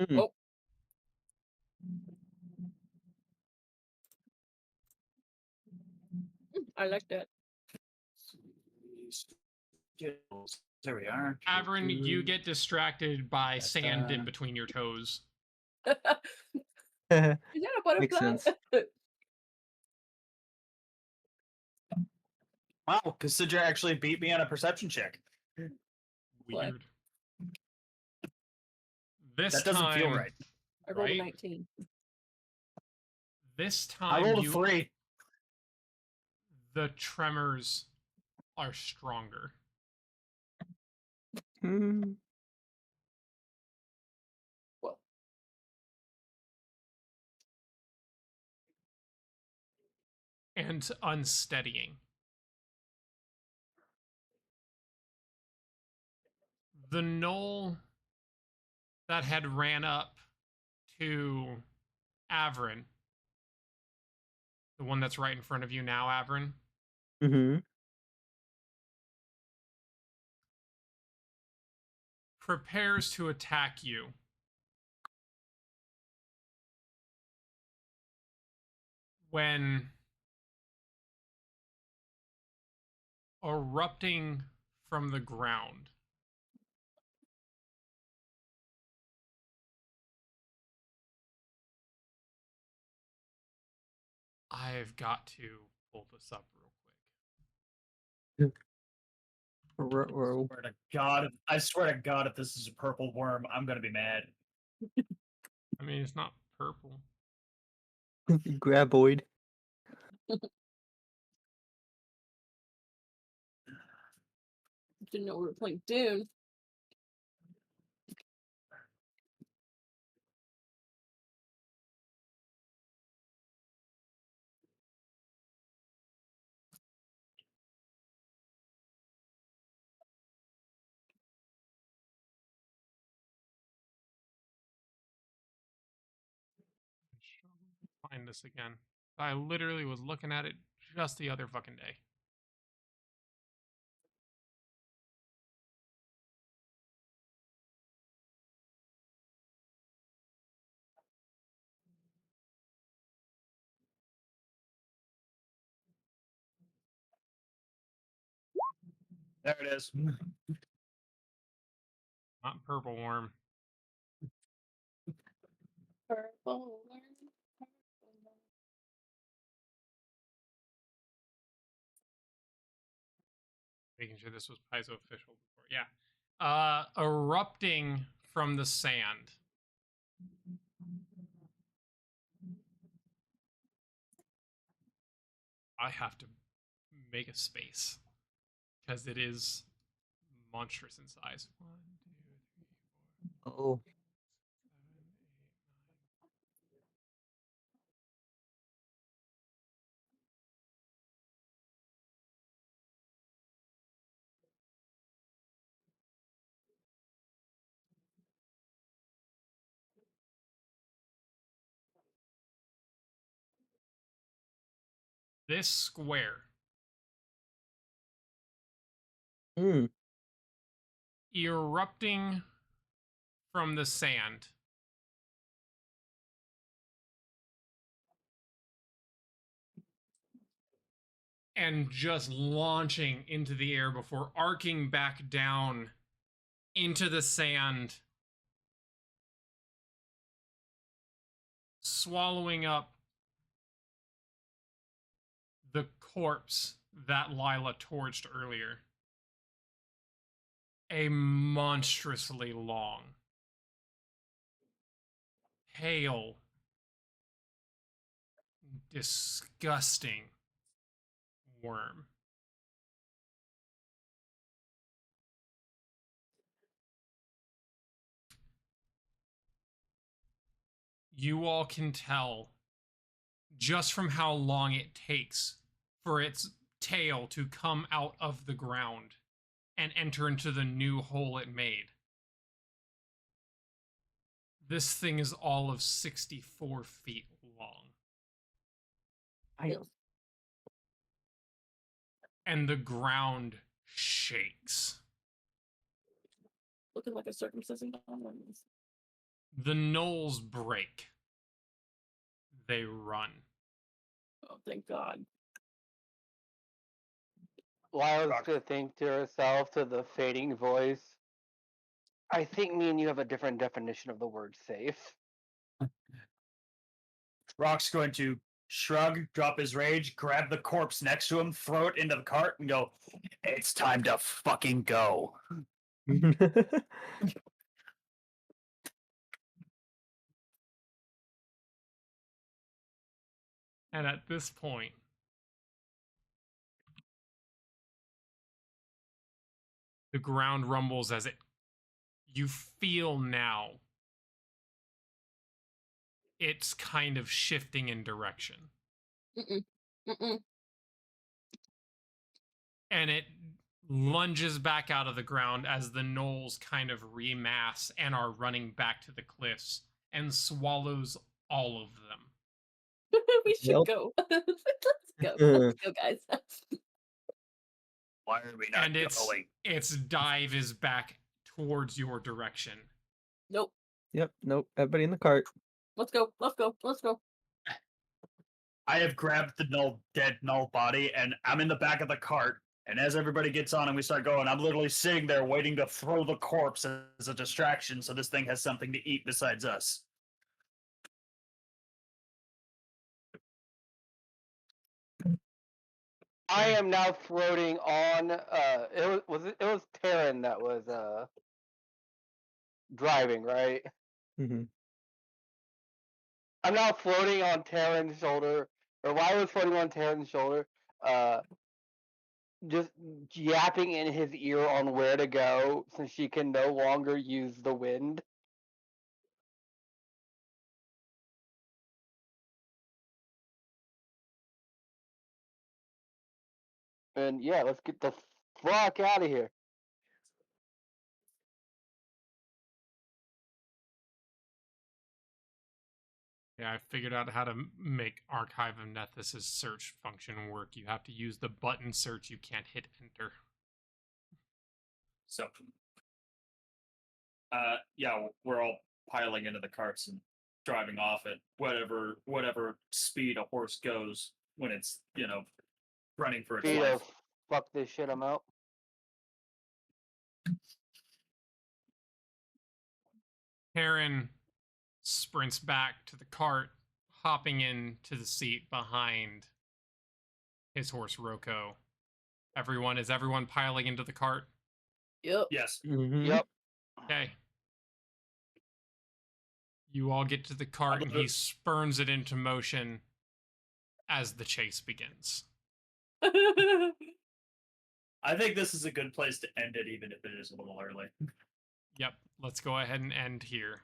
Speaker 5: Mm.
Speaker 3: Oh. I like that.
Speaker 2: There we are.
Speaker 1: Averin, you get distracted by
Speaker 2: That's,
Speaker 1: sand in between your toes.
Speaker 3: Is that a butterfly?
Speaker 5: Makes sense.
Speaker 2: Wow, Consider actually beat me on a perception check.
Speaker 1: Weird. This
Speaker 2: That doesn't
Speaker 1: time,
Speaker 2: feel right.
Speaker 3: I rolled a
Speaker 1: right?
Speaker 3: 19.
Speaker 1: This
Speaker 2: I
Speaker 1: time,
Speaker 2: rolled a 3.
Speaker 1: the tremors are stronger.
Speaker 5: Hmm.
Speaker 3: Well,
Speaker 1: And unsteadying. The gnoll that had ran up to Averin, the one that's right in front of you now, Averin,
Speaker 5: Mm-hmm.
Speaker 1: prepares to attack you. When erupting from the ground, I've got to pull this up real quick.
Speaker 5: Ruh-roh.
Speaker 2: I swear to God, if this is a purple worm, I'm gonna be mad.
Speaker 1: I mean, it's not purple.
Speaker 5: Graboid.
Speaker 3: didn't know we were playing Dune.
Speaker 1: Find this again. I literally was looking at it just the other fucking day.
Speaker 2: There it is.
Speaker 1: Not purple worm.
Speaker 3: Purple worm.
Speaker 1: Making sure this was Paizo official before. Yeah. Erupting from the sand. I have to make a space because it is monstrous in size. 1, 2, 3, 4,
Speaker 5: Oh,
Speaker 1: 7, 8, 9. This square
Speaker 5: mm.
Speaker 1: erupting from the sand and just launching into the air before arcing back down into the sand, swallowing up the corpse that Lila torched earlier. A monstrously long, pale, disgusting worm. You all can tell just from how long it takes for its tail to come out of the ground and enter into the new hole it made. This thing is all of 64 feet long.
Speaker 3: Feels
Speaker 1: And the ground shakes.
Speaker 3: looking like a circumcision on.
Speaker 1: The gnolls break. They run.
Speaker 3: Oh, thank God.
Speaker 4: Lyle's gonna think to herself, to the fading voice, I think me and you have a different definition of the word safe.
Speaker 2: Rock's going to shrug, drop his rage, grab the corpse next to him, throw it into the cart, and go, "It's time to fucking go."
Speaker 1: And at this point, the ground rumbles as you feel now it's kind of shifting in direction.
Speaker 3: Mm-mm. Mm-mm.
Speaker 1: And it lunges back out of the ground as the gnolls kind of remass and are running back to the cliffs and swallows all of them.
Speaker 3: We should
Speaker 5: Yep.
Speaker 3: go. Let's go. Let's go, guys.
Speaker 2: Why are we not
Speaker 1: And
Speaker 2: going?
Speaker 1: its dive is back towards your direction.
Speaker 3: Nope.
Speaker 5: Yep. Nope. Everybody in the cart.
Speaker 3: Let's go. Let's go. Let's go.
Speaker 2: I have grabbed the dead null body, and I'm in the back of the cart. And as everybody gets on and we start going, I'm literally sitting there waiting to throw the corpse as a distraction so this thing has something to eat besides us.
Speaker 4: I am now floating on. It was Taryn that was driving, right?
Speaker 5: Mm-hmm.
Speaker 4: I'm now floating on Taryn's shoulder, or while I was floating on Taryn's shoulder, just yapping in his ear on where to go since she can no longer use the wind. And yeah, let's get the fuck out of here.
Speaker 1: Yeah, I figured out how to make Archive of Nethys' search function work. You have to use the button search, you can't hit enter.
Speaker 2: So, yeah, we're all piling into the carts and driving off at whatever speed a horse goes when it's running for its
Speaker 4: Speed
Speaker 2: life.
Speaker 4: of fuck this shit, I'm out.
Speaker 1: Heron sprints back to the cart, hopping into the seat behind his horse Roko. Is everyone piling into the cart?
Speaker 3: Yep.
Speaker 2: Yes.
Speaker 5: Mm-hmm.
Speaker 4: Yep.
Speaker 1: Okay. You all get to the cart and he spurns it into motion as the chase begins.
Speaker 2: I think this is a good place to end it, even if it is a little early.
Speaker 1: Yep, let's go ahead and end here.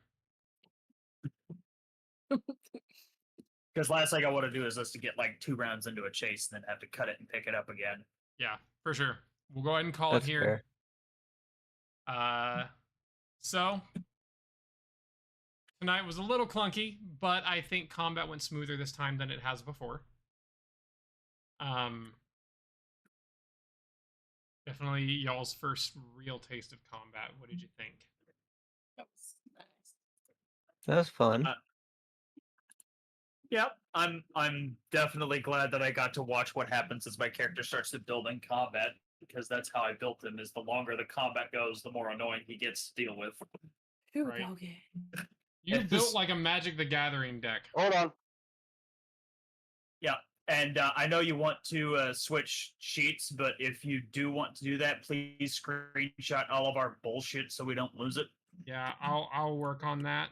Speaker 2: Because last thing I want to do is us to get like 2 rounds into a chase and then have to cut it and pick it up again.
Speaker 1: Yeah, for sure. We'll go ahead and call
Speaker 5: That's
Speaker 1: it here. So tonight was a little clunky, but I think combat went smoother this time than it has before. Definitely y'all's first real taste of combat. What did you think?
Speaker 3: That was nice.
Speaker 5: That was fun.
Speaker 2: Yep, I'm definitely glad that I got to watch what happens as my character starts to build in combat, because that's how I built him. Is the longer the combat goes, the more annoying he gets to deal with.
Speaker 3: Here
Speaker 1: Right.
Speaker 3: we go again.
Speaker 1: You
Speaker 2: It's-
Speaker 1: built like a Magic the Gathering deck.
Speaker 4: Hold on.
Speaker 2: Yeah, and I know you want to switch sheets, but if you do want to do that, please screenshot all of our bullshit so we don't lose it.
Speaker 1: Yeah, I'll work on that.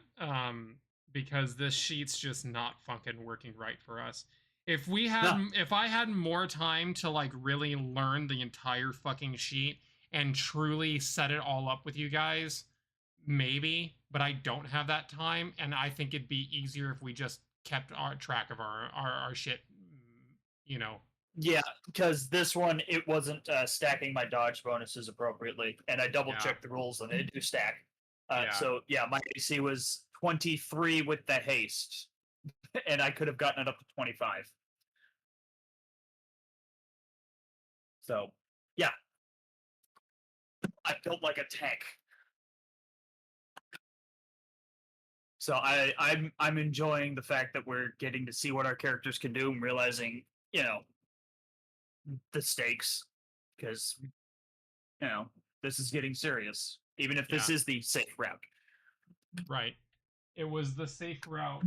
Speaker 1: Because this sheet's just not fucking working right for us. If I had more time to like really learn the entire fucking sheet and truly set it all up with you guys, maybe, but I don't have that time, and I think it'd be easier if we just kept our track of our shit, you know.
Speaker 2: Yeah, because this one, it wasn't stacking my dodge bonuses appropriately, and I double checked the rules and they do stack. So yeah, my AC was 23 with the haste, and I could have gotten it up to 25. So yeah, I built like a tank. So I'm enjoying the fact that we're getting to see what our characters can do and realizing, the stakes, because this is getting serious, even if this is the safe route.
Speaker 1: Right. It was the safe route.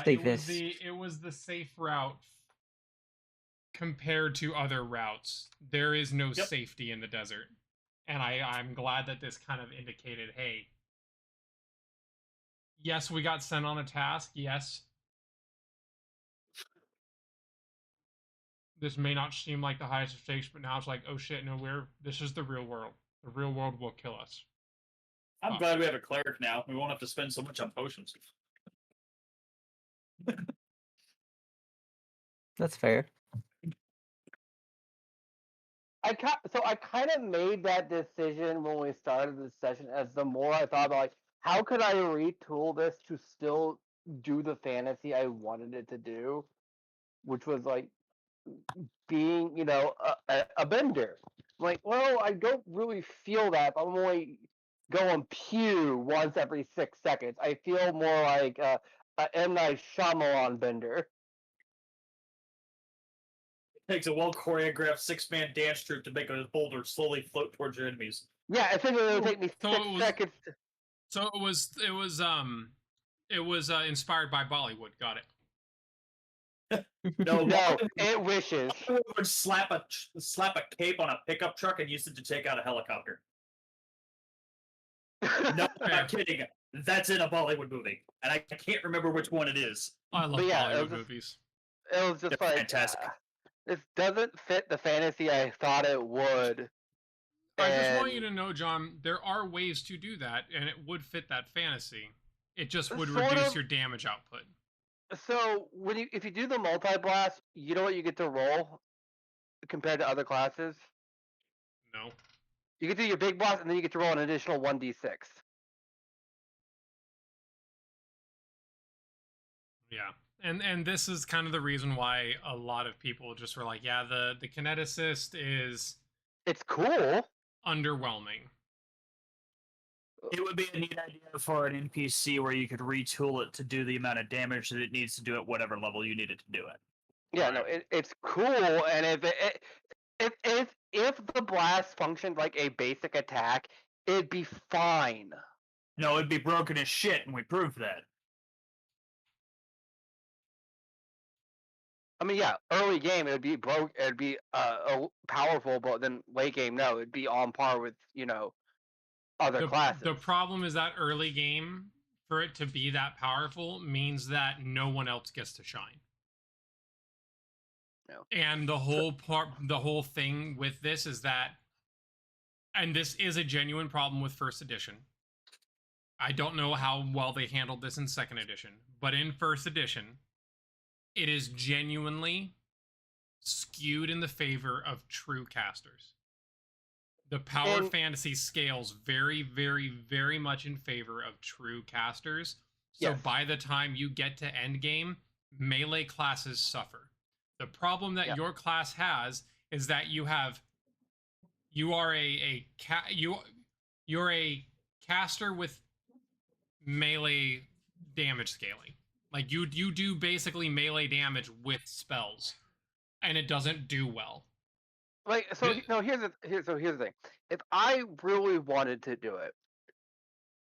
Speaker 1: It was the safe route compared to other routes. There is no safety in the desert. And I'm glad that this kind of indicated, hey, yes, we got sent on a task. Yes. This may not seem like the highest of stakes, but now it's like, oh shit, no, this is the real world. The real world will kill us.
Speaker 2: I'm glad we have a cleric now. We won't have to spend so much on potions.
Speaker 5: That's fair.
Speaker 4: I kind of made that decision when we started this session. As the more I thought about, like, how could I retool this to still do the fantasy I wanted it to do, which was like being, a bender. Like, well, I don't really feel that. But I'm only going pew once every 6 seconds. I feel more like a M. Night Shyamalan bender.
Speaker 2: Takes a well choreographed 6-man dance troupe to make a boulder slowly float towards your enemies.
Speaker 4: Yeah, I think it would take me 6 seconds.
Speaker 1: So it was inspired by Bollywood. Got it.
Speaker 2: No,
Speaker 4: it wishes.
Speaker 2: I would slap a cape on a pickup truck and use it to take out a helicopter. No, I'm not kidding. That's in a Bollywood movie, and I can't remember which one it is.
Speaker 1: I love Bollywood movies.
Speaker 4: It was just like
Speaker 2: fantastic.
Speaker 4: This doesn't fit the fantasy I thought it would.
Speaker 1: I just want you to know, John, there are ways to do that, and it would fit that fantasy. It just would reduce your damage output.
Speaker 4: So if you do the multi-blast, you know what you get to roll compared to other classes?
Speaker 1: No.
Speaker 4: You get to do your big blast, and then you get to roll an additional 1d6.
Speaker 1: Yeah. And this is kind of the reason why a lot of people just were like, yeah, the kineticist is...
Speaker 4: It's cool.
Speaker 1: Underwhelming.
Speaker 2: It would be a neat idea for an NPC where you could retool it to do the amount of damage that it needs to do at whatever level you need it to do it.
Speaker 4: Yeah, no, it's cool, and if if the blast functioned like a basic attack, it'd be fine.
Speaker 2: No, it'd be broken as shit, and we proved that.
Speaker 4: I mean, yeah, early game it'd be it'd be powerful, but then late game, no, it'd be on par with other classes.
Speaker 1: The problem is that early game, for it to be that powerful, means that no one else gets to shine.
Speaker 4: No.
Speaker 1: And the whole thing with this is that, and this is a genuine problem with first edition. I don't know how well they handled this in second edition, but in first edition, it is genuinely skewed in the favor of true casters. The power fantasy scales very, very, very much in favor of true casters. So
Speaker 4: Yes.
Speaker 1: by the time you get to endgame, melee classes suffer. The problem that your class has is that you're a caster with melee damage scaling. Like you do basically melee damage with spells, and it doesn't do well.
Speaker 4: Like, so no, here's the thing. If I really wanted to do it,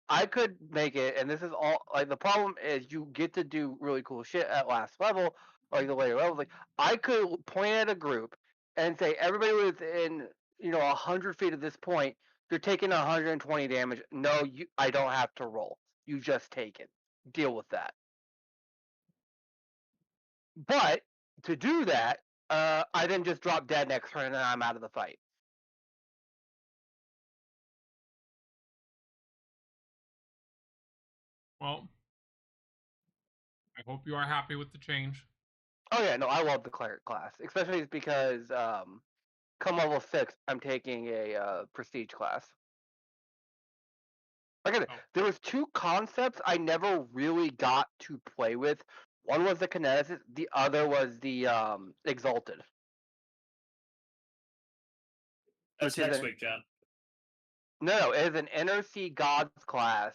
Speaker 4: I could make it, and this is all like the problem is you get to do really cool shit at last level, like the later levels. Like I could point at a group and say everybody within 100 feet of this point, you're taking 120 damage. No, I don't have to roll. You just take it. Deal with that. But to do that, I then just drop dead next turn and then I'm out of the fight.
Speaker 1: Well, I hope you are happy with the change.
Speaker 4: Oh yeah, no, I love the cleric class, especially because come level 6, I'm taking a prestige class. Like there was 2 concepts I never really got to play with. One was the kineticist, the other was the exalted.
Speaker 2: That's next week, John.
Speaker 4: No, it is an NOC gods class.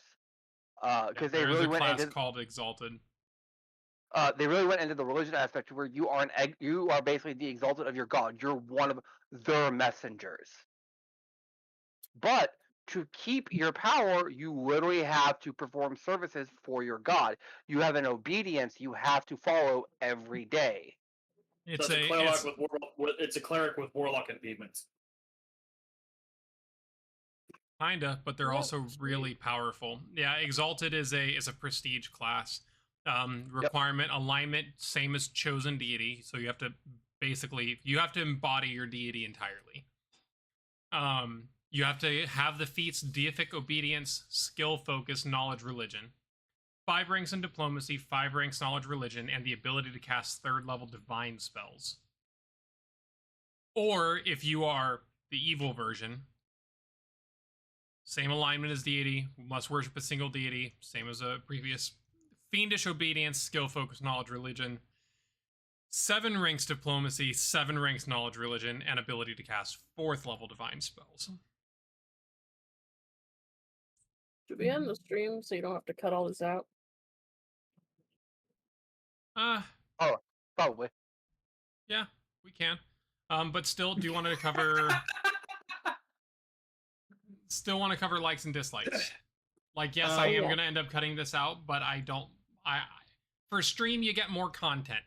Speaker 4: Because they really went into
Speaker 1: called exalted.
Speaker 4: They really went into the religion aspect where you are basically the exalted of your god. You're one of their messengers. But to keep your power, you literally have to perform services for your god. You have an obedience you have to follow every day.
Speaker 2: It's a cleric with warlock impediments.
Speaker 1: Kinda, but they're also really powerful. Yeah, exalted is a prestige class. Requirement alignment same as chosen deity, so you have to embody your deity entirely. You have to have the feats deific obedience, skill focus, knowledge, religion. 5 ranks in diplomacy, 5 ranks knowledge, religion, and the ability to cast 3rd level divine spells. Or if you are the evil version, same alignment as deity, must worship a single deity, same as a previous. Fiendish obedience, skill focus, knowledge, religion. 7 ranks diplomacy, 7 ranks knowledge, religion, and ability to cast 4th level divine spells.
Speaker 3: Should we end the stream so you don't have to cut all this out?
Speaker 4: Oh, probably.
Speaker 1: Yeah, we can. But still, do you want to cover? Still want to cover likes and dislikes. Like, yes, I am going to end up cutting this out, but I don't. For stream, you get more content.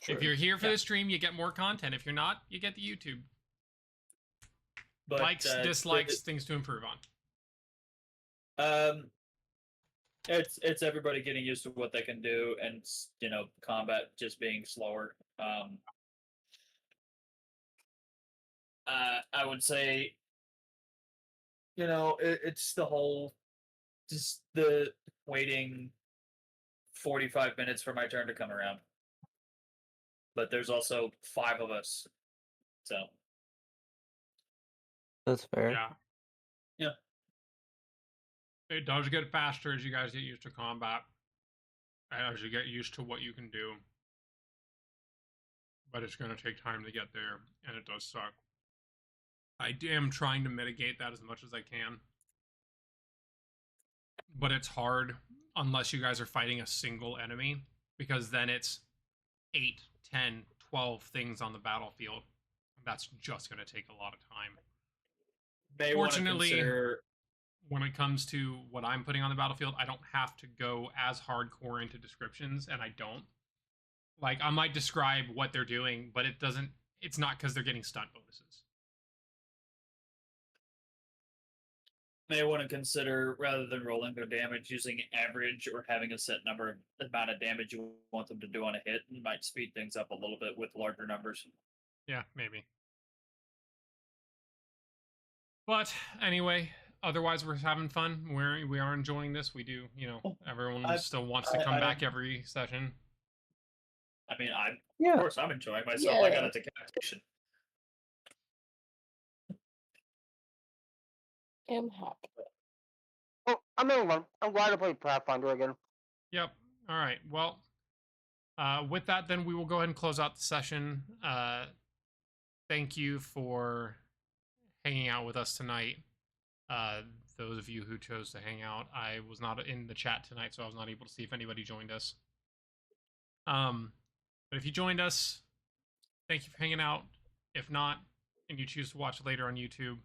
Speaker 1: True. If you're here for the stream, you get more content. If you're not, you get the YouTube. But, likes, dislikes, things to improve
Speaker 2: on. It's everybody getting used to what they can do, and combat just being slower. I would say, it's the whole, just the waiting 45 minutes for my turn to come around. But there's also 5 of us, so.
Speaker 5: That's fair.
Speaker 1: Yeah. It does get faster as you guys get used to combat, as you get used to what you can do. But it's going to take time to get there, and it does suck. I am trying to mitigate that as much as I can. But it's hard unless you guys are fighting a single enemy, because then it's 8, 10, 12 things on the battlefield. that's just going to take a lot of time.
Speaker 2: May want to
Speaker 1: Fortunately,
Speaker 2: consider.
Speaker 1: when it comes to what I'm putting on the battlefield, I don't have to go as hardcore into descriptions, and I don't. Like, I might describe what they're doing, but it's not because they're getting stunt bonuses.
Speaker 2: May want to consider, rather than rolling their damage, using average or having a set amount of damage you want them to do on a hit. It might speed things up a little bit with larger numbers.
Speaker 1: Yeah, maybe. But anyway, otherwise we're having fun. We are enjoying this. We do, everyone still wants to come back every session.
Speaker 2: I mean, of
Speaker 5: Yeah.
Speaker 2: course I'm enjoying myself. I got
Speaker 3: Yeah.
Speaker 2: a decapitation.
Speaker 3: I'm happy.
Speaker 4: Oh, I'm having fun. I'm glad to play Pathfinder again.
Speaker 1: Yep. All right. Well, with that, then we will go ahead and close out the session. Thank you for hanging out with us tonight. Those of you who chose to hang out, I was not in the chat tonight, so I was not able to see if anybody joined us. But if you joined us, thank you for hanging out. If not, and you choose to watch later on YouTube,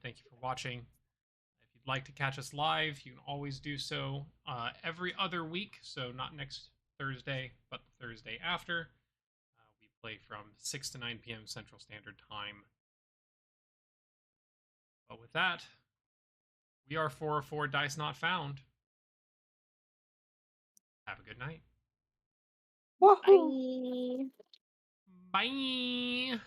Speaker 1: thank you for watching. If you'd like to catch us live, you can always do so every other week. So not next Thursday, but the Thursday after. We play from 6 to 9 p.m. Central Standard Time. But with that, we are 404 Dice Not Found. Have a good night.
Speaker 5: Woohoo!
Speaker 3: Bye.
Speaker 1: Bye.